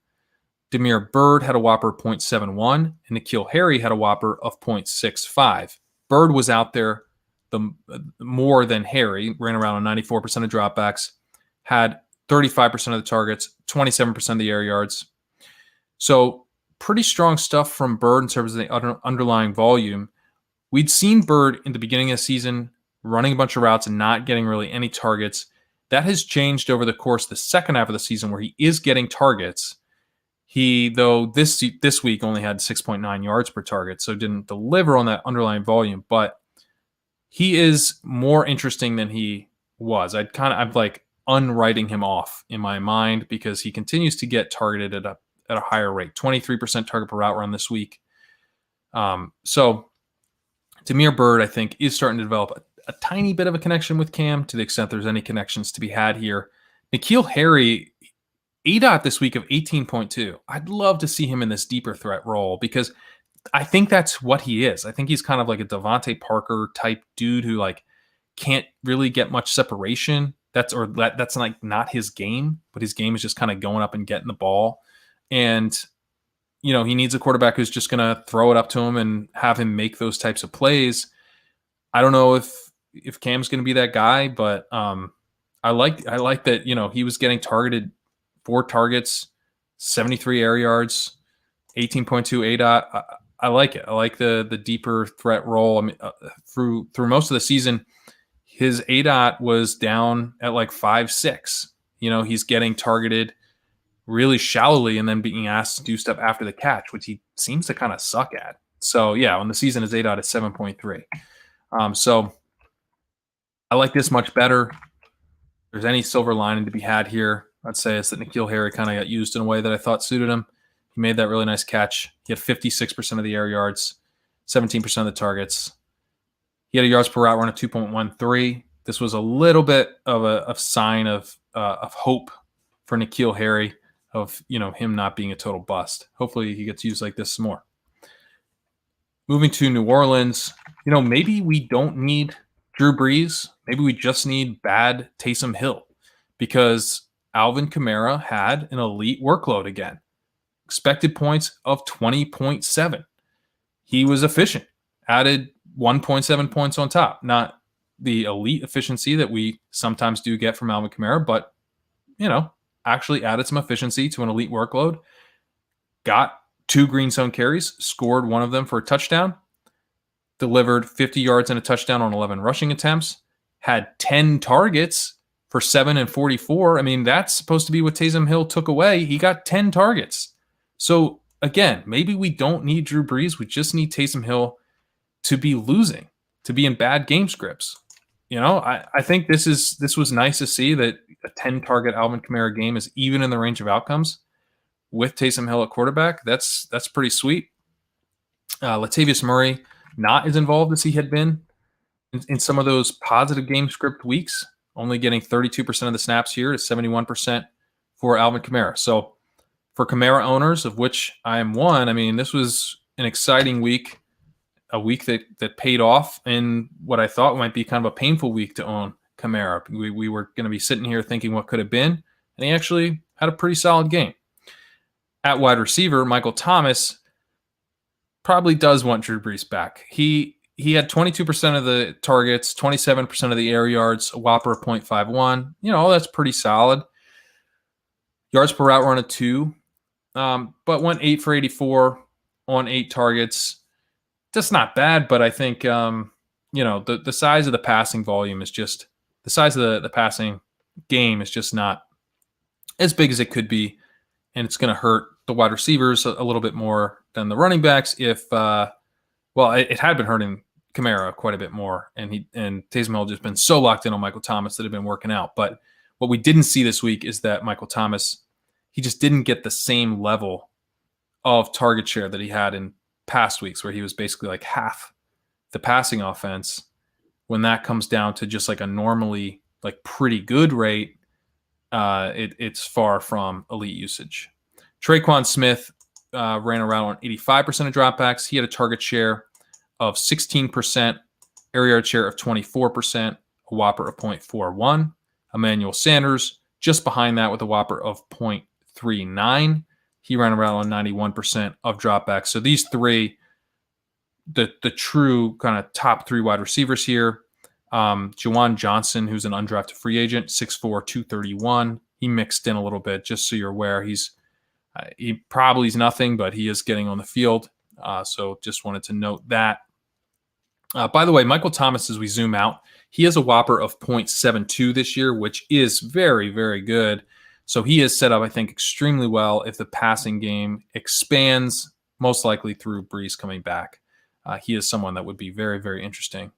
Damiere Byrd had a whopper 0.71, and N'Keal Harry had a whopper of 0.65. Byrd was out there more than Harry, ran around on 94% of dropbacks, had 35% of the targets, 27% of the air yards. So pretty strong stuff from Byrd in terms of the underlying volume. We'd seen Byrd in the beginning of the season running a bunch of routes and not getting really any targets. That has changed over the course of the second half of the season where he is getting targets. He, though, this week only had 6.9 yards per target, so didn't deliver on that underlying volume, but he is more interesting than he was. I'm like unwriting him off in my mind because he continues to get targeted at a higher rate, 23% target per route run this week. So Damiere Byrd, I think, is starting to develop a tiny bit of a connection with Cam to the extent there's any connections to be had here. N'Keal Harry, ADOT this week of 18.2. I'd love to see him in this deeper threat role because I think that's what he is. I think he's kind of like a Devontae Parker type dude who like can't really get much separation. That's like not his game, but his game is just kind of going up and getting the ball. And, you know, he needs a quarterback who's just going to throw it up to him and have him make those types of plays. I don't know if Cam's going to be that guy, but I like that, you know, he was getting targeted 4 targets, 73 air yards, 18.2 ADOT. I like it. I like the deeper threat role. I mean, through most of the season, his ADOT was down at like 5.6. You know, he's getting targeted really shallowly and then being asked to do stuff after the catch, which he seems to kind of suck at. So yeah, on the season, his ADOT is 7.3. So I like this much better. If there's any silver lining to be had here, I'd say it's that N'Keal Harry kind of got used in a way that I thought suited him. He made that really nice catch. He had 56% of the air yards, 17% of the targets. He had a yards per route run of 2.13. This was a little bit of a sign of hope for N'Keal Harry, of, you know, him not being a total bust. Hopefully he gets used like this some more. Moving to New Orleans, you know, maybe we don't need Drew Brees. Maybe we just need bad Taysom Hill because Alvin Kamara had an elite workload again. Expected points of 20.7. He was efficient, added 1.7 points on top. Not the elite efficiency that we sometimes do get from Alvin Kamara, but, you know, actually added some efficiency to an elite workload. Got 2 green zone carries, scored one of them for a touchdown, delivered 50 yards and a touchdown on 11 rushing attempts, had 10 targets for 7 and 44. I mean, that's supposed to be what Taysom Hill took away. He got 10 targets. So again, maybe we don't need Drew Brees. We just need Taysom Hill to be losing, to be in bad game scripts. You know, I think this was nice to see that a 10-target Alvin Kamara game is even in the range of outcomes with Taysom Hill at quarterback. That's pretty sweet. Latavius Murray not as involved as he had been in some of those positive game script weeks, only getting 32% of the snaps here to 71% for Alvin Kamara. So for Kamara owners, of which I am one, I mean, this was an exciting week, a week that paid off in what I thought might be kind of a painful week to own Kamara. We were going to be sitting here thinking what could have been, and he actually had a pretty solid game. At wide receiver, Michael Thomas probably does want Drew Brees back. He had 22% of the targets, 27% of the air yards, a whopper of 0.51. You know, that's pretty solid. Yards per route run of 2. but went 8 for 84 on 8 targets. That's not bad, but I think, the size of the passing volume is just, the size of the passing game is just not as big as it could be. And it's going to hurt the wide receivers a little bit more than the running backs if, it had been hurting Kamara quite a bit more. And Taysom Hill just been so locked in on Michael Thomas that had been working out. But what we didn't see this week is that Michael Thomas, he just didn't get the same level of target share that he had in past weeks, where he was basically like half the passing offense. When that comes down to just like a normally like pretty good rate, it's far from elite usage. Traquan Smith ran around on 85% of dropbacks. He had a target share of 16%, air yard share of 24%, a whopper of 0.41. Emmanuel Sanders just behind that with a whopper of 0.39. He ran around on 91% of dropbacks. So these three, the true kind of top 3 wide receivers here. Juwan Johnson, who's an undrafted free agent, 6'4", 231. He mixed in a little bit, just so you're aware. He probably is nothing, but he is getting on the field. So just wanted to note that. By the way, Michael Thomas, as we zoom out, he has a whopper of 0.72 this year, which is very, very good. So he is set up, I think, extremely well if the passing game expands, most likely through Breeze coming back. He is someone that would be very, very interesting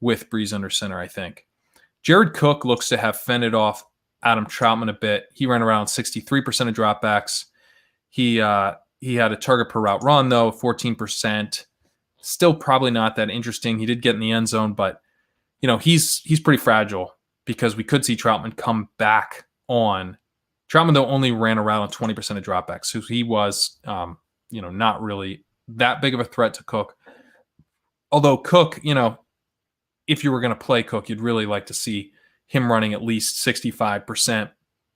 with Breeze under center, I think. Jared Cook looks to have fended off Adam Troutman a bit. He ran around 63% of dropbacks. He had a target per route run, though, 14%. Still probably not that interesting. He did get in the end zone, but he's pretty fragile because we could see Troutman come back on. Troutman, though, only ran around on 20% of dropbacks, so he was, not really that big of a threat to Cook. Although Cook, if you were going to play Cook, you'd really like to see him running at least 65%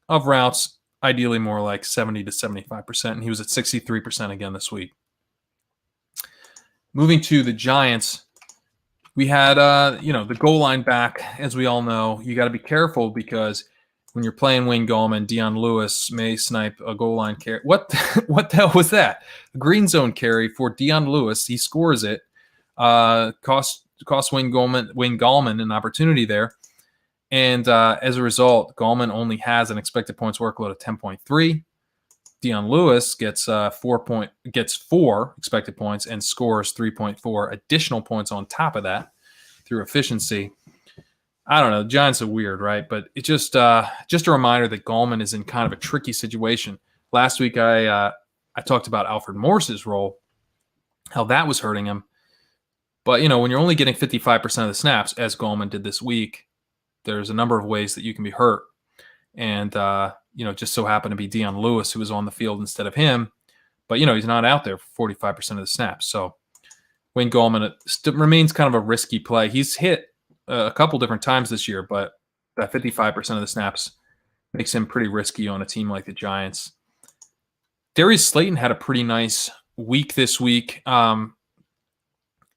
of routes, ideally more like 70 to 75%, and he was at 63% again this week. Moving to the Giants, we had, the goal line back. As we all know, you got to be careful because when you're playing Wayne Gallman, Dion Lewis may snipe a goal line carry. What the hell was that? A green zone carry for Dion Lewis. He scores it. Cost Wayne Gallman an opportunity there. And as a result, Gallman only has an expected points workload of 10.3. Dion Lewis gets 4 expected points and scores 3.4 additional points on top of that through efficiency. I don't know. The Giants are weird, right? But it's just a reminder that Gallman is in kind of a tricky situation. Last week, I talked about Alfred Morris's role, how that was hurting him. But, when you're only getting 55% of the snaps, as Gallman did this week, there's a number of ways that you can be hurt. And, just so happened to be Dion Lewis who was on the field instead of him. But, he's not out there for 45% of the snaps. So Wayne Gallman remains kind of a risky play. He's hit a couple different times this year, but that 55% of the snaps makes him pretty risky on a team like the Giants. Darius Slayton had a pretty nice week this week,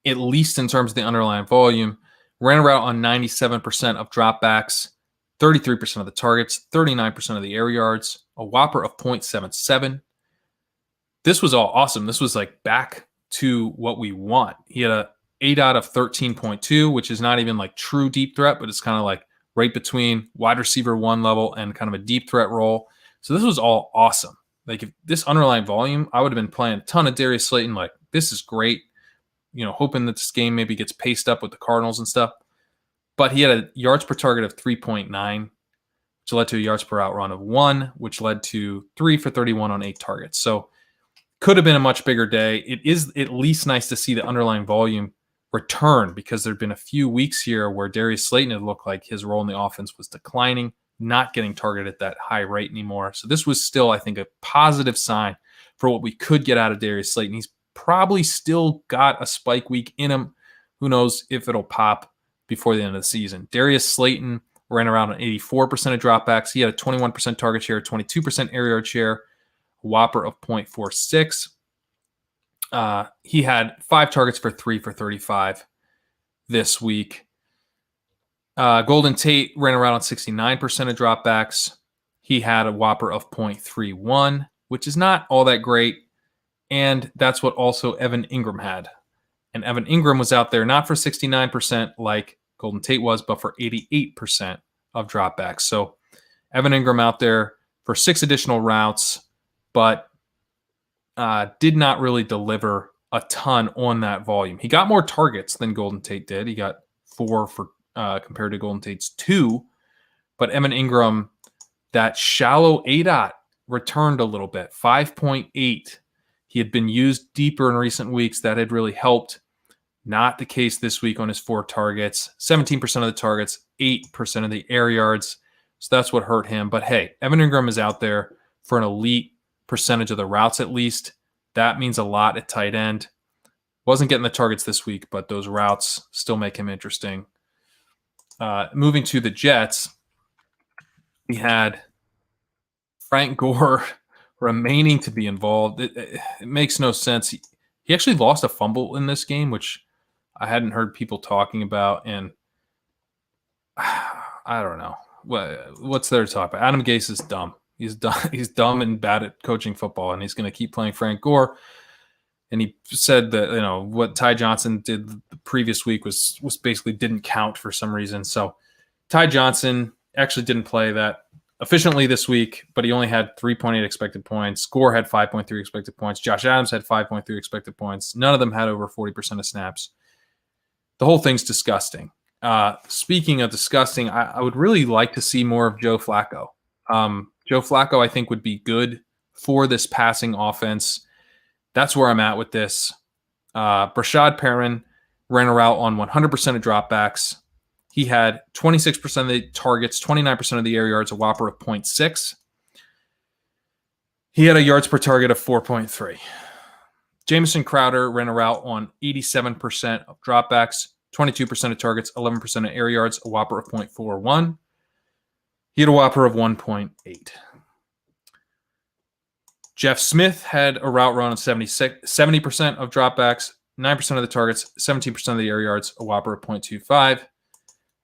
at least in terms of the underlying volume. Ran around on 97% of dropbacks, 33% of the targets, 39% of the air yards, a whopper of 0.77. This was all awesome. This was like back to what we want. He had a 8 out of 13.2, which is not even like true deep threat, but it's kind of like right between wide receiver 1 level and kind of a deep threat role. So this was all awesome. Like if this underlying volume, I would have been playing a ton of Darius Slayton. Like this is great. Hoping that this game maybe gets paced up with the Cardinals and stuff. But he had a yards per target of 3.9, which led to a yards per out run of 1, which led to 3 for 31 on 8 targets. So could have been a much bigger day. It is at least nice to see the underlying volume return because there have been a few weeks here where Darius Slayton had looked like his role in the offense was declining, not getting targeted at that high rate anymore. So this was still, I think, a positive sign for what we could get out of Darius Slayton. He's probably still got a spike week in him. Who knows if it'll pop before the end of the season. Darius Slayton ran around on 84% of dropbacks. He had a 21% target share, 22% air yard share, a whopper of 0.46. He had 5 targets for 3 for 35 this week. Golden Tate ran around on 69% of dropbacks. He had a whopper of 0.31. which is not all that great. And that's what also Evan Ingram had. And Evan Ingram was out there not for 69% like Golden Tate was, but for 88% of dropbacks. So Evan Ingram out there for 6 additional routes, but did not really deliver a ton on that volume. He got more targets than Golden Tate did. He got 4 for compared to Golden Tate's 2. But Evan Ingram, that shallow ADOT returned a little bit, 5.8. He had been used deeper in recent weeks. That had really helped. Not the case this week on his 4 targets. 17% of the targets, 8% of the air yards. So that's what hurt him. But hey, Evan Ingram is out there for an elite percentage of the routes at least. That means a lot at tight end. Wasn't getting the targets this week, but those routes still make him interesting. Moving to the Jets, we had Frank Gore remaining to be involved. It makes no sense. He actually lost a fumble in this game, which I hadn't heard people talking about, and I don't know. What's there to talk about? Adam Gase is dumb. He's dumb and bad at coaching football, and he's going to keep playing Frank Gore. And he said that, what Ty Johnson did the previous week was basically didn't count for some reason. So Ty Johnson actually didn't play that efficiently this week, but he only had 3.8 expected points. Gore had 5.3 expected points. Josh Adams had 5.3 expected points. None of them had over 40% of snaps. The whole thing's disgusting. Speaking of disgusting, I would really like to see more of Joe Flacco. Joe Flacco, I think, would be good for this passing offense. That's where I'm at with this. Brashad Perriman ran a route on 100% of dropbacks. He had 26% of the targets, 29% of the air yards, a whopper of 0.6. He had a yards per target of 4.3. Jamison Crowder ran a route on 87% of dropbacks, 22% of targets, 11% of air yards, a whopper of 0.41. He had a whopper of 1.8. Jeff Smith had a route run on 70% of dropbacks, 9% of the targets, 17% of the air yards, a whopper of 0.25.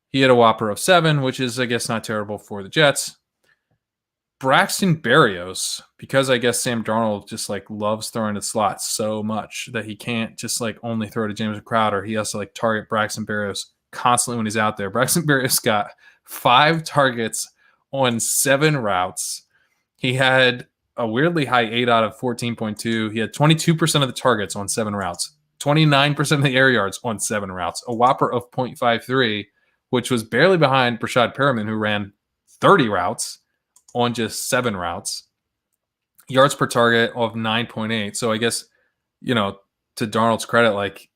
He had a whopper of 7, which is, I guess, not terrible for the Jets. Braxton Berrios, because I guess Sam Darnold just loves throwing to slots so much that he can't just only throw to James Crowder. He has to target Braxton Berrios constantly when he's out there. Braxton Berrios got 5 targets on 7 routes. He had a weirdly high ADOT of 14.2. He had 22% of the targets on 7 routes, 29% of the air yards on 7 routes, a whopper of 0.53, which was barely behind Brashad Perriman, who ran 30 routes on just 7 routes. Yards per target of 9.8. So I guess, to Darnold's credit,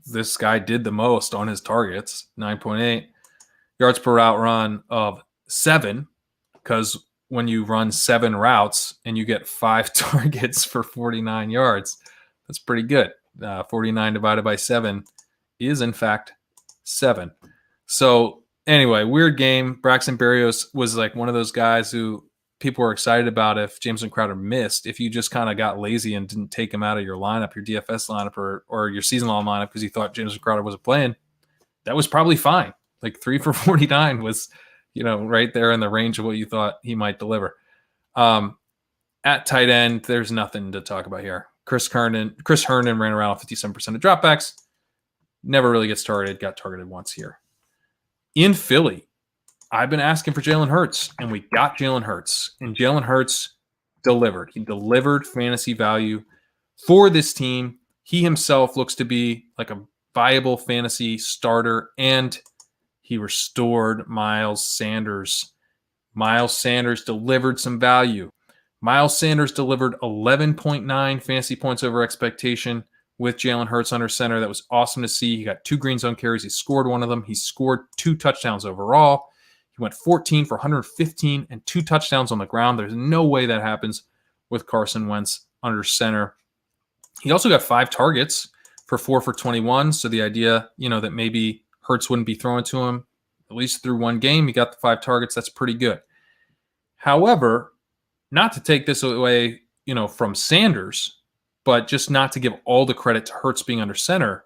this guy did the most on his targets, 9.8. Yards per route run of 7, because when you run 7 routes and you get 5 targets for 49 yards, that's pretty good. 49 divided by 7 is, in fact, 7. So anyway, weird game. Braxton Berrios was one of those guys who people were excited about if Jameson Crowder missed. If you just kind of got lazy and didn't take him out of your lineup, your DFS lineup or your season long lineup because you thought Jameson Crowder wasn't playing, that was probably fine. 3 for 49 was, right there in the range of what you thought he might deliver. At tight end, there's nothing to talk about here. Chris Herndon ran around 57% of dropbacks. Never really gets targeted. Got targeted once here. In Philly, I've been asking for Jalen Hurts, and we got Jalen Hurts. And Jalen Hurts delivered. He delivered fantasy value for this team. He himself looks to be a viable fantasy starter, and he restored Miles Sanders. Miles Sanders delivered some value. Miles Sanders delivered 11.9 fantasy points over expectation with Jalen Hurts under center. That was awesome to see. He got 2 green zone carries. He scored one of them. He scored 2 touchdowns overall. He went 14 for 115 and 2 touchdowns on the ground. There's no way that happens with Carson Wentz under center. He also got 5 targets for 4 for 21. So the idea, that maybe Hurts wouldn't be throwing to him, at least through one game, he got the 5 targets. That's pretty good. However, not to take this away, from Sanders, but just not to give all the credit to Hurts being under center.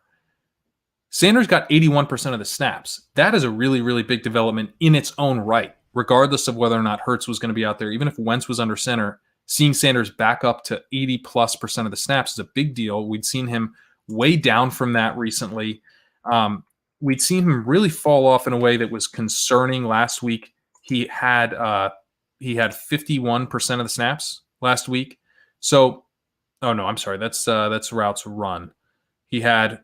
Sanders got 81% of the snaps. That is a really, really big development in its own right, regardless of whether or not Hurts was going to be out there. Even if Wentz was under center, seeing Sanders back up to 80+% of the snaps is a big deal. We'd seen him way down from that recently. We'd seen him really fall off in a way that was concerning last week. He had 51% of the snaps last week. So, oh no, I'm sorry. That's routes run. He had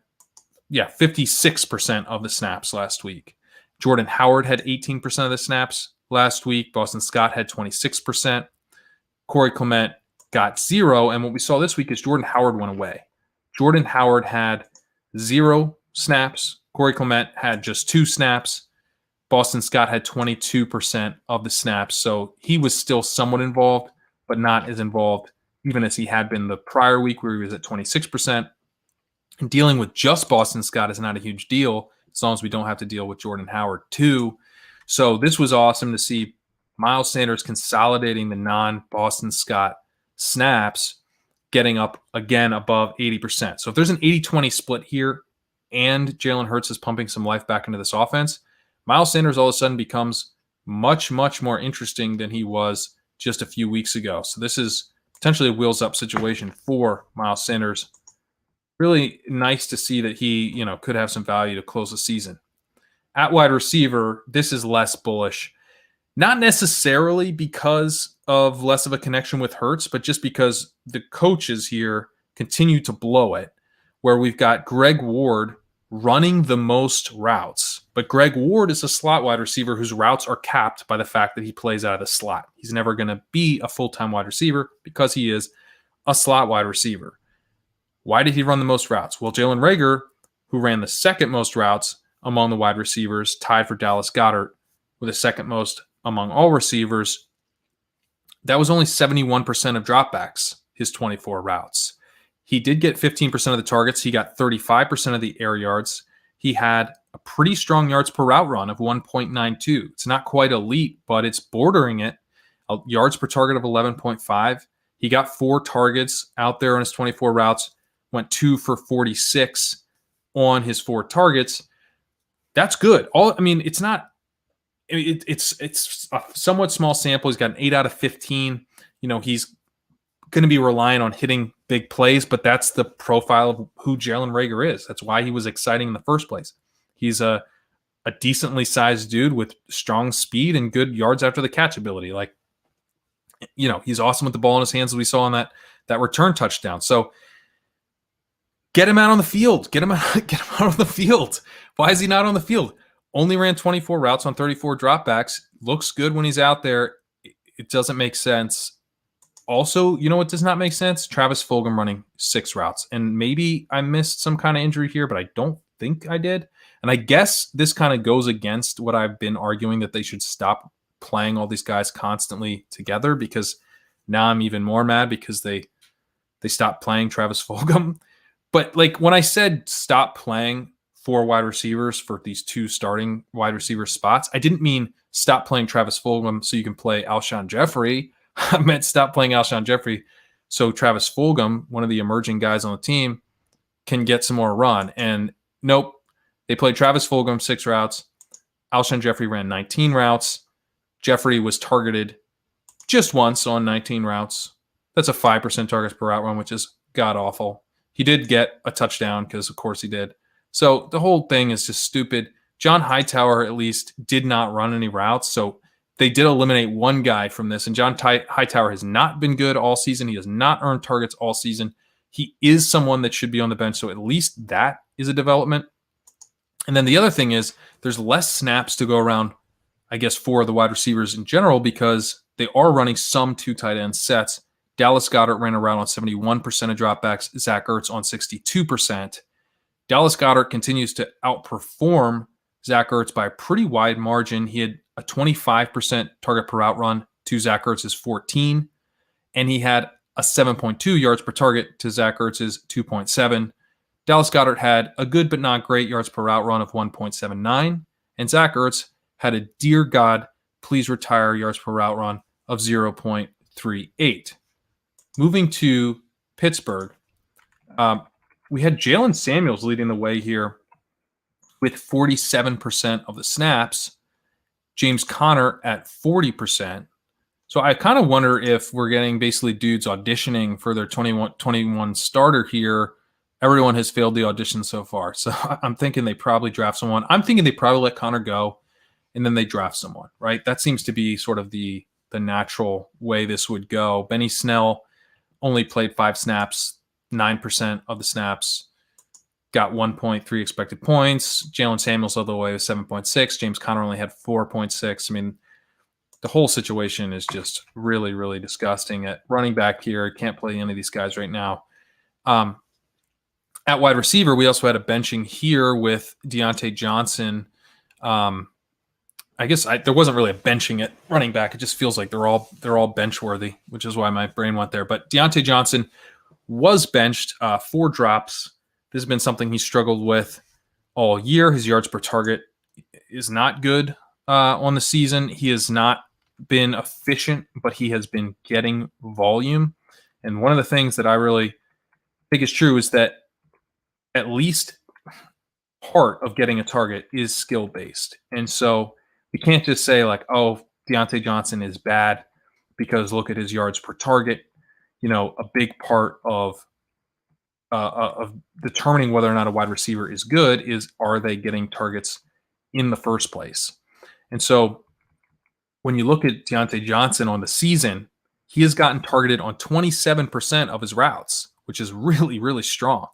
56% of the snaps last week. Jordan Howard had 18% of the snaps last week. Boston Scott had 26%. Corey Clement got 0. And what we saw this week is Jordan Howard went away. Jordan Howard had 0 snaps. Corey Clement had just 2 snaps. Boston Scott had 22% of the snaps. So he was still somewhat involved, but not as involved even as he had been the prior week where he was at 26%. And dealing with just Boston Scott is not a huge deal as long as we don't have to deal with Jordan Howard too. So this was awesome to see Miles Sanders consolidating the non-Boston Scott snaps, getting up again above 80%. So if there's an 80-20 split here and Jalen Hurts is pumping some life back into this offense, Miles Sanders all of a sudden becomes much, much more interesting than he was just a few weeks ago. So this is potentially a wheels-up situation for Miles Sanders. Really nice to see that he, could have some value to close the season. At wide receiver, this is less bullish. Not necessarily because of less of a connection with Hurts, but just because the coaches here continue to blow it, where we've got Greg Ward running the most routes. But Greg Ward is a slot wide receiver whose routes are capped by the fact that he plays out of the slot. He's never going to be a full-time wide receiver because he is a slot wide receiver. Why did he run the most routes? Well, Jalen Reagor, who ran the second most routes among the wide receivers, tied for Dallas Goedert with the second most among all receivers. That was only 71% of dropbacks, his 24 routes. He did get 15% of the targets. He got 35% of the air yards. He had a pretty strong yards per route run of 1.92. It's not quite elite, but it's bordering it. Yards per target of 11.5. He got 4 targets out there on his 24 routes, went 2 for 46 on his 4 targets. That's good. It's not. It's a somewhat small sample. He's got an 8 out of 15. He's going to be relying on hitting big plays, but that's the profile of who Jalen Reagor is. That's why he was exciting in the first place. He's a decently sized dude with strong speed and good yards after the catch ability. He's awesome with the ball in his hands, as we saw on that return touchdown. So get him out on the field. Get him out on the field. Why is he not on the field? Only ran 24 routes on 34 dropbacks. Looks good when he's out there. It doesn't make sense. Also, you know what does not make sense? Travis Fulgham running 6 routes. And maybe I missed some kind of injury here, but I don't think I did. And I guess this kind of goes against what I've been arguing, that they should stop playing all these guys constantly together, because now I'm even more mad because they stopped playing Travis Fulgham. But when I said stop playing 4 wide receivers for these 2 starting wide receiver spots, I didn't mean stop playing Travis Fulgham so you can play Alshon Jeffrey. I meant stop playing Alshon Jeffrey so Travis Fulgham, one of the emerging guys on the team, can get some more run. And nope, they played Travis Fulgham 6 routes. Alshon Jeffrey ran 19 routes. Jeffrey was targeted just once on 19 routes. That's a 5% targets per route run, which is god-awful. He did get a touchdown because, of course, he did. So the whole thing is just stupid. John Hightower, at least, did not run any routes, so they did eliminate one guy from this, and John Hightower has not been good all season. He has not earned targets all season. He is someone that should be on the bench, so at least that is a development. And then the other thing is there's less snaps to go around, I guess, for the wide receivers in general, because they are running some 2 tight end sets. Dallas Goedert ran around on 71% of dropbacks, Zach Ertz on 62%. Dallas Goedert continues to outperform Zach Ertz by a pretty wide margin. He had a 25% target per route run to Zach Ertz's 14, and he had a 7.2 yards per target to Zach Ertz's 2.7. Dallas Goedert had a good but not great yards per route run of 1.79, and Zach Ertz had a dear God, please retire yards per route run of 0.38. Moving to Pittsburgh, we had Jalen Samuels leading the way here with 47% of the snaps. James Conner at 40%. So I kind of wonder if we're getting basically dudes auditioning for their 21 starter here. Everyone has failed the audition so far. So I'm thinking they probably draft someone. I'm thinking they probably let Connor go and then they draft someone, right? That seems to be sort of the natural way this would go. Benny Snell only played 5 snaps, 9% of the snaps, got 1.3 expected points. Jalen Samuels all the way with 7.6. James Conner only had 4.6. I mean, the whole situation is just really, really disgusting. At running back here, can't play any of these guys right now. At wide receiver, we also had a benching here with Deontay Johnson. I guess there wasn't really a benching at running back. It just feels like they're all bench worthy, which is why my brain went there. But Deontay Johnson was benched, 4 drops. This has been something he struggled with all year. His yards per target is not good on the season. He has not been efficient, but he has been getting volume. And one of the things that I really think is true is that at least part of getting a target is skill-based. And so we can't just say like, oh, Deontay Johnson is bad because look at his yards per target. You know, a big part of determining whether or not a wide receiver is good is, are they getting targets in the first place? And so when you look at Deontay Johnson on the season, he has gotten targeted on 27% of his routes, which is really, really strong.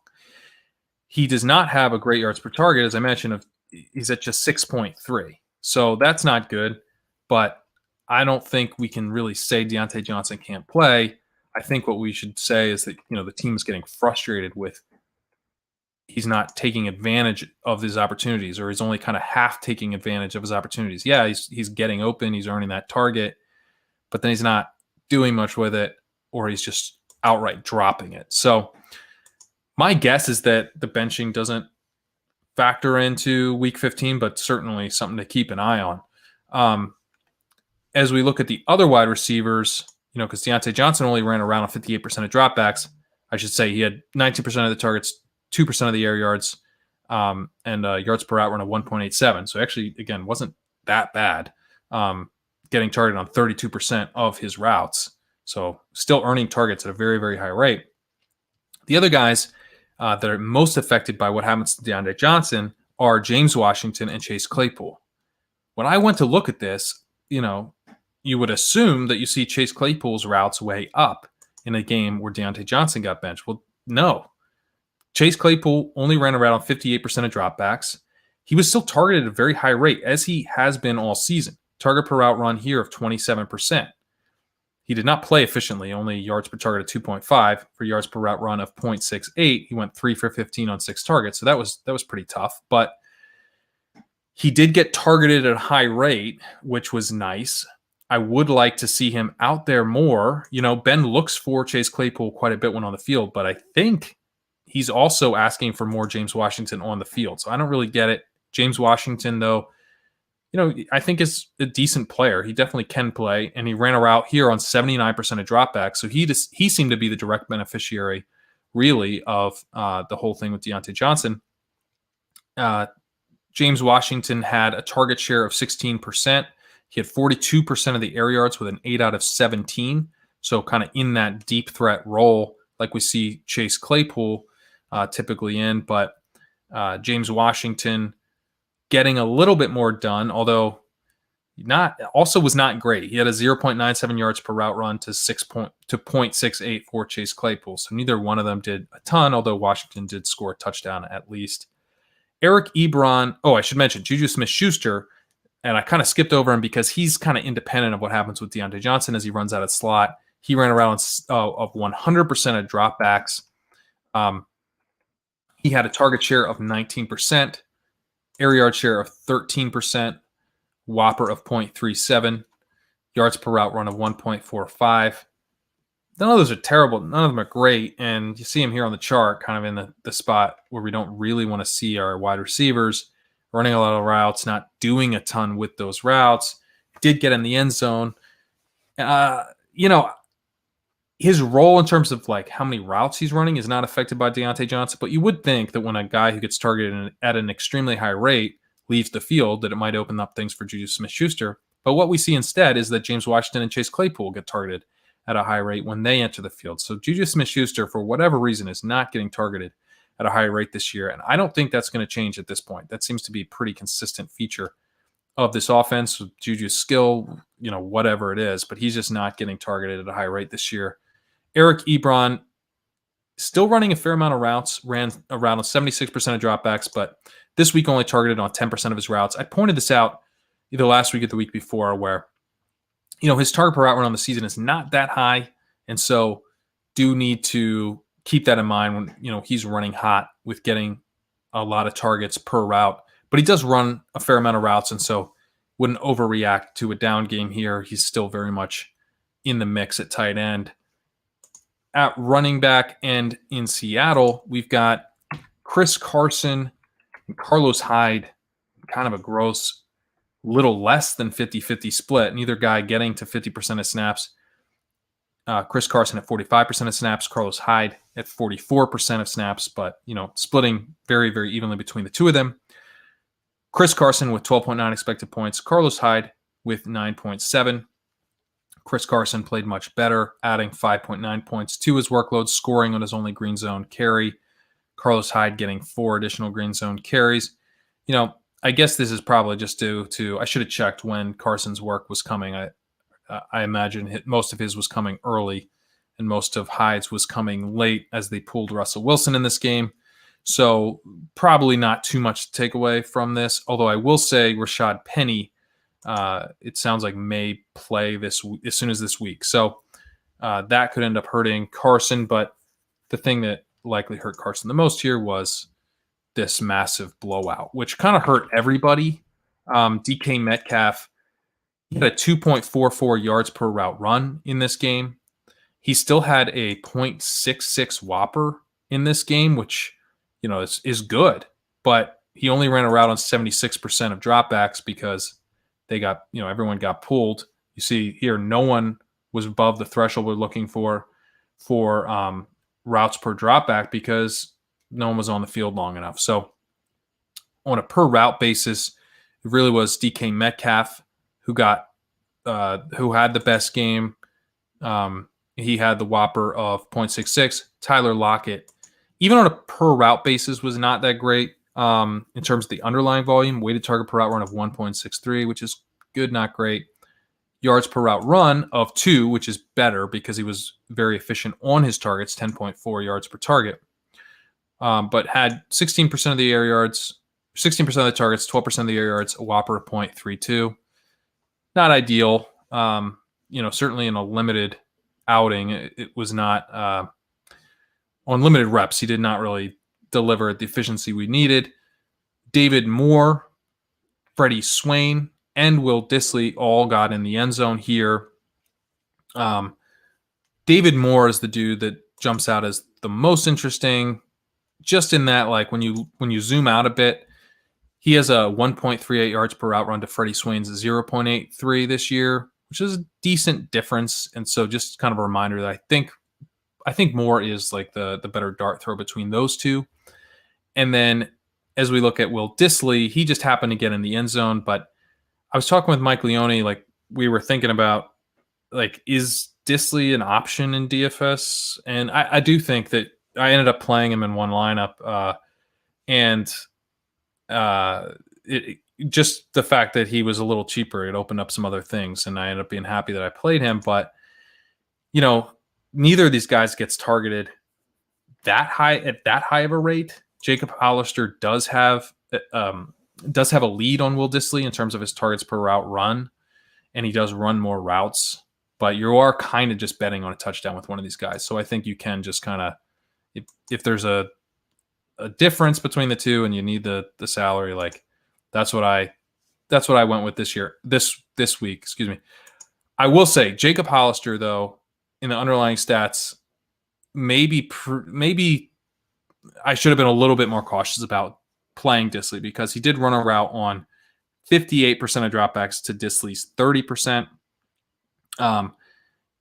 He does not have a great yards per target. As I mentioned, he's at just 6.3. So that's not good, but I don't think we can really say Deontay Johnson can't play. I think what we should say is that, you know, the team is getting frustrated with he's not taking advantage of his opportunities, or he's only kind of half taking advantage of his opportunities. Yeah, he's getting open, he's earning that target, but then he's not doing much with it, or he's just outright dropping it. So my guess is that the benching doesn't factor into week 15, but certainly something to keep an eye on. As we look at the other wide receivers, you know, because Deontay Johnson only ran around on 58% of dropbacks. I should say he had 19% of the targets, 2% of the air yards, and yards per route run of 1.87. So actually, again, wasn't that bad. Getting targeted on 32% of his routes. So still earning targets at a very, very high rate. The other guys that are most affected by what happens to DeAndre Johnson are James Washington and Chase Claypool. When I went to look at this, you know, you would assume that you see Chase Claypool's routes way up in a game where Deontay Johnson got benched. Well, no. Chase Claypool only ran around on 58% of dropbacks. He was still targeted at a very high rate, as he has been all season. Target per route run here of 27%. He did not play efficiently, only yards per target of 2.5 for yards per route run of 0.68. He went 3 for 15 on 6 targets, so that was pretty tough. But he did get targeted at a high rate, which was nice. I would like to see him out there more. You know, Ben looks for Chase Claypool quite a bit when on the field, but I think he's also asking for more James Washington on the field. So I don't really get it. James Washington, though, you know, I think is a decent player. He definitely can play, and he ran a route here on 79% of dropbacks. So he seemed to be the direct beneficiary, really, of the whole thing with Deontay Johnson. James Washington had a target share of 16%. He had 42% of the air yards with an 8 out of 17. So kind of in that deep threat role, like we see Chase Claypool typically in. But James Washington getting a little bit more done, although was not great. He had a 0.97 yards per route run to 0.68 for Chase Claypool. So neither one of them did a ton, although Washington did score a touchdown at least. Eric Ebron, I should mention Juju Smith-Schuster, and I kind of skipped over him because he's kind of independent of what happens with Deontay Johnson as he runs out of slot. He ran around of 100% of dropbacks. He had a target share of 19%, air yard share of 13%, whopper of 0.37, yards per route run of 1.45. None of those are terrible. None of them are great. And you see him here on the chart, kind of in the spot where we don't really want to see our wide receivers running a lot of routes, not doing a ton with those routes. Did get in the end zone. His role in terms of like how many routes he's running is not affected by Deontay Johnson, but you would think that when a guy who gets targeted at an extremely high rate leaves the field, that it might open up things for Juju Smith-Schuster. But what we see instead is that James Washington and Chase Claypool get targeted at a high rate when they enter the field. So Juju Smith-Schuster, for whatever reason, is not getting targeted at a high rate this year. And I don't think that's going to change at this point. That seems to be a pretty consistent feature of this offense with Juju's skill, whatever it is, but he's just not getting targeted at a high rate this year. Eric Ebron, still running a fair amount of routes, ran around 76% of dropbacks, but this week only targeted on 10% of his routes. I pointed this out either last week or the week before where, his target per route run on the season is not that high. And so do need to keep that in mind when, he's running hot with getting a lot of targets per route. But he does run a fair amount of routes, and so wouldn't overreact to a down game here. He's still very much in the mix at tight end. At running back and in Seattle, we've got Chris Carson and Carlos Hyde, kind of a gross, little less than 50-50 split. Neither guy getting to 50% of snaps. Chris Carson at 45% of snaps, Carlos Hyde at 44% of snaps, but, splitting very, very evenly between the two of them. Chris Carson with 12.9 expected points, Carlos Hyde with 9.7. Chris Carson played much better, adding 5.9 points to his workload, scoring on his only green zone carry. Carlos Hyde getting 4 additional green zone carries. I guess this is probably just due to, I should have checked when Carson's work was coming. I imagine most of his was coming early and most of Hyde's was coming late as they pulled Russell Wilson in this game. So probably not too much to take away from this, although I will say Rashad Penny, it sounds like may play as soon as this week. So that could end up hurting Carson, but the thing that likely hurt Carson the most here was this massive blowout, which kind of hurt everybody. DK Metcalf, he had a 2.44 yards per route run in this game. He still had a 0.66 whopper in this game, which, is good, but he only ran a route on 76% of dropbacks because they got, everyone got pulled. You see here, no one was above the threshold we're looking for routes per dropback because no one was on the field long enough. So on a per route basis, it really was DK Metcalf who had the best game. He had the whopper of 0.66. Tyler Lockett, even on a per route basis, was not that great in terms of the underlying volume. Weighted target per route run of 1.63, which is good, not great. Yards per route run of 2, which is better because he was very efficient on his targets, 10.4 yards per target. But had 16% of the air yards, 16% of the targets, 12% of the air yards, a whopper of 0.32. Not ideal. Certainly in a limited outing, it was not on limited reps. He did not really deliver the efficiency we needed. David Moore, Freddie Swain, and Will Dissly all got in the end zone here. David Moore is the dude that jumps out as the most interesting, just in that, like, when you zoom out a bit, he has a 1.38 yards per route run to Freddie Swain's 0.83 this year, which is a decent difference. And so just kind of a reminder that I think Moore is like the better dart throw between those two. And then as we look at Will Dissly, he just happened to get in the end zone. But I was talking with Mike Leone, like we were thinking about, like, is Dissly an option in DFS? And I do think that I ended up playing him in one lineup. Just the fact that he was a little cheaper, it opened up some other things, and I ended up being happy that I played him. But, neither of these guys gets targeted that high of a rate. Jacob Hollister does have a lead on Will Dissly in terms of his targets per route run, and he does run more routes. But you are kind of just betting on a touchdown with one of these guys. So I think you can just kind of, if there's a difference between the two and you need the salary, like that's what I went with this week. Excuse me. I will say Jacob Hollister, though, in the underlying stats, maybe I should have been a little bit more cautious about playing Dissly because he did run a route on 58% of dropbacks to Dissly's 30%.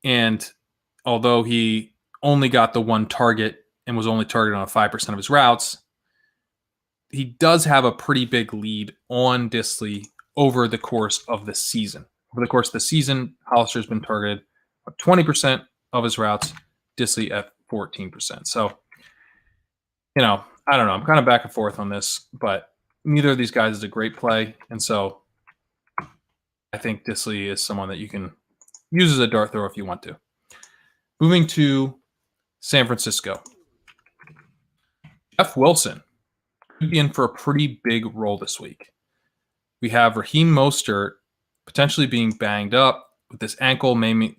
And although he only got the one target and was only targeted on 5% of his routes, he does have a pretty big lead on Dissly over the course of the season. Over the course of the season, Hollister's been targeted 20% of his routes, Disley at 14%. So, I don't know. I'm kind of back and forth on this, but neither of these guys is a great play. And so I think Disley is someone that you can use as a dart throw if you want to. Moving to San Francisco. Jeff Wilson could be in for a pretty big role this week. We have Raheem Mostert potentially being banged up with this ankle, may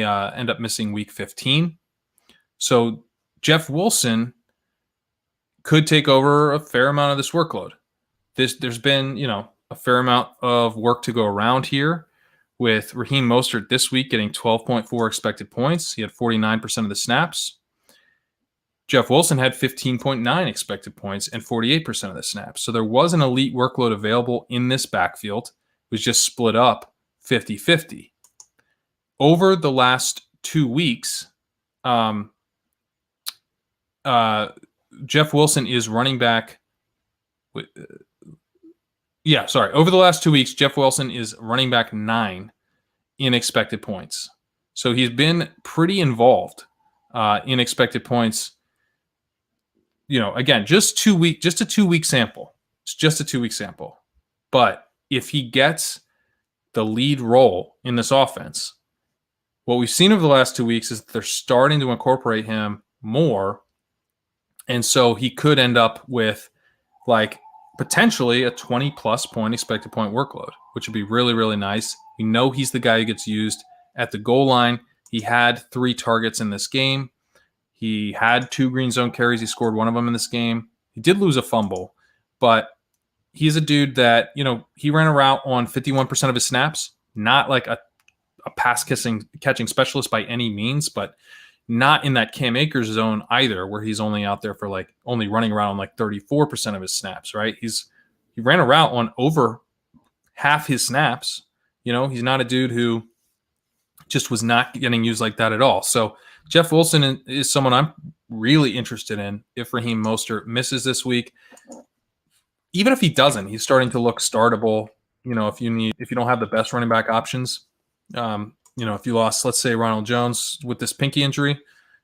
end up missing week 15. So Jeff Wilson could take over a fair amount of this workload. There's been, a fair amount of work to go around here with Raheem Mostert this week getting 12.4 expected points. He had 49% of the snaps. Jeff Wilson had 15.9 expected points and 48% of the snaps. So there was an elite workload available in this backfield. It was just split up 50-50. Over the last 2 weeks, Jeff Wilson is running back. Over the last 2 weeks, Jeff Wilson is running back 9 in expected points. So he's been pretty involved in expected points. Again, just a 2-week sample. It's just a 2-week sample. But if he gets the lead role in this offense, what we've seen over the last 2 weeks is that they're starting to incorporate him more. And so he could end up with potentially a 20-plus point expected point workload, which would be really, really nice. We know he's the guy who gets used at the goal line. He had 3 targets in this game. He had 2 green zone carries. He scored 1 of them in this game. He did lose a fumble, but he's a dude that, he ran a route on 51% of his snaps, not like a pass catching specialist by any means, but not in that Cam Akers zone either, where he's only out there for only running around 34% of his snaps, right? He ran a route on over half his snaps. He's not a dude who just was not getting used like that at all. So Jeff Wilson is someone I'm really interested in if Raheem Mostert misses this week. Even if he doesn't, he's starting to look startable. If you don't have the best running back options, if you lost, let's say, Ronald Jones with this pinky injury,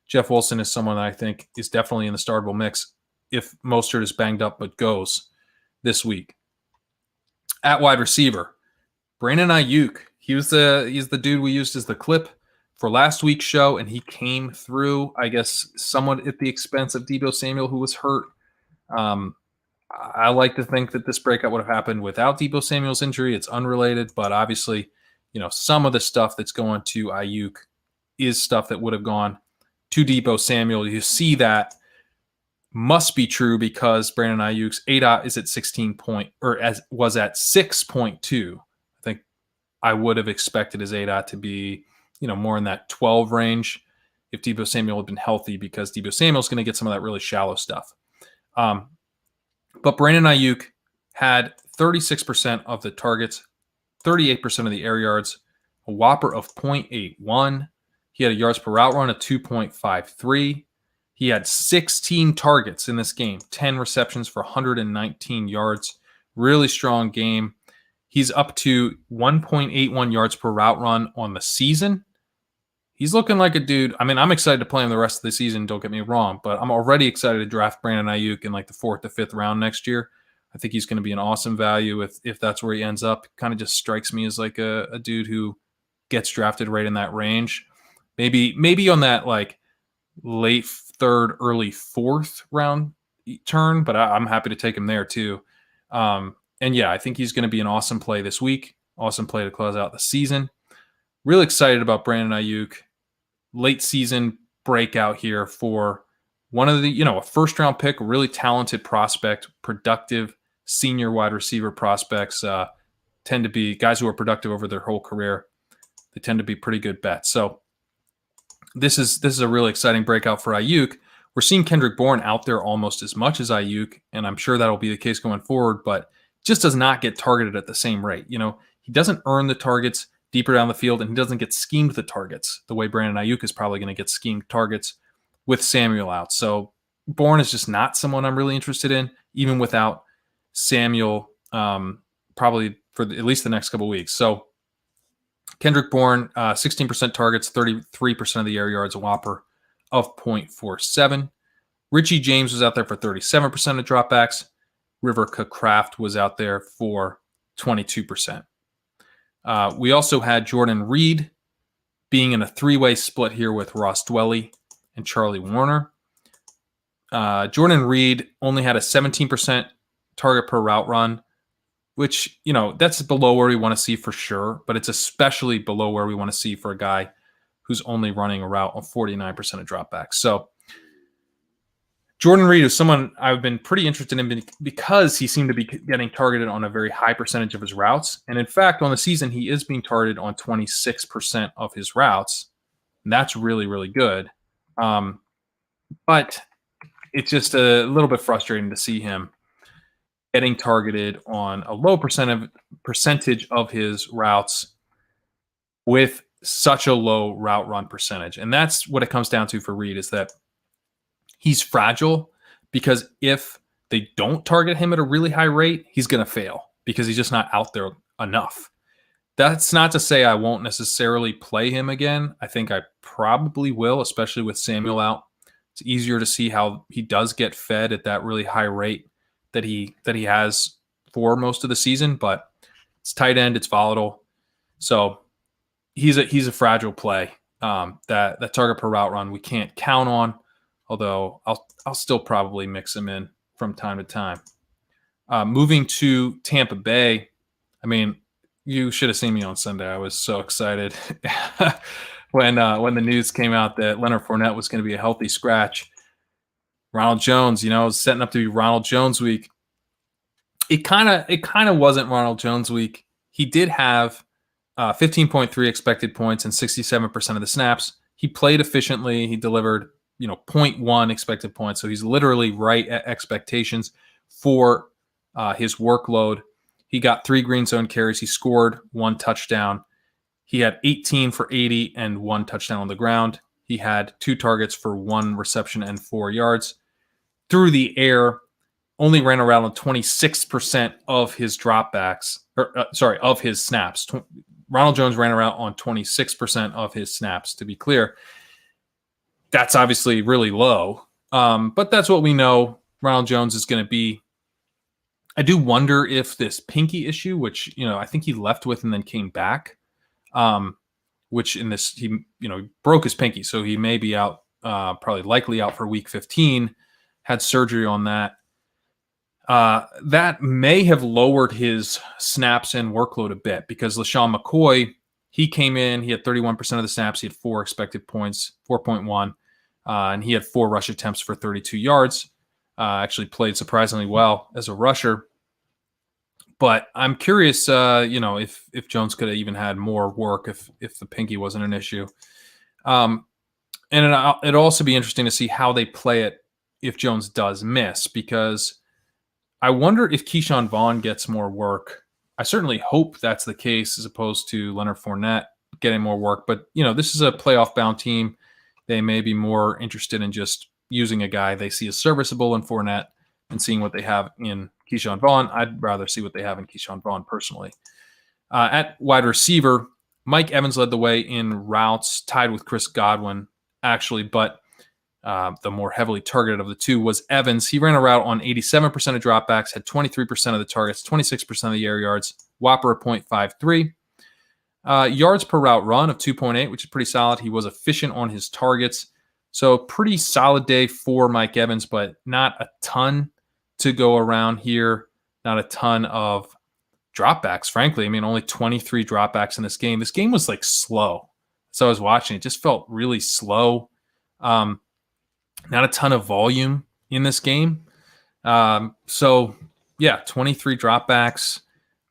Jeff Wilson is someone that I think is definitely in the startable mix if Mostert is banged up but goes this week. At wide receiver, Brandon Ayuk. He's the dude we used as the clip for last week's show, and he came through, I guess, somewhat at the expense of Deebo Samuel, who was hurt. I like to think that this breakout would have happened without Deebo Samuel's injury. It's unrelated, but obviously, some of the stuff that's going to Ayuk is stuff that would have gone to Deebo Samuel. You see that must be true because Brandon Ayuk's ADOT is at 16 point, or was at 6.2. I think I would have expected his ADOT to be, more in that 12 range if Deebo Samuel had been healthy, because Deebo Samuel's going to get some of that really shallow stuff. But Brandon Ayuk had 36% of the targets, 38% of the air yards, a whopper of 0.81. He had a yards per route run of 2.53. He had 16 targets in this game, 10 receptions for 119 yards. Really strong game. He's up to 1.81 yards per route run on the season. He's looking like a dude. I mean, I'm excited to play him the rest of the season, don't get me wrong, but I'm already excited to draft Brandon Ayuk in the 4th to 5th round next year. I think he's going to be an awesome value if that's where he ends up. Kind of just strikes me as a dude who gets drafted right in that range. Maybe on that late 3rd, early 4th round turn, but I'm happy to take him there too. And yeah, I think he's going to be an awesome play this week. Awesome play to close out the season. Really excited about Brandon Ayuk. Late season breakout here for one of the, a first round pick, really talented prospect, productive senior wide receiver prospects tend to be guys who are productive over their whole career. They tend to be pretty good bets. So this is a really exciting breakout for Ayuk. We're seeing Kendrick Bourne out there almost as much as Ayuk, and I'm sure that'll be the case going forward, but just does not get targeted at the same rate. He doesn't earn the targets deeper down the field, and he doesn't get schemed the targets the way Brandon Ayuk is probably going to get schemed targets with Samuel out. So Bourne is just not someone I'm really interested in, even without Samuel, probably for at least the next couple of weeks. So Kendrick Bourne, 16% targets, 33% of the air yards, a whopper of 0.47. Richie James was out there for 37% of dropbacks. River Craft was out there for 22%. We also had Jordan Reed being in a three-way split here with Ross Dwelly and Charlie Warner. Jordan Reed only had a 17% target per route run, which, that's below where we want to see for sure, but it's especially below where we want to see for a guy who's only running a route on 49% of dropbacks. So Jordan Reed is someone I've been pretty interested in because he seemed to be getting targeted on a very high percentage of his routes. And in fact, on the season, he is being targeted on 26% of his routes. And that's really, really good. But it's just a little bit frustrating to see him getting targeted on a low percentage of his routes with such a low route run percentage. And that's what it comes down to for Reed, is that he's fragile, because if they don't target him at a really high rate, he's going to fail because he's just not out there enough. That's not to say I won't necessarily play him again. I think I probably will, especially with Samuel out. It's easier to see how he does get fed at that really high rate that he has for most of the season, but it's tight end, it's volatile. So he's a fragile play. That target per route run we can't count on, although I'll still probably mix him in from time to time. Moving to Tampa Bay, I mean, you should have seen me on Sunday. I was so excited when the news came out that Leonard Fournette was going to be a healthy scratch. Ronald Jones, setting up to be Ronald Jones week. It kind of wasn't Ronald Jones week. He did have 15.3 expected points and 67% of the snaps. He played efficiently. He delivered, 0.1 expected points. So he's literally right at expectations for his workload. He got 3 green zone carries. He scored 1 touchdown. He had 18 for 80 and 1 touchdown on the ground. He had 2 targets for 1 reception and 4 yards. Through the air, only ran around on 26% of his dropbacks, of his snaps. Ronald Jones ran around on 26% of his snaps, to be clear. That's obviously really low, but that's what we know Ronald Jones is going to be. I do wonder if this pinky issue, which, I think he left with and then came back, which in this, he broke his pinky. So he may be out, probably likely out for week 15, had surgery on that. That may have lowered his snaps and workload a bit, because LaShawn McCoy, he came in, he had 31% of the snaps, he had 4 expected points, 4.1, and he had 4 rush attempts for 32 yards. Actually played surprisingly well as a rusher. But I'm curious, if Jones could have even had more work if the pinky wasn't an issue. And it'd also be interesting to see how they play it if Jones does miss, because I wonder if Keyshawn Vaughn gets more work. I certainly hope that's the case, as opposed to Leonard Fournette getting more work. But, this is a playoff-bound team. They may be more interested in just using a guy they see as serviceable in Fournette and seeing what they have in Keyshawn Vaughn. I'd rather see what they have in Keyshawn Vaughn personally. At wide receiver, Mike Evans led the way in routes, tied with Chris Godwin, actually, but the more heavily targeted of the two was Evans. He ran a route on 87% of dropbacks, had 23% of the targets, 26% of the air yards, whopper of 0.53. Yards per route run of 2.8, which is pretty solid. He was efficient on his targets. So pretty solid day for Mike Evans, but not a ton to go around here. Not a ton of dropbacks, frankly. I mean, only 23 dropbacks in this game. This game was slow. So I was watching. It just felt really slow. Not a ton of volume in this game. 23 dropbacks.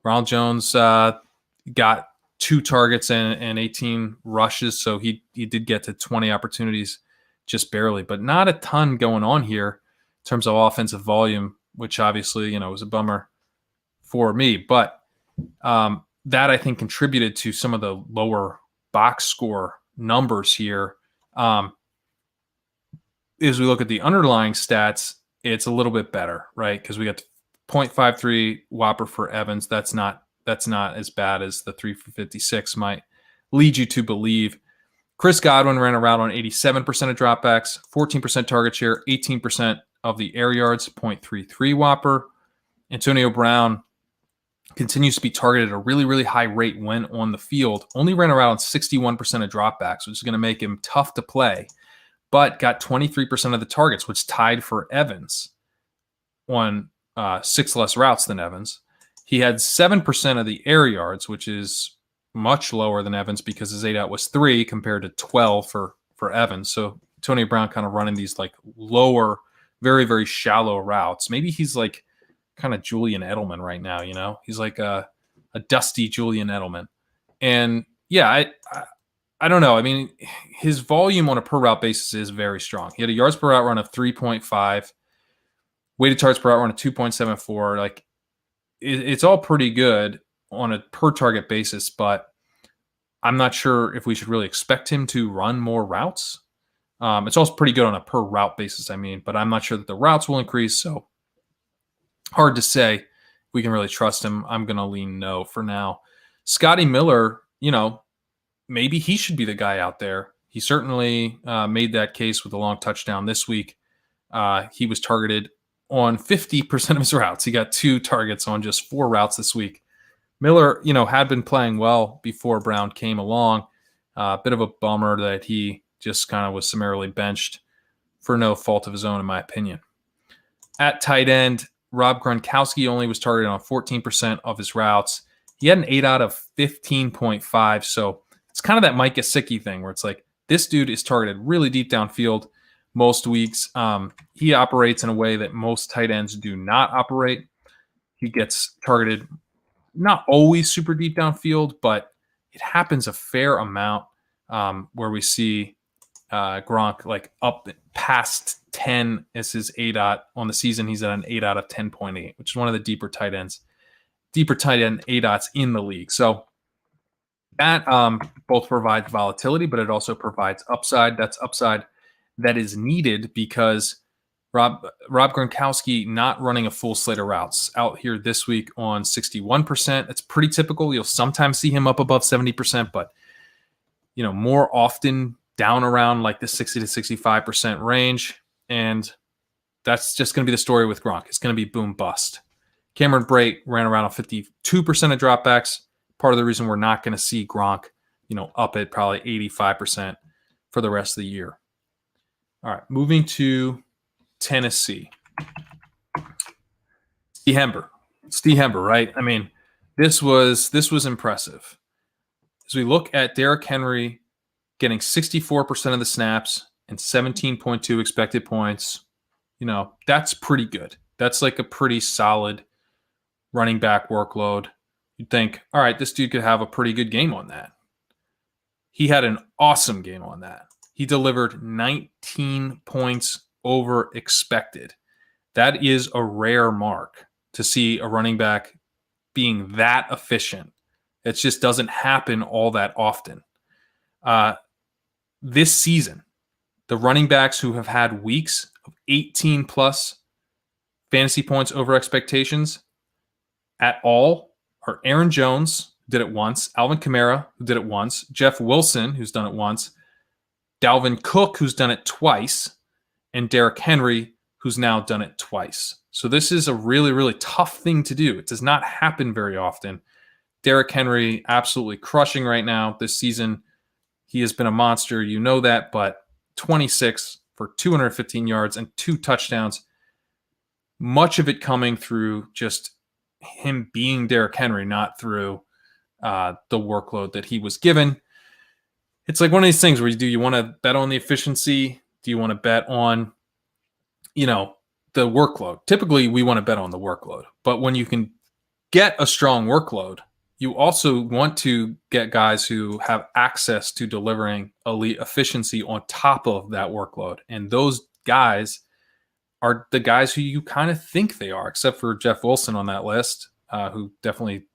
Ronald Jones got 2 targets and 18 rushes, so he did get to 20 opportunities, just barely, but not a ton going on here in terms of offensive volume, which obviously, was a bummer for me. But that, I think, contributed to some of the lower box score numbers here. As we look at the underlying stats, it's a little bit better, right? Because we got 0.53 whopper for Evans. That's not as bad as the 3 for 56 might lead you to believe. Chris Godwin ran a route on 87% of dropbacks, 14% target share, 18% of the air yards, 0.33 whopper. Antonio Brown continues to be targeted at a really, really high rate when on the field. Only ran around 61% of dropbacks, which is going to make him tough to play, but got 23% of the targets, which tied for Evans on 6 less routes than Evans. He had 7% of the air yards, which is much lower than Evans because his 8 out was 3 compared to 12 for Evans. So Antonio Brown kind of running these like lower, very, very shallow routes. Maybe he's like kind of Julian Edelman right now, you know? He's like a dusty Julian Edelman. And yeah, I don't know. I mean, his volume on a per route basis is very strong. He had a yards per route run of 3.5, weighted targets per route run of 2.74. Like, it's all pretty good on a per target basis, but I'm not sure if we should really expect him to run more routes. It's also pretty good on a per route basis, but I'm not sure that the routes will increase. So hard to say if we can really trust him. I'm going to lean no for now. Scotty Miller, maybe he should be the guy out there. He certainly made that case with a long touchdown this week. He was targeted on 50% of his routes. He got 2 targets on just 4 routes this week. Miller, had been playing well before Brown came along. Bit of a bummer that he just kind of was summarily benched for no fault of his own, in my opinion. At tight end, Rob Gronkowski only was targeted on 14% of his routes. He had an 8 out of 15.5. So it's kind of that Mike Gesicki thing where it's like, this dude is targeted really deep downfield most weeks. He operates in a way that most tight ends do not operate. He gets targeted not always super deep downfield, but it happens a fair amount where we see Gronk like up past 10 as his 8 out on the season. He's at an 8 out of 10.8, which is one of the deeper tight end 8 outs in the league. So that both provides volatility, but it also provides upside. That's upside that is needed because Rob Gronkowski not running a full slate of routes out here this week on 61%. It's pretty typical. You'll sometimes see him up above 70%, but more often down around like the 60 to 65% range. And that's just going to be the story with Gronk. It's going to be boom bust. Cameron Brate ran around on 52% of dropbacks. Part of the reason we're not going to see Gronk, up at probably 85% for the rest of the year. All right, moving to Tennessee. Steve Hember, right? I mean, this was impressive. As we look at Derrick Henry getting 64% of the snaps and 17.2 expected points, that's pretty good. That's like a pretty solid running back workload. You'd think, all right, this dude could have a pretty good game on that. He had an awesome game on that. He delivered 19 points over expected. That is a rare mark to see a running back being that efficient. It just doesn't happen all that often. This season, the running backs who have had weeks of 18 plus fantasy points over expectations at all are Aaron Jones, who did it once, Alvin Kamara, who did it once, Jeff Wilson, who's done it once, Dalvin Cook, who's done it twice, and Derrick Henry, who's now done it twice. So this is a really, really tough thing to do. It does not happen very often. Derrick Henry absolutely crushing right now this season. He has been a monster, that, but 26 for 215 yards and 2 touchdowns. Much of it coming through just him being Derrick Henry, not through the workload that he was given. It's like one of these things where you want to bet on the efficiency? Do you want to bet on, the workload? Typically, we want to bet on the workload. But when you can get a strong workload, you also want to get guys who have access to delivering elite efficiency on top of that workload. And those guys are the guys who you kind of think they are, except for Jeff Wilson on that list, who definitely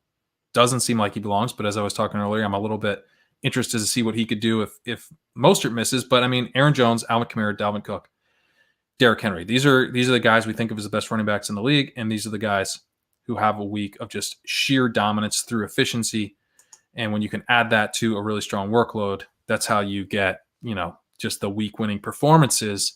doesn't seem like he belongs. But as I was talking earlier, I'm a little bit interested to see what he could do if Mostert misses. But Aaron Jones, Alvin Kamara, Dalvin Cook, Derrick Henry. These are the guys we think of as the best running backs in the league, and these are the guys who have a week of just sheer dominance through efficiency. And when you can add that to a really strong workload, that's how you get, just the week winning performances.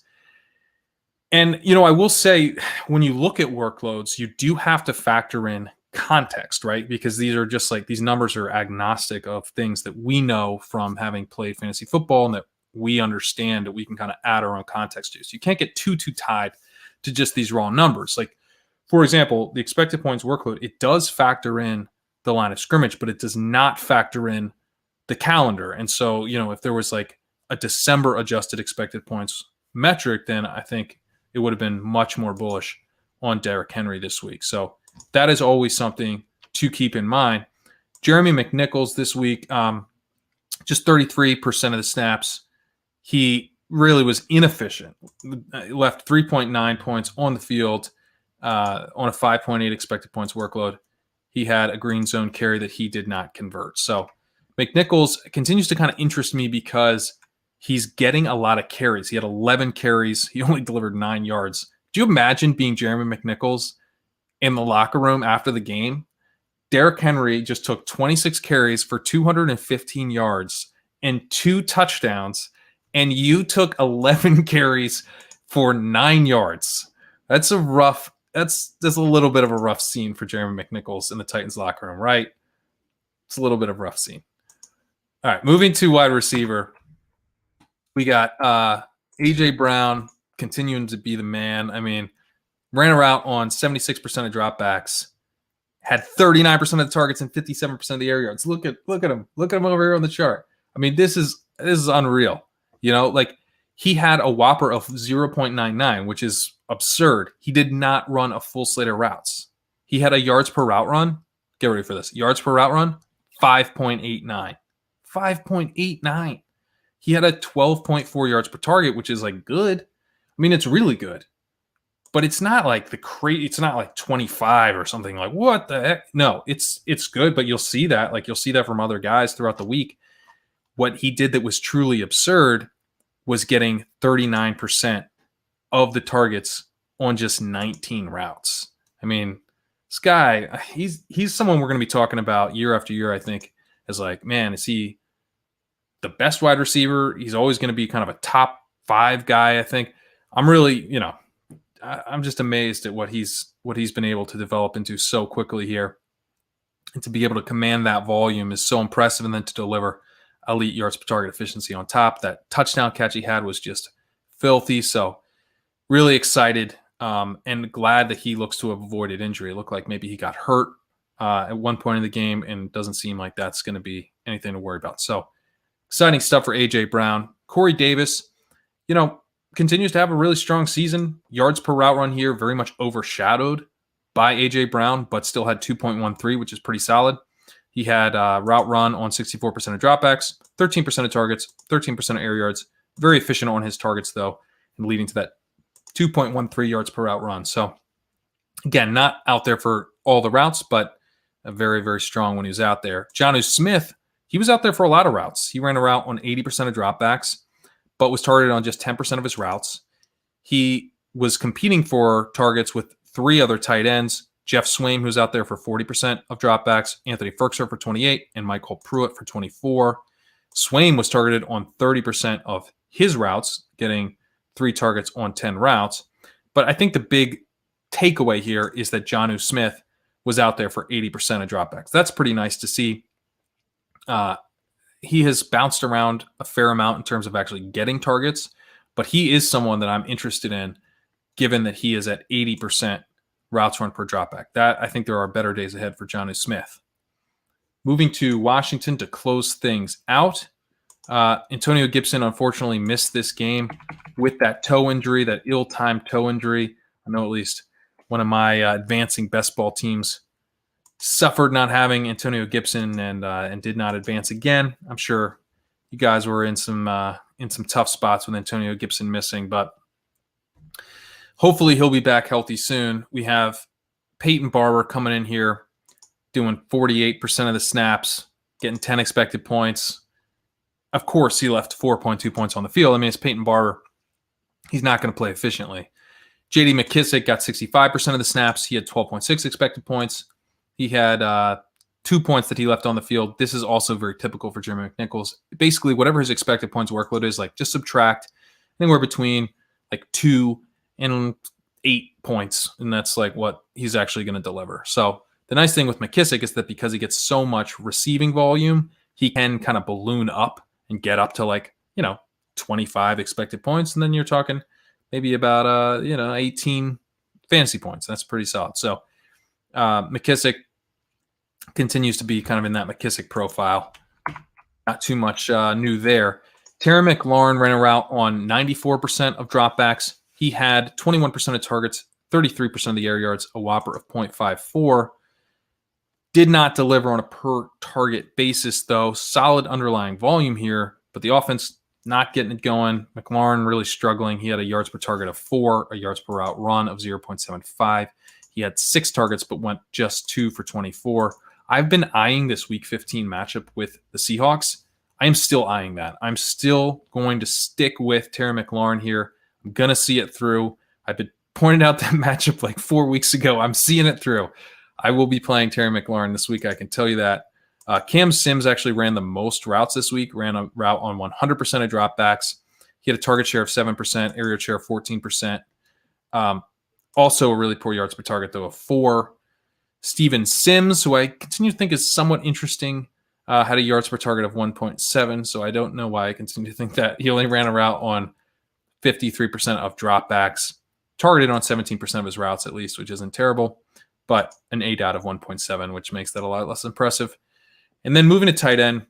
And, I will say when you look at workloads, you do have to factor in context, right? Because these are just these numbers are agnostic of things that we know from having played fantasy football and that we understand that we can kind of add our own context to. So you can't get too tied to just these raw numbers. For example, the expected points workload, it does factor in the line of scrimmage, but it does not factor in the calendar. And so, if there was a December adjusted expected points metric, then I think it would have been much more bullish on Derrick Henry this week. So that is always something to keep in mind. Jeremy McNichols this week, just 33% of the snaps. He really was inefficient. Left 3.9 points on the field on a 5.8 expected points workload. He had a green zone carry that he did not convert. So McNichols continues to kind of interest me because he's getting a lot of carries. He had 11 carries. He only delivered 9 yards. Do you imagine being Jeremy McNichols in the locker room after the game? Derrick Henry just took 26 carries for 215 yards and 2 touchdowns, and you took 11 carries for 9 yards. That's a little bit of a rough scene for Jeremy McNichols in the Titans locker room, right? It's a little bit of a rough scene. All right, moving to wide receiver. We got A.J. Brown continuing to be the man. I mean, ran a route on 76% of dropbacks, had 39% of the targets and 57% of the air yards. Look at him. Look at him over here on the chart. I mean, this is unreal. He had a whopper of 0.99, which is absurd. He did not run a full slate of routes. He had a yards per route run. Get ready for this. Yards per route run, 5.89. 5.89. He had a 12.4 yards per target, which is good. I mean, it's really good. But it's not it's not 25 or something what the heck? No, it's good, but you'll see that. You'll see that from other guys throughout the week. What he did that was truly absurd was getting 39% of the targets on just 19 routes. I mean, this guy, he's someone we're going to be talking about year after year, I think, as man, is he the best wide receiver? He's always going to be kind of a top 5 guy, I think. I'm really, I'm just amazed at what he's been able to develop into so quickly here. And to be able to command that volume is so impressive, and then to deliver elite yards per target efficiency on top. That touchdown catch he had was just filthy. So really excited and glad that he looks to have avoided injury. It looked like maybe he got hurt at one point in the game, and doesn't seem like that's going to be anything to worry about. So exciting stuff for A.J. Brown. Corey Davis, continues to have a really strong season. Yards per route run here very much overshadowed by A.J. Brown, but still had 2.13, which is pretty solid. He had route run on 64% of dropbacks, 13% of targets, 13% of air yards. Very efficient on his targets, though, and leading to that 2.13 yards per route run. So, again, not out there for all the routes, but very, very strong when he was out there. Jonnu Smith, he was out there for a lot of routes. He ran a route on 80% of dropbacks, but was targeted on just 10% of his routes. He was competing for targets with 3 other tight ends, Jeff Swaim, who's out there for 40% of dropbacks, Anthony Firkser for 28, and Michael Pruitt for 24. Swaim was targeted on 30% of his routes, getting 3 targets on 10 routes. But I think the big takeaway here is that Jonnu Smith was out there for 80% of dropbacks. That's pretty nice to see. He has bounced around a fair amount in terms of actually getting targets, but he is someone that I'm interested in, given that he is at 80% routes run per dropback. That, I think there are better days ahead for Jonnu Smith. Moving to Washington to close things out. Antonio Gibson unfortunately missed this game with that toe injury, that ill-timed toe injury. I know at least one of my advancing best ball teams suffered not having Antonio Gibson and did not advance again. I'm sure you guys were in some tough spots with Antonio Gibson missing, but hopefully he'll be back healthy soon. We have Peyton Barber coming in here, doing 48% of the snaps, getting 10 expected points. Of course, he left 4.2 points on the field. I mean, it's Peyton Barber. He's not going to play efficiently. J.D. McKissick got 65% of the snaps. He had 12.6 expected points. He had 2 points that he left on the field. This is also very typical for Jeremy McNichols. Basically, whatever his expected points workload is, like just subtract anywhere between like 2 and 8 points, and that's like what he's actually going to deliver. So the nice thing with McKissick is that because he gets so much receiving volume, he can kind of balloon up and get up to like, 25 expected points. And then you're talking maybe about, 18 fantasy points. That's pretty solid. So McKissick continues to be kind of in that McKissick profile. Not too much new there. Terry McLaurin ran a route on 94% of dropbacks. He had 21% of targets, 33% of the air yards, a whopper of 0.54. Did not deliver on a per target basis, though. Solid underlying volume here, but the offense not getting it going. McLaurin really struggling. He had a yards per target of 4, a yards per route run of 0.75. He had 6 targets, but went just 2 for 24. I've been eyeing this Week 15 matchup with the Seahawks. I am still eyeing that. I'm still going to stick with Terry McLaurin here. I'm going to see it through. I've been pointing out that matchup like 4 weeks ago. I'm seeing it through. I will be playing Terry McLaurin this week. I can tell you that. Cam Sims actually ran the most routes this week, ran a route on 100% of dropbacks. He had a target share of 7%, area share of 14%. Also a really poor yards per target, though, of 4. Steven Sims, who I continue to think is somewhat interesting, had a yards per target of 1.7, so I don't know why I continue to think that. He only ran a route on 53% of dropbacks, targeted on 17% of his routes at least, which isn't terrible, but an ADOT of 1.7, which makes that a lot less impressive. And then moving to tight end,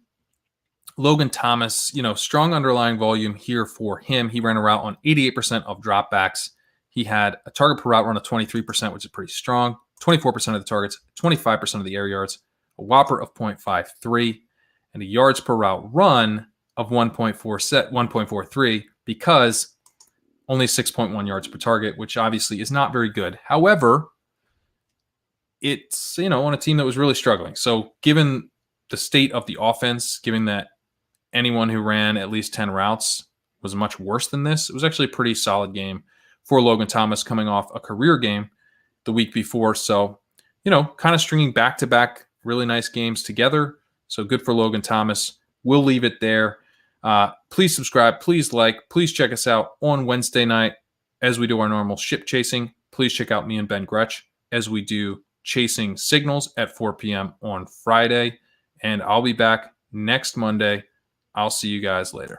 Logan Thomas, strong underlying volume here for him. He ran a route on 88% of dropbacks. He had a target per route run of 23%, which is pretty strong. 24% of the targets, 25% of the air yards, a whopper of 0.53, and a yards per route run of 1.43 because only 6.1 yards per target, which obviously is not very good. However, it's, on a team that was really struggling. So given the state of the offense, given that anyone who ran at least 10 routes was much worse than this, it was actually a pretty solid game for Logan Thomas coming off a career game the week before. So, kind of stringing back-to-back really nice games together. So good for Logan Thomas. We'll leave it there. Please subscribe. Please like. Please check us out on Wednesday night as we do our normal ship chasing. Please check out me and Ben Gretch as we do chasing signals at 4 p.m. on Friday. And I'll be back next Monday. I'll see you guys later.